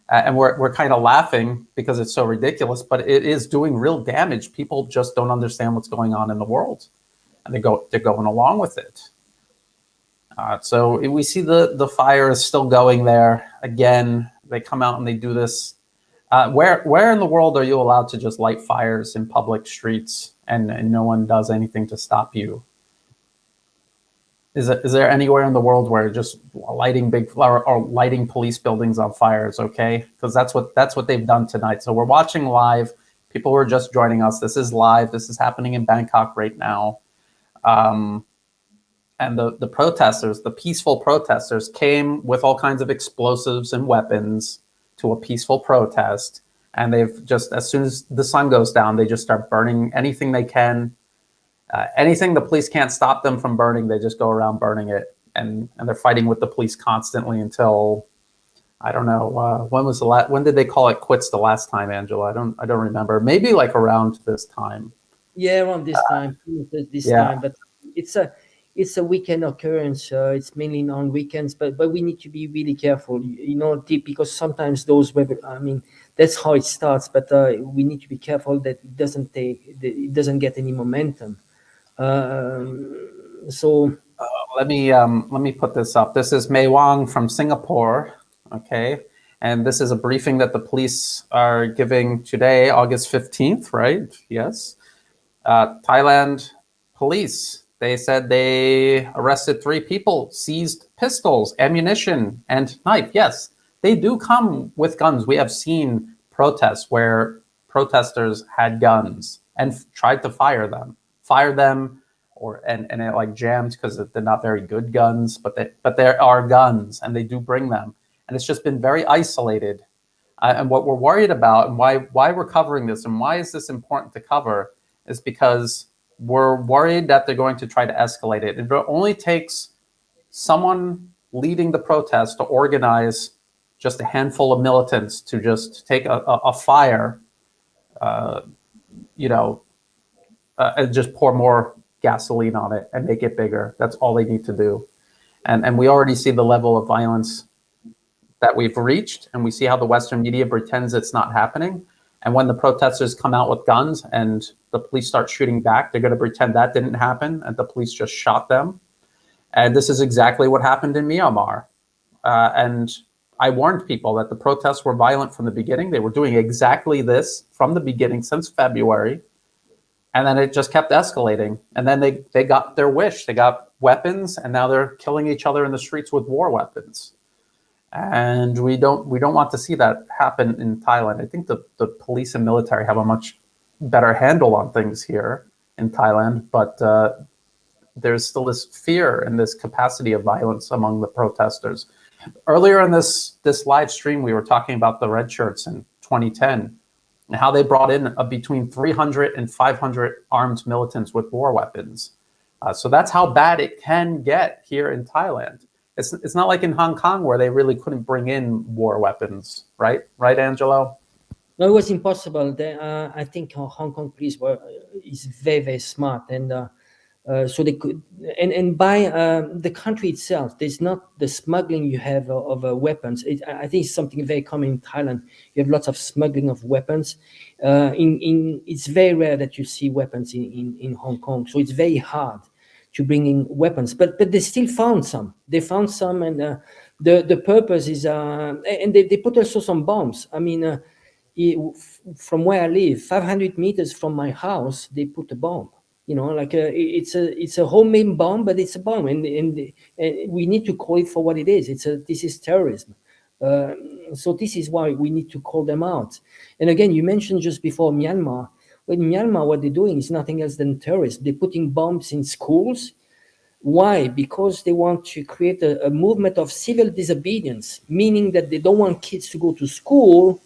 And we're kind of laughing because it's so ridiculous, but it is doing real damage. People just don't understand what's going on in the world, and they're going along with it. So we see the fire is still going there. Again, they come out and they do this. Where in the world are you allowed to just light fires in public streets and no one does anything to stop you? Is there anywhere in the world where just lighting or lighting police buildings on fire is okay? Because that's what they've done tonight. So we're watching live. People who are just joining us. This is live. This is happening in Bangkok right now. And the protesters, the peaceful protesters, came with all kinds of explosives and weapons to a peaceful protest. And they've just, as soon as the sun goes down, they just start burning anything they can. Anything the police can't stop them from burning, they just go around burning it. And they're fighting with the police constantly until, I don't know, when did they call it quits the last time, Angela? I don't remember. Maybe like around this time. Yeah, around this time. But it's a weekend occurrence. It's mainly on weekends, but we need to be really careful, you know, because sometimes those I mean, that's how it starts. But we need to be careful that it doesn't get any momentum. So let me put this up. This is Mei Wang from Singapore. Okay. And this is a briefing that the police are giving today, August 15th, right? Yes. Thailand police, they said they arrested 3 people, seized pistols, ammunition, and knife. Yes, they do come with guns. We have seen protests where protesters had guns and tried to fire them, and it like jammed because they're not very good guns, but there are guns and they do bring them. And it's just been very isolated. And what we're worried about and why we're covering this and why is this important to cover is because we're worried that they're going to try to escalate it. It only takes someone leading the protest to organize just a handful of militants to just take a fire, and just pour more gasoline on it and make it bigger. That's all they need to do. And we already see the level of violence that we've reached, and we see how the Western media pretends it's not happening. And when the protesters come out with guns and the police start shooting back, they're going to pretend that didn't happen and the police just shot them. And this is exactly what happened in Myanmar. And I warned people that the protests were violent from the beginning. They were doing exactly this from the beginning since February. And then it just kept escalating. And then they got their wish. They got weapons, and now they're killing each other in the streets with war weapons. And we don't want to see that happen in Thailand. I think the police and military have a much better handle on things here in Thailand, but there's still this fear and this capacity of violence among the protesters. Earlier in this live stream, we were talking about the red shirts in 2010 and how they brought in between 300 and 500 armed militants with war weapons. So that's how bad it can get here in Thailand. It's not like in Hong Kong where they really couldn't bring in war weapons, right? Right, Angelo? No, it was impossible. I think Hong Kong police is very, very smart, and so they could. And by the country itself, there's not the smuggling you have of weapons. I think it's something very common in Thailand. You have lots of smuggling of weapons. It's very rare that you see weapons in Hong Kong. So it's very hard to bring in weapons, but they still found some. They found some, and the purpose is, and they put also some bombs. I mean, from where I live, 500 meters from my house, they put a bomb. You know, like it's a homemade bomb, but it's a bomb, and we need to call it for what it is. This is terrorism. So this is why we need to call them out. And again, you mentioned just before Myanmar. In Myanmar, what they're doing is nothing else than terrorists. They're putting bombs in schools. Why? Because they want to create a movement of civil disobedience, meaning that they don't want kids to go to school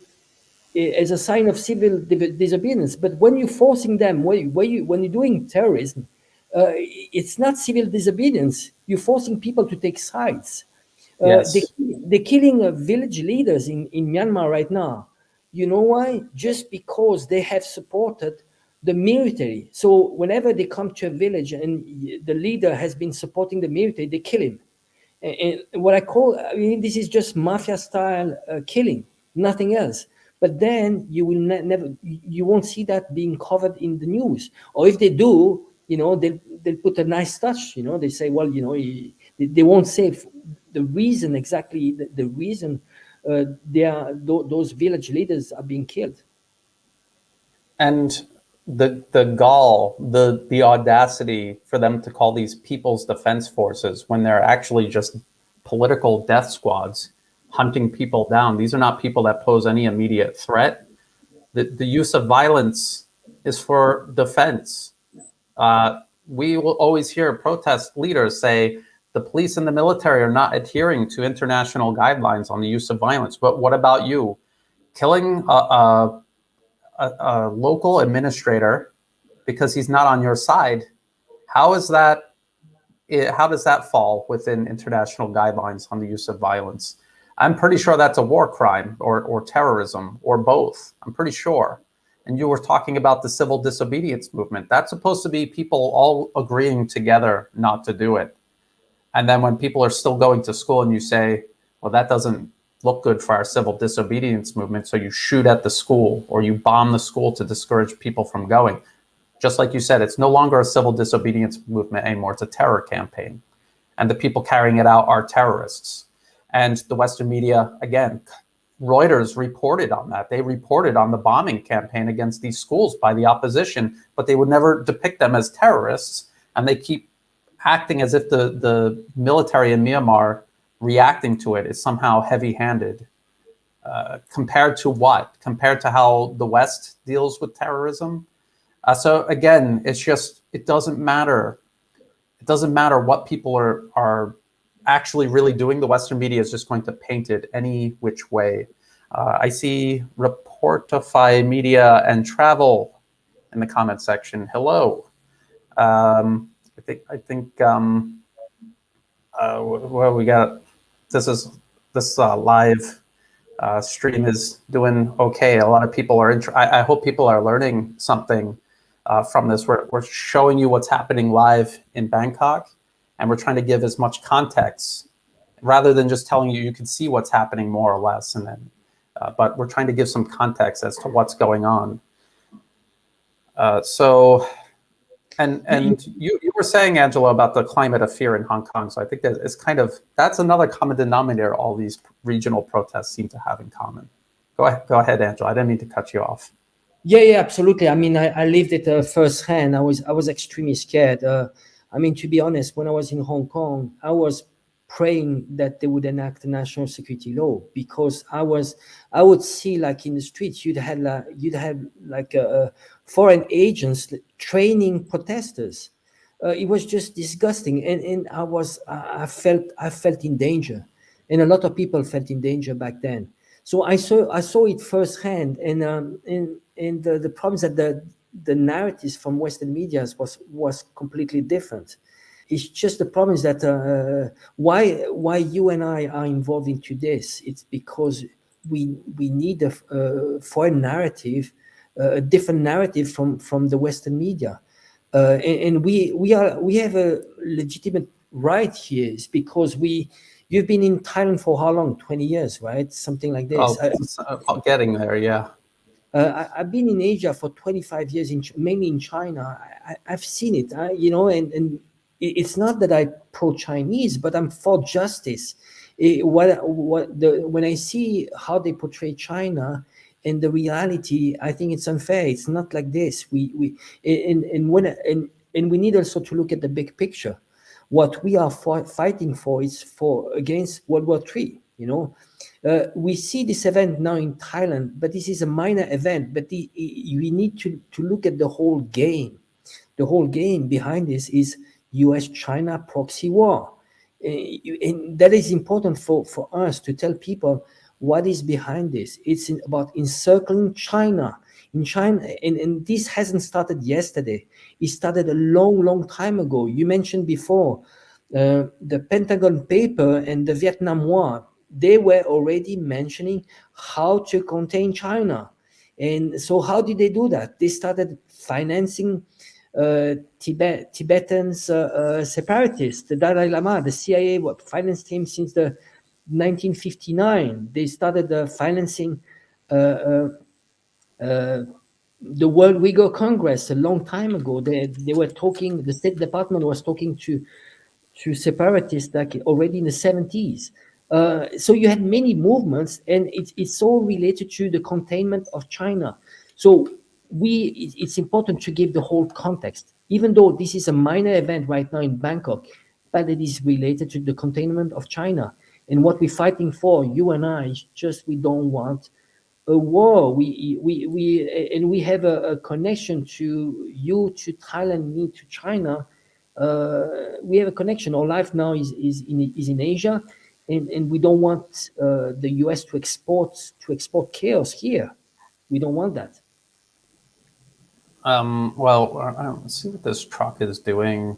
as a sign of civil disobedience. But when you're forcing them, when you're doing terrorism, it's not civil disobedience. You're forcing people to take sides. Yes. They're killing village leaders in Myanmar right now. You know why? Just because they have supported the military. So whenever they come to a village and the leader has been supporting the military, they kill him. And what I mean, this is just mafia style killing, nothing else. But then you will you won't see that being covered in the news. Or if they do, you know, they'll put a nice touch. You know, they say, well, you know, they won't say the reason exactly. The reason those village leaders are being killed. And the gall, the audacity for them to call these People's Defense Forces when they're actually just political death squads hunting people down. These are not people that pose any immediate threat. The use of violence is for defense. We will always hear protest leaders say the police and the military are not adhering to international guidelines on the use of violence. But what about you? Killing a local administrator because he's not on your side, how does that fall within international guidelines on the use of violence? I'm pretty sure that's a war crime or terrorism or both. I'm pretty sure. And you were talking about the civil disobedience movement. That's supposed to be people all agreeing together not to do it. And then when people are still going to school and you say, well, that doesn't look good for our civil disobedience movement, so you shoot at the school or you bomb the school to discourage people from going. Just like you said, it's no longer a civil disobedience movement anymore. It's a terror campaign. And the people carrying it out are terrorists. And the Western media, again, Reuters reported on that. They reported on the bombing campaign against these schools by the opposition, but they would never depict them as terrorists. And they keep acting as if the military in Myanmar reacting to it is somehow heavy-handed. Compared to what? Compared to how the West deals with terrorism? So again, it doesn't matter. It doesn't matter what people are actually really doing. The Western media is just going to paint it any which way. I see Reportify Media and Travel in the comment section. Hello. I think well, we got this live stream is doing okay. A lot of people are I hope people are learning something from this. We're showing you what's happening live in Bangkok, and we're trying to give as much context rather than just telling you can see what's happening more or less, and then, but we're trying to give some context as to what's going on. And you were saying, Angelo, about the climate of fear in Hong Kong. So I think that it's that's another common denominator all these regional protests seem to have in common. Go ahead, Angelo. I didn't mean to cut you off. Yeah, absolutely. I mean, I lived it firsthand. I was extremely scared. I mean, to be honest, when I was in Hong Kong, I was praying that they would enact a national security law, because I would see, like, in the streets, you'd have like foreign agents training protesters. It was just disgusting, and I felt in danger, and a lot of people felt in danger back then. So I saw it firsthand, and the problems that the narratives from Western media was completely different. It's just the problem is that why you and I are involved into this. It's because we need a foreign narrative, a different narrative from the Western media, and we have a legitimate right here. It's because you've been in Thailand for how long? 20 years, right? Something like this. Getting there, yeah. I've been in Asia for 25 years, mainly in China. I've seen it, and it's not that I'm pro-Chinese, but I'm for justice. When I see how they portray China and the reality, I think it's unfair. It's not like this. We need also to look at the big picture. What we are fighting for is against World War III. We see this event now in Thailand, but this is a minor event. But we need to look at the whole game. The whole game behind this is US-China proxy war. And that is important for us to tell people what is behind this. It's about encircling China. In China, and this hasn't started yesterday. It started a long time ago. You mentioned before the Pentagon paper and the Vietnam War. They were already mentioning how to contain China. And so how did they do that? They started financing Tibetan's separatists, the Dalai Lama. The CIA financed him since the 1959. They started financing the World Uyghur Congress a long time ago. They were talking. The State Department was talking to separatists like already in the 70s. So you had many movements, and it's all related to the containment of China. So it's important to give the whole context, even though this is a minor event right now in Bangkok, but it is related to the containment of China. And what we're fighting for, you and I, is just we don't want a war. We have a connection to you, to Thailand, me, to China. We have a connection. Our life now is in Asia, and we don't want the US to export chaos here. We don't want that. Well, let's see what this truck is doing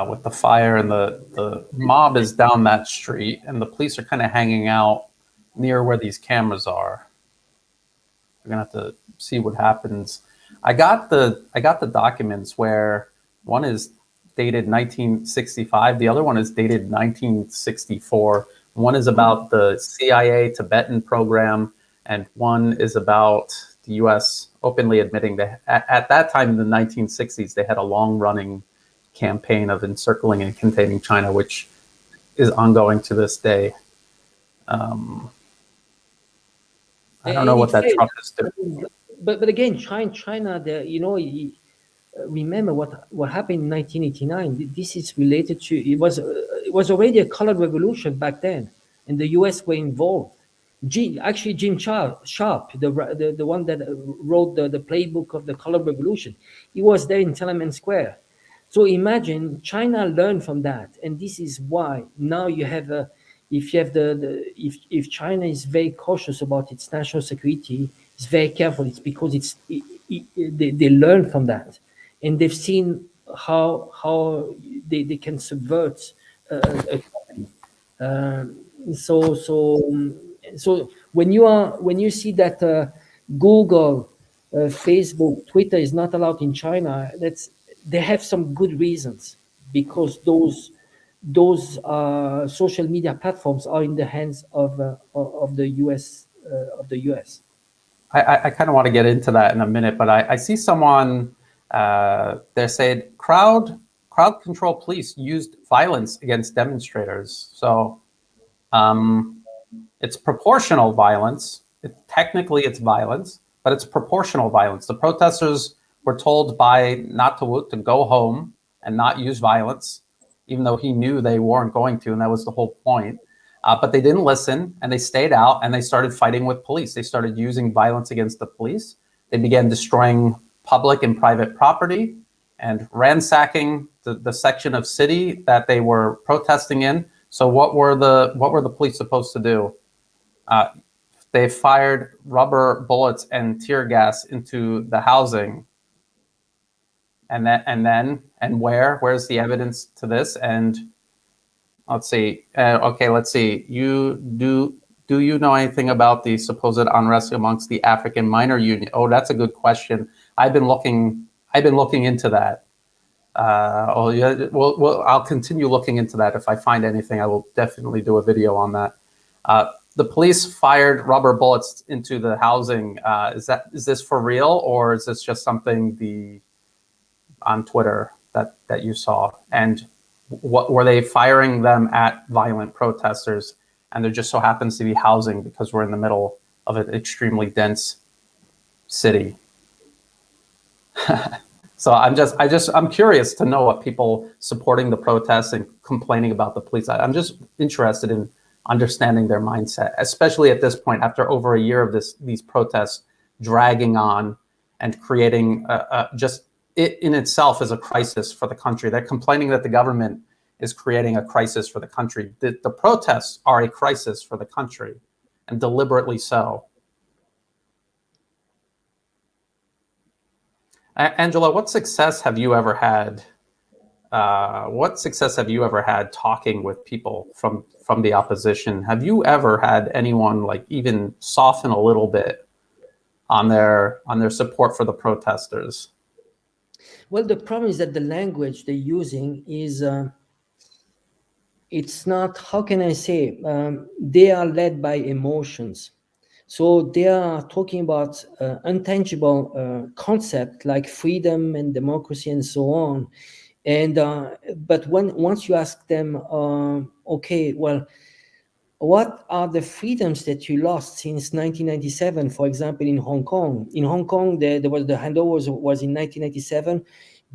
with the fire, and the mob is down that street, and the police are kind of hanging out near where these cameras are. We're gonna have to see what happens. I got the documents where one is dated 1965, the other one is dated 1964. One is about the CIA Tibetan program, and one is about the US openly admitting that at that time in the 1960s, they had a long-running campaign of encircling and containing China, which is ongoing to this day. I don't know what that truck is doing. But again, China, remember what happened in 1989. This is related to it was already a colored revolution back then, and the US were involved. Jim Sharp, the one that wrote the playbook of the colored revolution, he was there in Tiananmen Square. So imagine China learned from that, and this is why now you have if China is very cautious about its national security, it's very careful. It's because they learn from that, and they've seen how they can subvert a country. So when you see that Google, Facebook, Twitter is not allowed in China, they have some good reasons, because those those social media platforms are in the hands of the US I kind of want to get into that in a minute, but I see someone they're saying crowd control police used violence against demonstrators. So it's proportional violence. Technically, it's violence, but it's proportional violence. The protesters were told by Natawut to go home and not use violence, even though he knew they weren't going to, and that was the whole point. But they didn't listen, and they stayed out, and they started fighting with police. They started using violence against the police. They began destroying public and private property and ransacking the section of city that they were protesting in. So what were the police supposed to do? They fired rubber bullets and tear gas into the housing. And where's the evidence to this? And let's see. Okay, let's see. Do you know anything about the supposed unrest amongst the African Miner Union? Oh, that's a good question. I've been looking into that. I'll continue looking into that. If I find anything, I will definitely do a video on that. The police fired rubber bullets into the housing. Is this for real, or is this just something on Twitter that you saw? And what were they firing them at violent protesters? And there just so happens to be housing because we're in the middle of an extremely dense city. So I'm curious to know what people supporting the protests and complaining about the police. I'm just interested in understanding their mindset, especially at this point after over a year of these protests dragging on and creating it in itself is a crisis for the country. They're complaining that the government is creating a crisis for the country. The protests are a crisis for the country, and deliberately so. Angelo, what success have you ever had? What success have you ever had talking with people from the opposition? Have you ever had anyone like even soften a little bit on their support for the protesters? Well, the problem is that the language they're using is it's not, how can I say, they are led by emotions. So they are talking about intangible concept like freedom and democracy and so on. And but once you ask them, okay, well, what are the freedoms that you lost since 1997? For example, in Hong Kong. In Hong Kong, there was the handover was in 1997.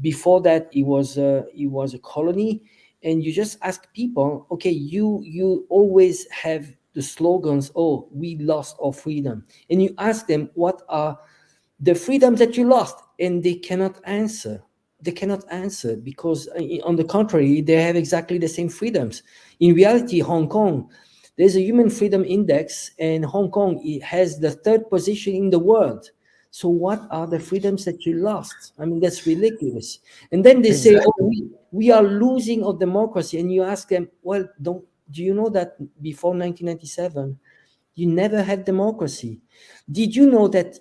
Before that, it was a colony. And you just ask people, okay, you always have the slogans, oh, we lost our freedom. And you ask them, what are the freedoms that you lost? And they cannot answer. They cannot answer because, on the contrary, they have exactly the same freedoms. In reality, Hong Kong, there's a human freedom index, and Hong Kong has the 3rd position in the world. So what are the freedoms that you lost? I mean, that's ridiculous. And then they say, oh, we are losing our democracy. And you ask them, well, do you know that before 1997, you never had democracy? Did you know that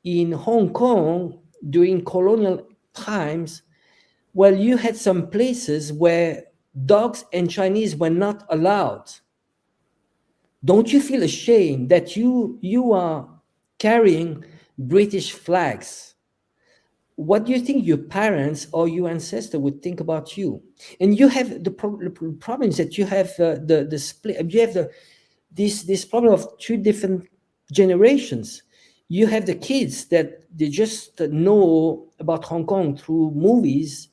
in Hong Kong, during colonial times, well, you had some places where dogs and Chinese were not allowed? Don't you feel ashamed that you are carrying British flags? What do you think your parents or your ancestor would think about you? And you have the problems that you have the split. You have this problem of 2 different generations. You have the kids that they just know about Hong Kong through movies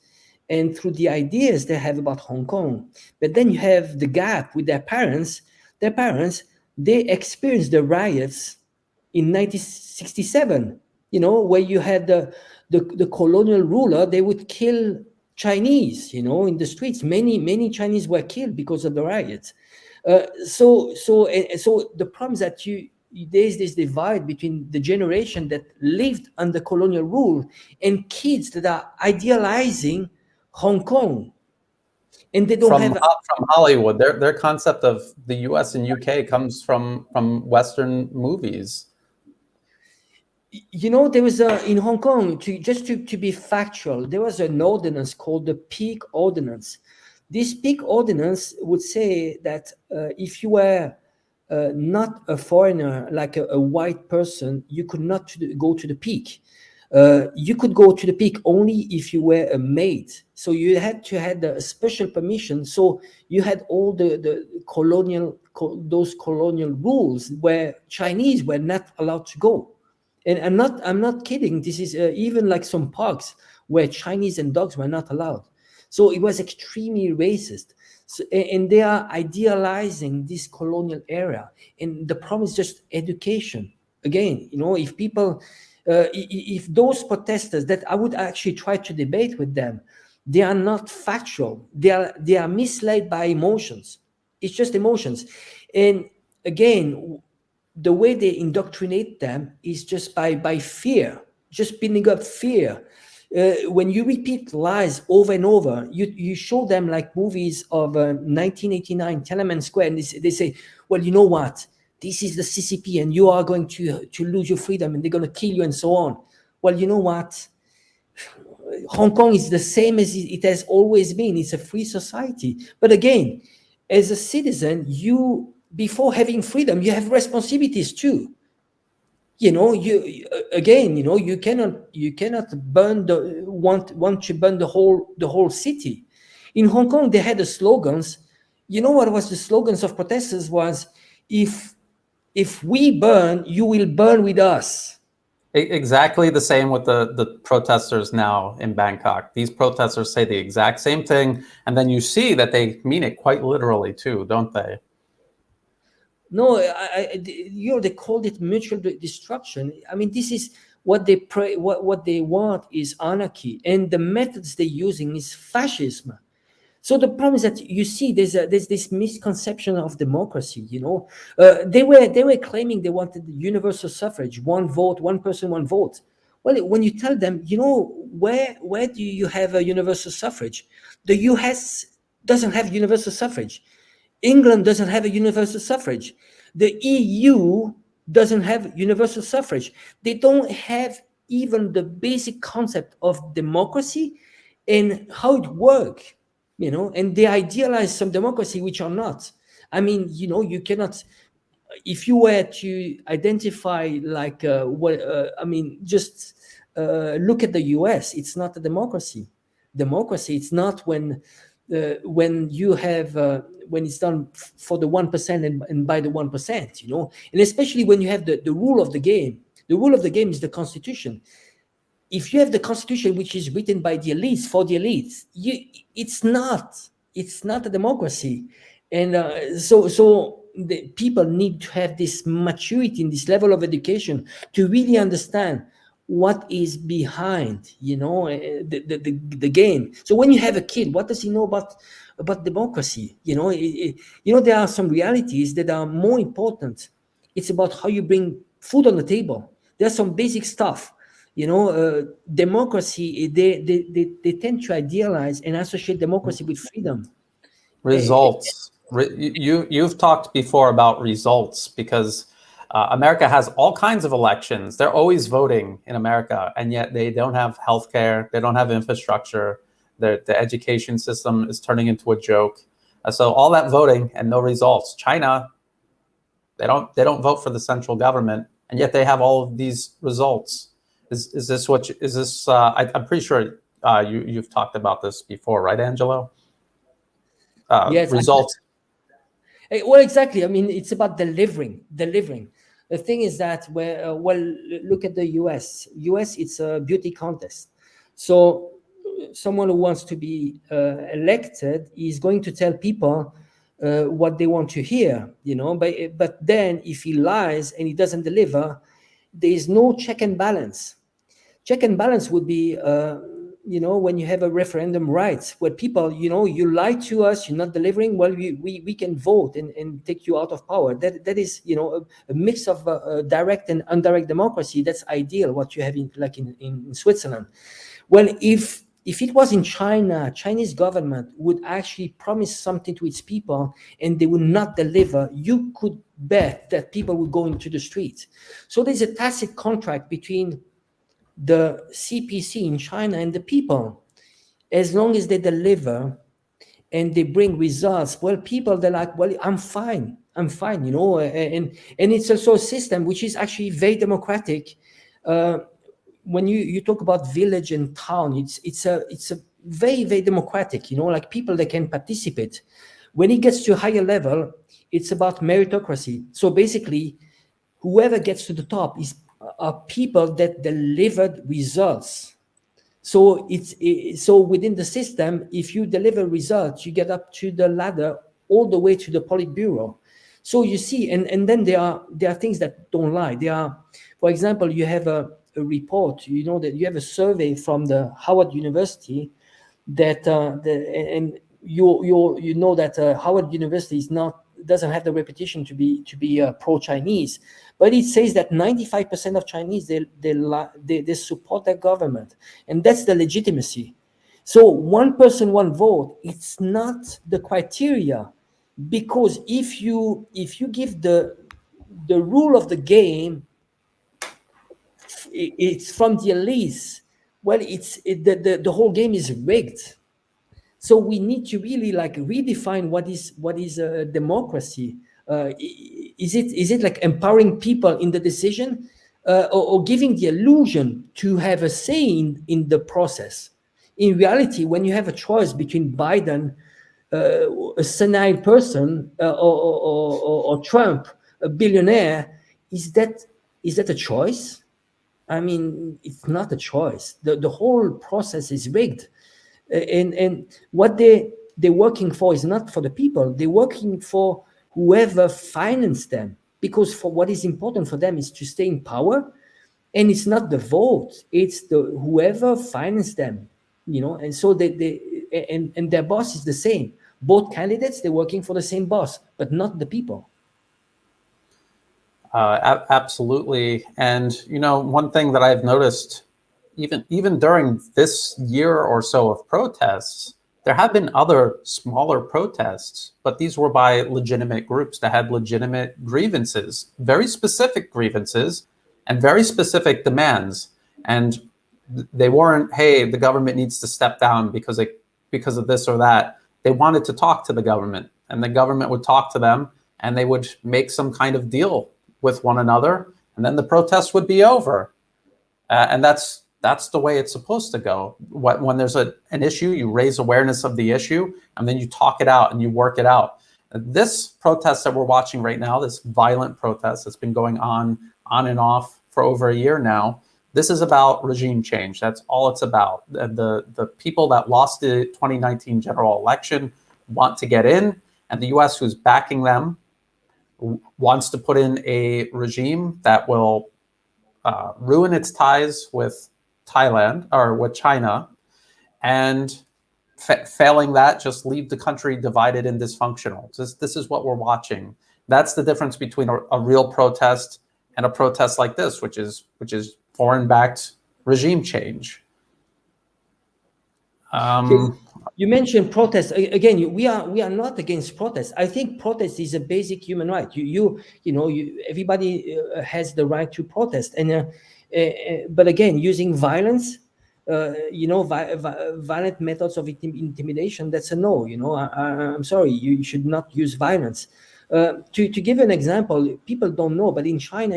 and through the ideas they have about Hong Kong. But then you have the gap with their parents. Their parents, they experienced the riots in 1967, where you had the colonial ruler. They would kill Chinese, in the streets. Many Chinese were killed because of the riots. So the problem is that there's this divide between the generation that lived under colonial rule and kids that are idealizing Hong Kong. And they don't from Hollywood. Their concept of the US and UK comes from Western movies. There was in Hong Kong, to be factual, there was an ordinance called the Peak Ordinance This peak ordinance would say that if you were not a foreigner, like a white person, you could not go to the peak. You could go to the peak only if you were a maid. So you had to have a special permission. So you had all the those colonial rules where Chinese were not allowed to go. And I'm not kidding. This is even like some parks where Chinese and dogs were not allowed. So it was extremely racist. So, and they are idealizing this colonial era. And the problem is just education. Again, if people, if those protesters that I would actually try to debate with them, they are not factual. They are misled by emotions. It's just emotions. And again, the way they indoctrinate them is just by fear, just building up fear. When you repeat lies over and over, you show them like movies of 1989 Tiananmen Square, and they say, well, you know what? This is the CCP, and you are going to lose your freedom, and they're going to kill you, and so on. Well, you know what? Hong Kong is the same as it has always been. It's a free society. But again, as a citizen, before having freedom, you have responsibilities too. You cannot burn want to burn the whole city. In Hong Kong, they had the slogans. You know what was the slogans of protesters was, if we burn, you will burn with us. Exactly the same with the protesters now in Bangkok. These protesters say the exact same thing, and then you see that they mean it quite literally too, don't they? No, they called it mutual destruction. I mean, this is what they pray. What they want is anarchy, and the methods they're using is fascism. So the problem is that you see there's this misconception of democracy. They were claiming they wanted universal suffrage, one vote, one person, one vote. Well, when you tell them, where do you have a universal suffrage? The US doesn't have universal suffrage. England doesn't have a universal suffrage. The EU doesn't have universal suffrage. They don't have even the basic concept of democracy and how it works, and they idealize some democracy which are not. I mean, you cannot, if you were to identify like just look at the US. It's not a democracy. Democracy, it's not when you have when it's done for the 1% and by the 1%, and especially when you have the rule of the game. The rule of the game is the constitution. If you have the constitution which is written by the elites for the elites, it's not a democracy. And so the people need to have this maturity in this level of education to really understand what is behind, the game. So when you have a kid, what does he know about democracy? There are some realities that are more important. It's about how you bring food on the table. There's some basic stuff. Democracy, they tend to idealize and associate democracy with freedom. Results. You've talked before about results, because America has all kinds of elections. They're always voting in America, and yet they don't have healthcare. They don't have infrastructure. The education system is turning into a joke. So all that voting and no results. China, they don't vote for the central government, and yet they have all of these results. Is this what? I'm pretty sure you've talked about this before, right, Angelo? Yes. Results. Well, exactly. I mean, it's about delivering. The thing is that look at the US. It's a beauty contest. So someone who wants to be elected is going to tell people what they want to hear, But then if he lies and he doesn't deliver, there is no check and balance. Check and balance would be when you have a referendum rights where people, you lie to us, you're not delivering, well, we can vote and take you out of power. That is, a mix of direct and indirect democracy. That's ideal, what you have in Switzerland. Well, if it was in China, Chinese government would actually promise something to its people and they would not deliver, you could bet that people would go into the streets. So there's a tacit contract between the CPC in China and the people. As long as they deliver and they bring results, well, people, they're like, well, I'm fine, you know. And it's also a system which is actually very democratic. When you talk about village and town, it's a very, very democratic, you know, like people that can participate. When it gets to a higher level, it's about meritocracy. So basically, whoever gets to the top are people that delivered results. So so within the system, if you deliver results, you get up to the ladder all the way to the Politburo. So you see, and then there are things that don't lie. There are, for example, you have a report, you know, that you have a survey from the Howard University that and you know that Howard University doesn't have the reputation to be pro-Chinese, but it says that 95% of Chinese they support their government, and that's the legitimacy. So one person, one vote, it's not the criteria, because if you give the rule of the game, it's from the elites, well, the whole game is rigged. So we need to really like redefine what is a democracy. Is it like empowering people in the decision, or giving the illusion to have a say in the process? In reality, when you have a choice between Biden, a senile person, or Trump, a billionaire, is that a choice? I mean, it's not a choice. The whole process is rigged. And what they're working for is not for the people. They're working for whoever financed them, because for what is important for them is to stay in power, and it's not the vote, it's the whoever financed them, you know. And so and their boss is the same. Both candidates, they're working for the same boss, but not the people. Absolutely. And, you know, one thing that I've noticed, even during this year or so of protests, there have been other smaller protests, but these were by legitimate groups that had legitimate grievances, very specific grievances and very specific demands. And they weren't, hey, the government needs to step down because of this or that. They wanted to talk to the government, and the government would talk to them, and they would make some kind of deal with one another, and then the protest would be over. And that's the way it's supposed to go. When there's an issue, you raise awareness of the issue, and then you talk it out and you work it out. This protest that we're watching right now, this violent protest that's been going on and off for over a year now, this is about regime change. That's all it's about. The people that lost the 2019 general election want to get in, and the US, who's backing them, wants to put in a regime that will ruin its ties with Thailand or with China, and failing that, just leave the country divided and dysfunctional. This is what we're watching. That's the difference between a real protest and a protest like this, which is foreign-backed regime change. You mentioned protests again. We are not against protests. I think protest is a basic human right. Everybody has the right to protest, and but again, using violence, violent methods of intimidation, that's a no. I'm sorry, you should not use violence. To give an example, people don't know, but in China,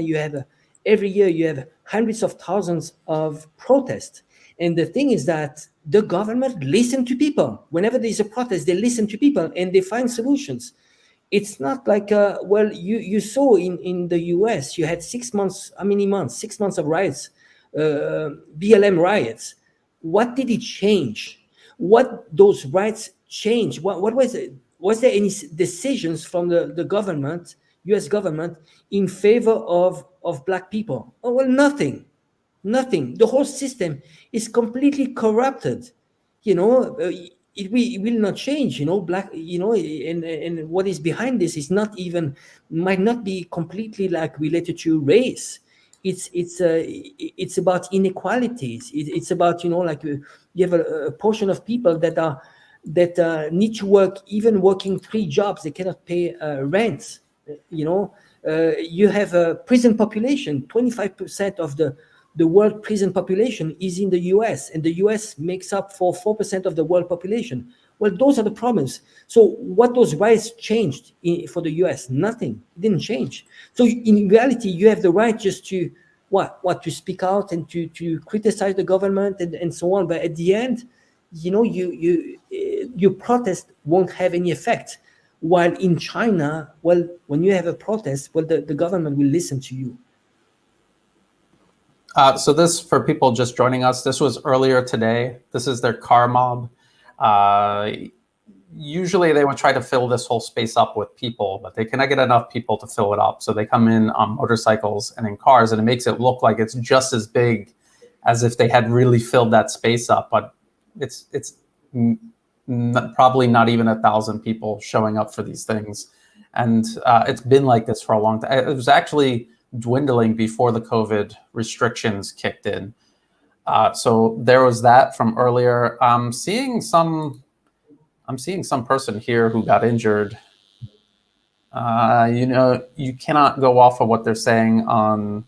every year you have hundreds of thousands of protests. And the thing is that the government listens to people. Whenever there's a protest, they listen to people and they find solutions. It's not like, you saw in the US, you had 6 months, how many months? 6 months of riots, BLM riots. What did it change? What those riots changed? What was it? Was there any decisions from the government, US government, in favor of Black people? Oh, well, nothing. The whole system is completely corrupted. It will not change. Black. And what is behind this is might not be completely like related to race. It's about inequalities. It's about you have a portion of people that need to work, even working 3 jobs, they cannot pay rent. You have a prison population. 25% of the world prison population is in the US, and the US makes up for 4% of the world population. Well, those are the problems. So what those rights changed for the US? Nothing. It didn't change. So in reality, you have the right just to to speak out and to criticize the government and so on. But at the end, your protest won't have any effect. While in China, well, when you have a protest, well, the government will listen to you. So this, for people just joining us, this was earlier today. This is their car mob. Usually they would try to fill this whole space up with people, but they cannot get enough people to fill it up. So they come in on motorcycles and in cars, and it makes it look like it's just as big as if they had really filled that space up. But it's probably not even 1,000 people showing up for these things. And it's been like this for a long time. It was actually dwindling before the COVID restrictions kicked in. So there was that from earlier. I'm seeing some person here who got injured. You cannot go off of what they're saying on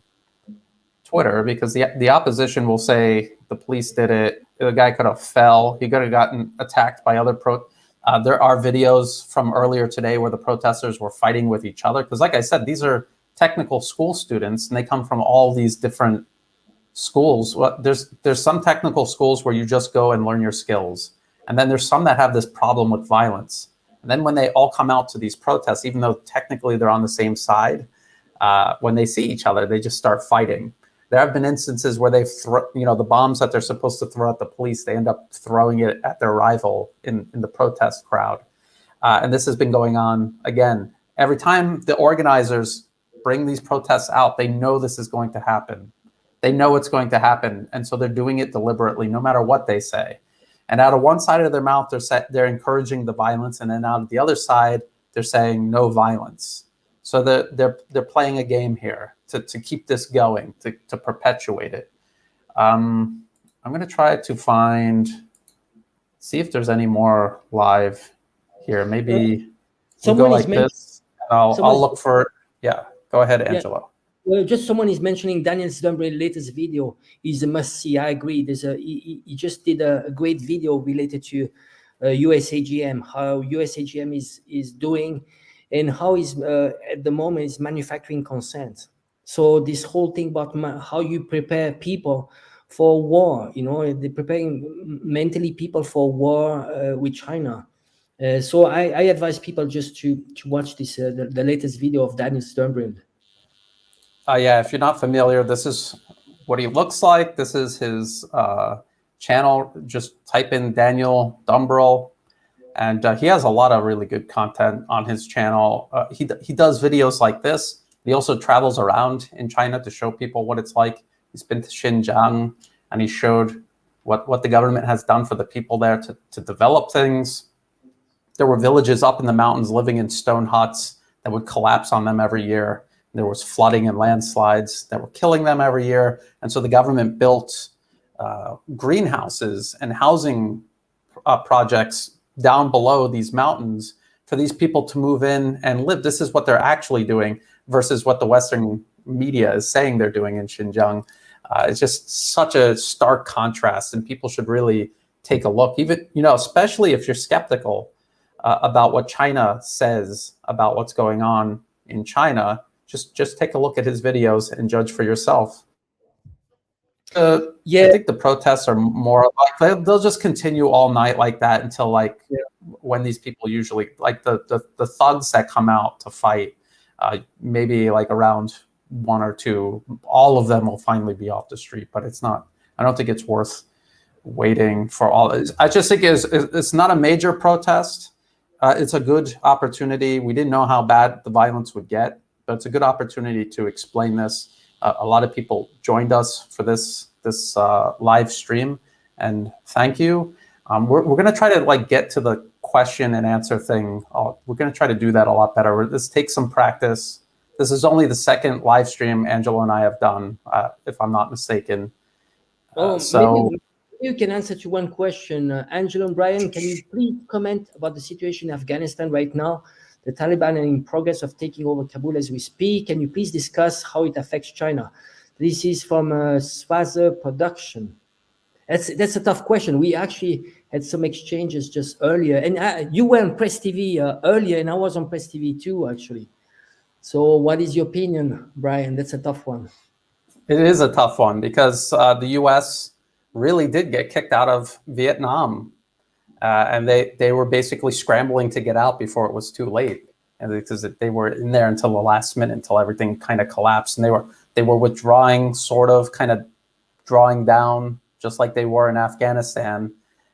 Twitter, because the opposition will say the police did it. The guy could have fell. He could have gotten attacked by other there are videos from earlier today where the protesters were fighting with each other. Because like I said, these are technical school students, and they come from all these different schools. Well, there's some technical schools where you just go and learn your skills. And then there's some that have this problem with violence. And then when they all come out to these protests, even though technically they're on the same side, when they see each other, they just start fighting. There have been instances where they've the bombs that they're supposed to throw at the police, they end up throwing it at their rival in the protest crowd. And this has been going on, again, every time the organizers bring these protests out, they know this is going to happen. They know it's going to happen. And so they're doing it deliberately, no matter what they say. And out of one side of their mouth, they're encouraging the violence, and then out of the other side, they're saying no violence. So they're playing a game here to keep this going, to perpetuate it. I'm going to try to see if there's any more live here. Maybe we'll go like this. And I'll look for. Yeah, go ahead, Angelo. Well, just someone is mentioning Daniel Stumbray's latest video is a must-see. I agree. He just did a great video related to USAGM, how USAGM is doing, and how is at the moment is manufacturing consent. So this whole thing about how you prepare people for war, they're preparing mentally people for war with China. So I advise people just to watch this the latest video of Daniel Stumbray. Yeah, if you're not familiar, this is what he looks like. This is his channel. Just type in Daniel Dumbrell, and he has a lot of really good content on his channel. He does videos like this. He also travels around in China to show people what it's like. He's been to Xinjiang, and he showed what the government has done for the people there to develop things. There were villages up in the mountains living in stone huts that would collapse on them every year. There was flooding and landslides that were killing them every year. And so the government built greenhouses and housing projects down below these mountains for these people to move in and live. This is what they're actually doing versus what the Western media is saying they're doing in Xinjiang. It's just such a stark contrast, and people should really take a look, even, especially if you're skeptical about what China says about what's going on in China. Just take a look at his videos and judge for yourself. I think the protests are more like they'll just continue all night like that until when these people usually the thugs that come out to fight, maybe like around 1 or 2, all of them will finally be off the street. But I don't think it's worth waiting for all. I just think it's not a major protest. It's a good opportunity. We didn't know how bad the violence would get, but it's a good opportunity to explain this. A lot of people joined us for this live stream, and thank you. We're going to try to get to the question and answer thing. We're going to try to do that a lot better. This takes some practice. This is only the second live stream Angelo and I have done, if I'm not mistaken. Maybe you can answer to one question. Angelo and Brian, can you please comment about the situation in Afghanistan right now? The Taliban are in progress of taking over Kabul as we speak. Can you please discuss how it affects China? This is from Swazer Production. That's a tough question. We actually had some exchanges just earlier. And you were on Press TV earlier, and I was on Press TV too, actually. So what is your opinion, Brian? That's a tough one. It is a tough one because the U.S. really did get kicked out of Vietnam, and they were basically scrambling to get out before it was too late, and because they were in there until the last minute, until everything kind of collapsed, and they were withdrawing, sort of, kind of drawing down, just like they were in Afghanistan,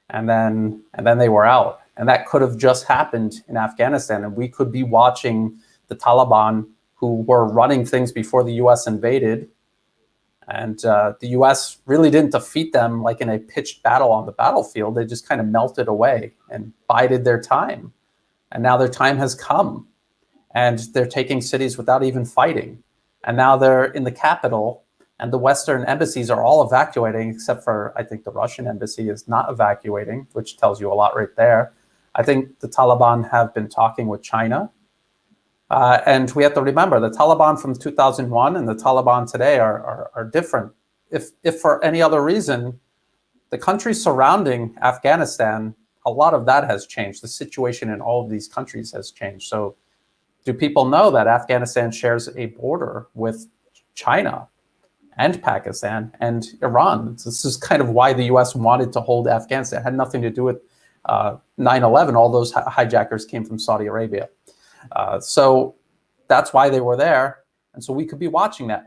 and then they were out, and that could have just happened in Afghanistan, and we could be watching the Taliban, who were running things before the U.S. invaded. And the U.S. really didn't defeat them like in a pitched battle on the battlefield. They just kind of melted away and bided their time. And now their time has come. And they're taking cities without even fighting. And now they're in the capital, and the Western embassies are all evacuating, except for, I think, the Russian embassy is not evacuating, which tells you a lot right there. I think the Taliban have been talking with China. And we have to remember, the Taliban from 2001 and the Taliban today are different. If for any other reason, the countries surrounding Afghanistan, a lot of that has changed. The situation in all of these countries has changed. So do people know that Afghanistan shares a border with China and Pakistan and Iran? This is kind of why the U.S. wanted to hold Afghanistan. It had nothing to do with 9/11. All those hijackers came from Saudi Arabia. So that's why they were there. And so we could be watching that.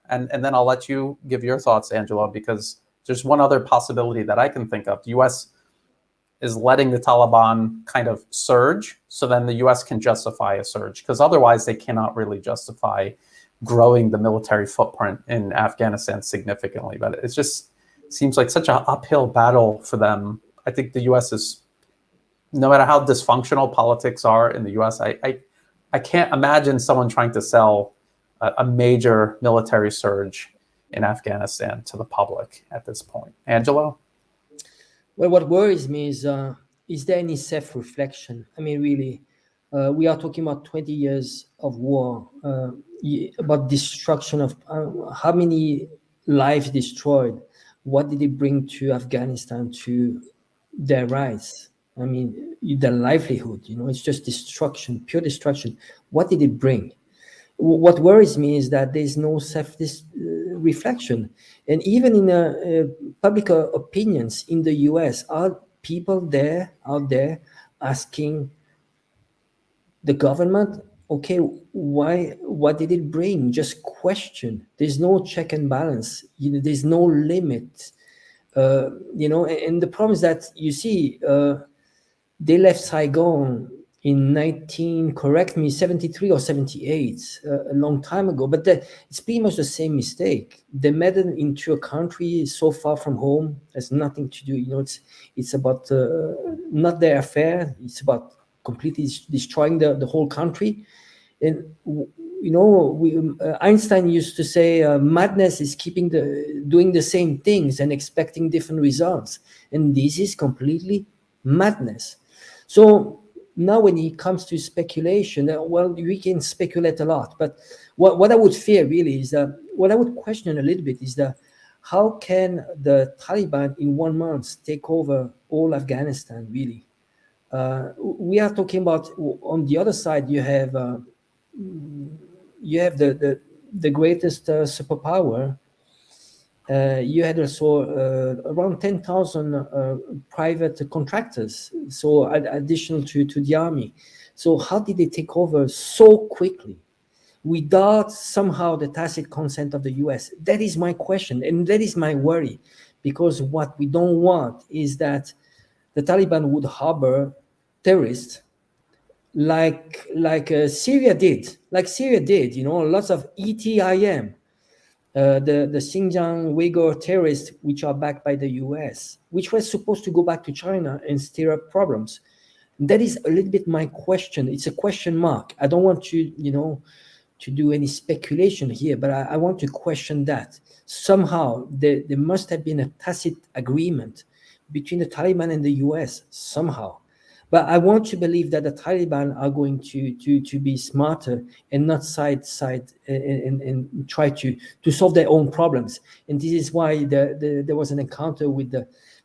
And then I'll let you give your thoughts, Angelo, because there's one other possibility that I can think of. The U.S. is letting the Taliban kind of surge, so then the U.S. can justify a surge, because otherwise they cannot really justify growing the military footprint in Afghanistan significantly. But it just seems like such an uphill battle for them. I think the U.S. is, no matter how dysfunctional politics are in the U.S., I can't imagine someone trying to sell a major military surge in Afghanistan to the public at this point. Angelo? Well, what worries me is there any self-reflection? I mean, really, we are talking about 20 years of war, about destruction of how many lives destroyed. What did it bring to Afghanistan, to their rights? I mean, their livelihood, it's just destruction, pure destruction. What did it bring? What worries me is that there's no self-reflection. And even in public opinions in the US, are people out there asking the government, okay, what did it bring? Just question. There's no check and balance. There's no limit. And the problem is that, you see, they left Saigon in 73 or 78, a long time ago. But it's pretty much the same mistake. They made it into a country so far from home, has nothing to do. It's about not their affair. It's about completely destroying the whole country. And Einstein used to say madness is doing the same things and expecting different results. And this is completely madness. So now when it comes to speculation, well, we can speculate a lot, but what I would fear really is what I would question a little bit is how can the Taliban in 1 month take over all Afghanistan, really? We are talking about, on the other side, you have the greatest superpower. You had also around 10,000 private contractors, so additional to the army. So how did they take over so quickly without somehow the tacit consent of the US? That is my question, and that is my worry, because what we don't want is that the Taliban would harbor terrorists like Syria did. Lots of ETIM. The Xinjiang Uyghur terrorists, which are backed by the US, which were supposed to go back to China and stir up problems. That is a little bit my question. It's a question mark. I don't want to do any speculation here, but I want to question that. Somehow there must have been a tacit agreement between the Taliban and the US, somehow. But I want to believe that the Taliban are going to be smarter and not side and try to solve their own problems. And this is why there was an encounter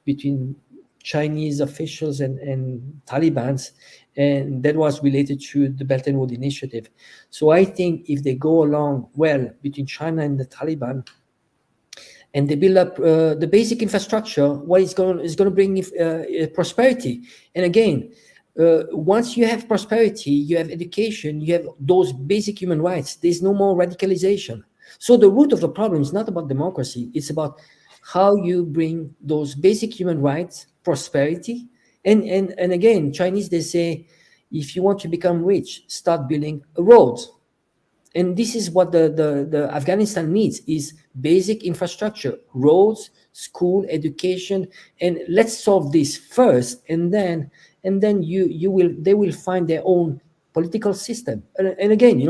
between Chinese officials and Taliban's, and that was related to the Belt and Road Initiative. So I think if they go along well between China and the Taliban, and they build up the basic infrastructure, what is going to bring prosperity. And again, once you have prosperity, you have education, you have those basic human rights. There's no more radicalization. So the root of the problem is not about democracy. It's about how you bring those basic human rights, prosperity. And again, Chinese, they say, if you want to become rich, start building roads. And this is what the Afghanistan needs, is basic infrastructure, roads, school, education, and let's solve this first, and then they will find their own political system. And again,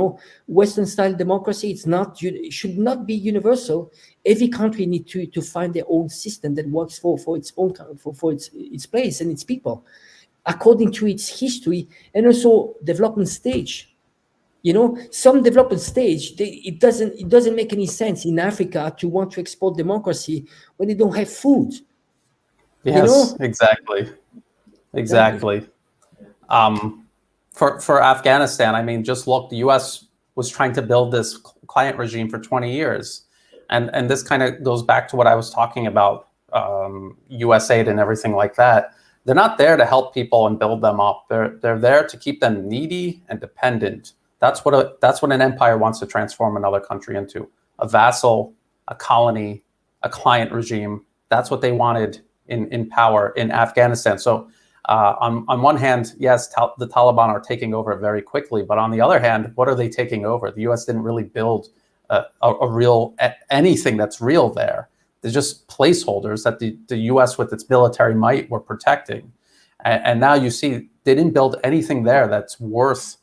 Western style democracy, it should not be universal. Every country needs to find their own system that works for its own for its place and its people, according to its history and also development stage. Some development stage, it doesn't make any sense in Africa to want to export democracy when they don't have food. Yes, exactly. For Afghanistan, I mean, just look, the U.S. was trying to build this client regime for 20 years. And this kind of goes back to what I was talking about, U.S. aid and everything like that. They're not there to help people and build them up. They're there to keep them needy and dependent. That's what an empire wants to transform another country into: a vassal, a colony, a client regime. That's what they wanted in power in Afghanistan. So on one hand, yes, the Taliban are taking over very quickly, but on the other hand, what are they taking over? The U.S. didn't really build a real anything that's real there. They're just placeholders that the U.S. with its military might were protecting, and now you see they didn't build anything there that's worth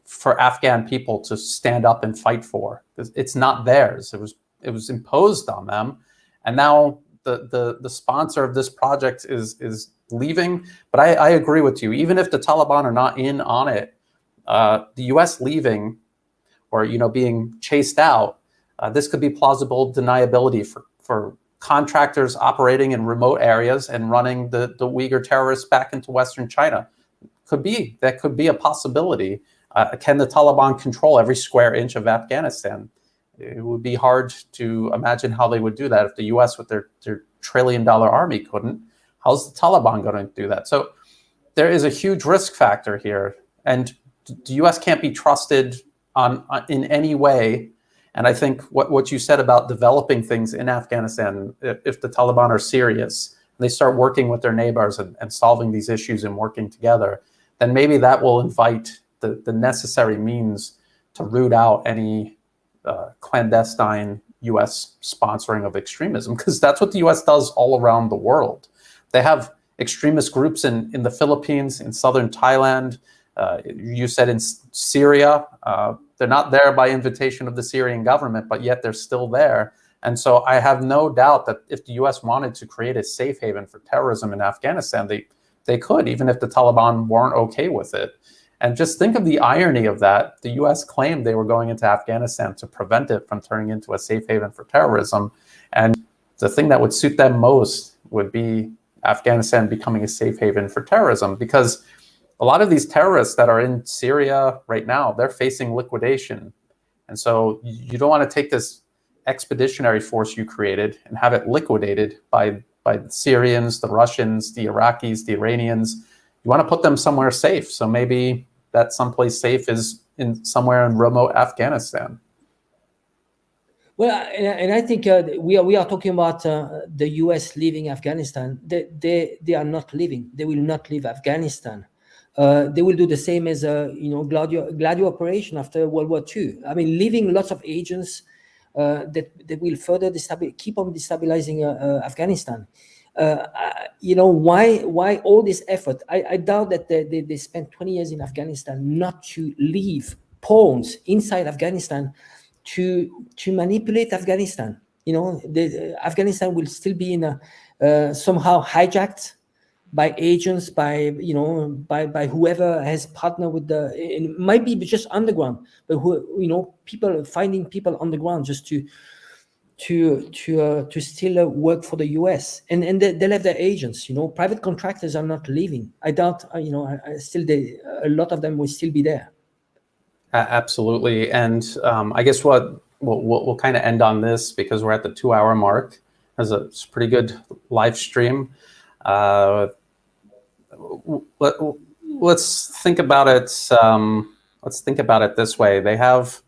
for Afghan people to stand up and fight for. It's not theirs. It was imposed on them, and now the sponsor of this project is leaving. But I agree with you. Even if the Taliban are not in on it, the U.S. leaving or being chased out, this could be plausible deniability for contractors operating in remote areas and running the Uyghur terrorists back into Western China. That could be a possibility. Can the Taliban control every square inch of Afghanistan? It would be hard to imagine how they would do that if the U.S. with their $1 trillion army couldn't. How's the Taliban going to do that? So there is a huge risk factor here, and the U.S. can't be trusted in any way. And I think what you said about developing things in Afghanistan, if the Taliban are serious, they start working with their neighbors and solving these issues and working together, then maybe that will invite the necessary means to root out any clandestine U.S. sponsoring of extremism, because that's what the U.S. does all around the world. They have extremist groups in the Philippines, in southern Thailand. You said in Syria. They're not there by invitation of the Syrian government, but yet they're still there. And so I have no doubt that if the U.S. wanted to create a safe haven for terrorism in Afghanistan, they could, even if the Taliban weren't okay with it. And just think of the irony of that. The U.S. claimed they were going into Afghanistan to prevent it from turning into a safe haven for terrorism. And the thing that would suit them most would be Afghanistan becoming a safe haven for terrorism, because a lot of these terrorists that are in Syria right now, they're facing liquidation. And so you don't want to take this expeditionary force you created and have it liquidated by the Syrians, the Russians, the Iraqis, the Iranians. You want to put them somewhere safe. So maybe that someplace safe is somewhere in remote Afghanistan. Well, and I think we are talking about the U.S. leaving Afghanistan. They are not leaving. They will not leave Afghanistan. They will do the same as Gladio operation after World War II. I mean, leaving lots of agents that will further keep on destabilizing Afghanistan. Why all this effort? I doubt that they spent 20 years in Afghanistan not to leave pawns inside Afghanistan to manipulate Afghanistan. Afghanistan will still be in somehow hijacked by agents, by whoever has partnered with it might be just underground, but people finding people on the ground just to to still work for the US, and they have their agents. Private contractors are not leaving. I doubt. I still a lot of them will still be there. Absolutely, and I guess we'll kind of end on this because we're at the 2-hour mark. It's a pretty good live stream. Let's think about it. Let's think about it this way. They have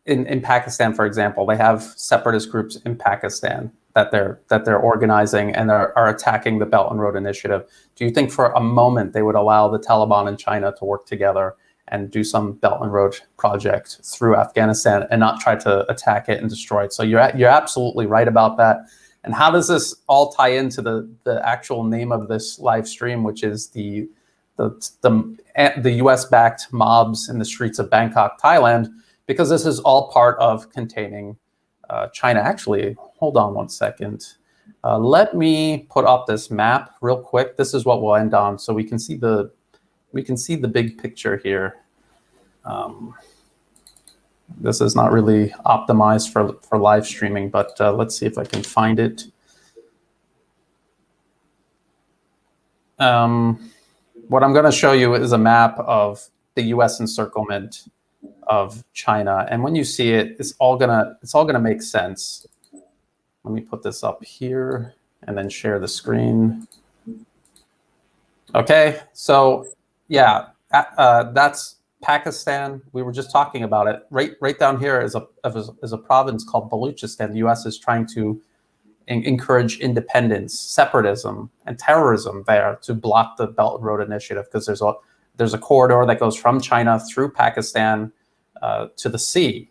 in Pakistan, for example, they have separatist groups in Pakistan that they're organizing and are attacking the Belt and Road Initiative. Do you think for a moment they would allow the Taliban and China to work together and do some Belt and Road project through Afghanistan and not try to attack it and destroy it? So you're absolutely right about that. And how does this all tie into the actual name of this live stream, which is the US-backed mobs in the streets of Bangkok, Thailand? Because this is all part of containing China. Actually, hold on one second. Let me put up this map real quick. This is what we'll end on, so we can see the big picture here. This is not really optimized for live streaming, but let's see if I can find it. What I'm going to show you is a map of the U.S. encirclement of China, and when you see it, it's all gonna make sense. Let me put this up here and then share the screen. Okay, so yeah, that's Pakistan. We were just talking about it. Right down here is a province called Baluchistan. The U.S. is trying to encourage independence, separatism, and terrorism there to block the Belt and Road Initiative, because there's a corridor that goes from China through Pakistan to the sea.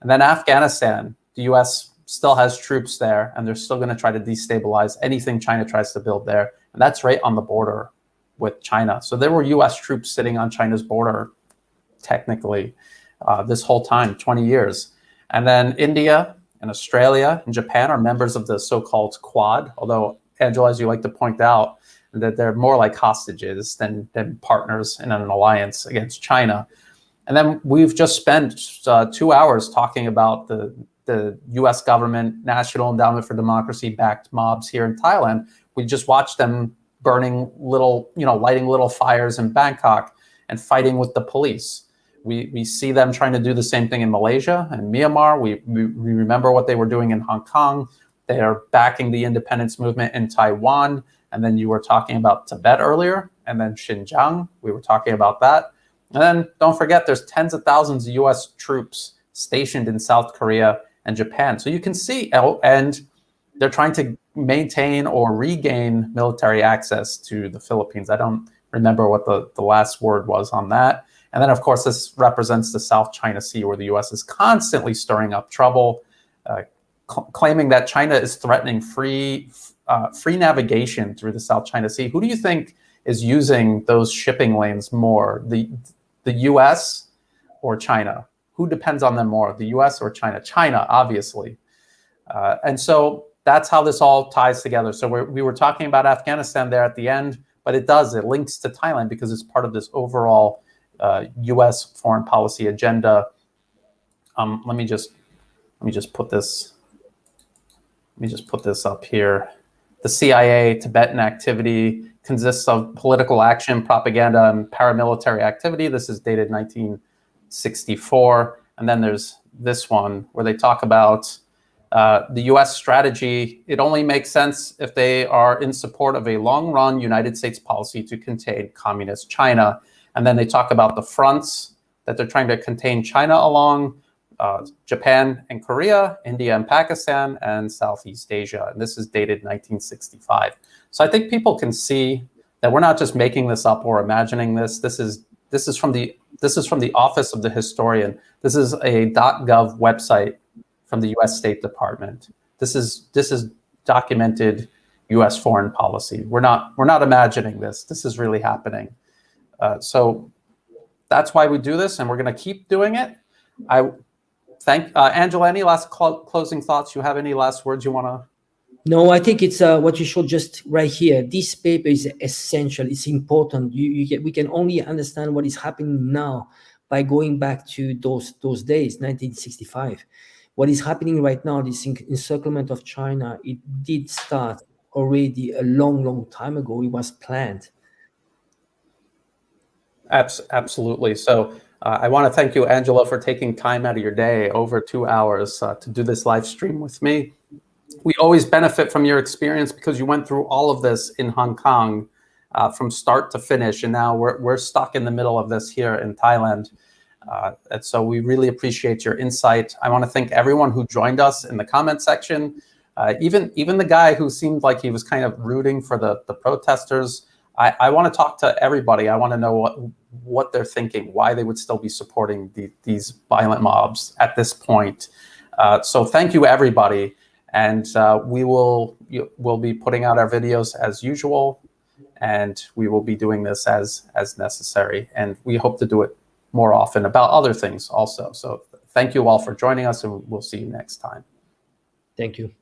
And then Afghanistan, the U.S. still has troops there, and they're still going to try to destabilize anything China tries to build there. And that's right on the border with China. So there were U.S. troops sitting on China's border, technically, this whole time, 20 years. And then India and Australia and Japan are members of the so-called Quad, although, Angelo, as you like to point out, that they're more like hostages than partners in an alliance against China. And then we've just spent 2 hours talking about the U.S. government, National Endowment for Democracy-backed mobs here in Thailand. We just watched them lighting little fires in Bangkok and fighting with the police. We see them trying to do the same thing in Malaysia and Myanmar. We remember what they were doing in Hong Kong. They are backing the independence movement in Taiwan. And then you were talking about Tibet earlier, and then Xinjiang. We were talking about that. And then don't forget, there's tens of thousands of U.S. troops stationed in South Korea and Japan. So you can see, and they're trying to maintain or regain military access to the Philippines. I don't remember what the last word was on that. And then, of course, this represents the South China Sea, where the U.S. is constantly stirring up trouble, claiming that China is threatening free navigation through the South China Sea. Who do you think is using those shipping lanes more, the U.S. or China? Who depends on them more, the U.S. or China? China, obviously. And so that's how this all ties together. So we were talking about Afghanistan there at the end, but it links to Thailand because it's part of this overall U.S. foreign policy agenda. Let me just put this. Let me just put this up here. The CIA Tibetan activity consists of political action, propaganda, and paramilitary activity. This is dated 1964. And then there's this one where they talk about the U.S. strategy. It only makes sense if they are in support of a long-run United States policy to contain communist China. And then they talk about the fronts that they're trying to contain China along: Japan and Korea, India and Pakistan, and Southeast Asia. And this is dated 1965. So I think people can see that we're not just making this up or imagining this. This is from the Office of the Historian. This is a .gov website from the U.S. State Department. This is documented U.S. foreign policy. We're not imagining this. This is really happening. So that's why we do this, and we're going to keep doing it. I thank Angela. Any last closing thoughts? You have any last words you want to? No, I think it's what you should just right here. This paper is essential. It's important. We can only understand what is happening now by going back to those days, 1965. what is happening right now, this encirclement of China, it did start already a long time ago. It was planned. Absolutely. So I want to thank you, Angelo, for taking time out of your day, over 2 hours, to do this live stream with me. We always benefit from your experience because you went through all of this in Hong Kong from start to finish, and now we're stuck in the middle of this here in Thailand. And so we really appreciate your insight. I want to thank everyone who joined us in the comment section. Even the guy who seemed like he was kind of rooting for the protesters. I want to talk to everybody. I want to know what they're thinking, why they would still be supporting these violent mobs at this point. So thank you, everybody. And we'll be putting out our videos as usual, and we will be doing this as necessary. And we hope to do it more often about other things also. So thank you all for joining us, and we'll see you next time. Thank you.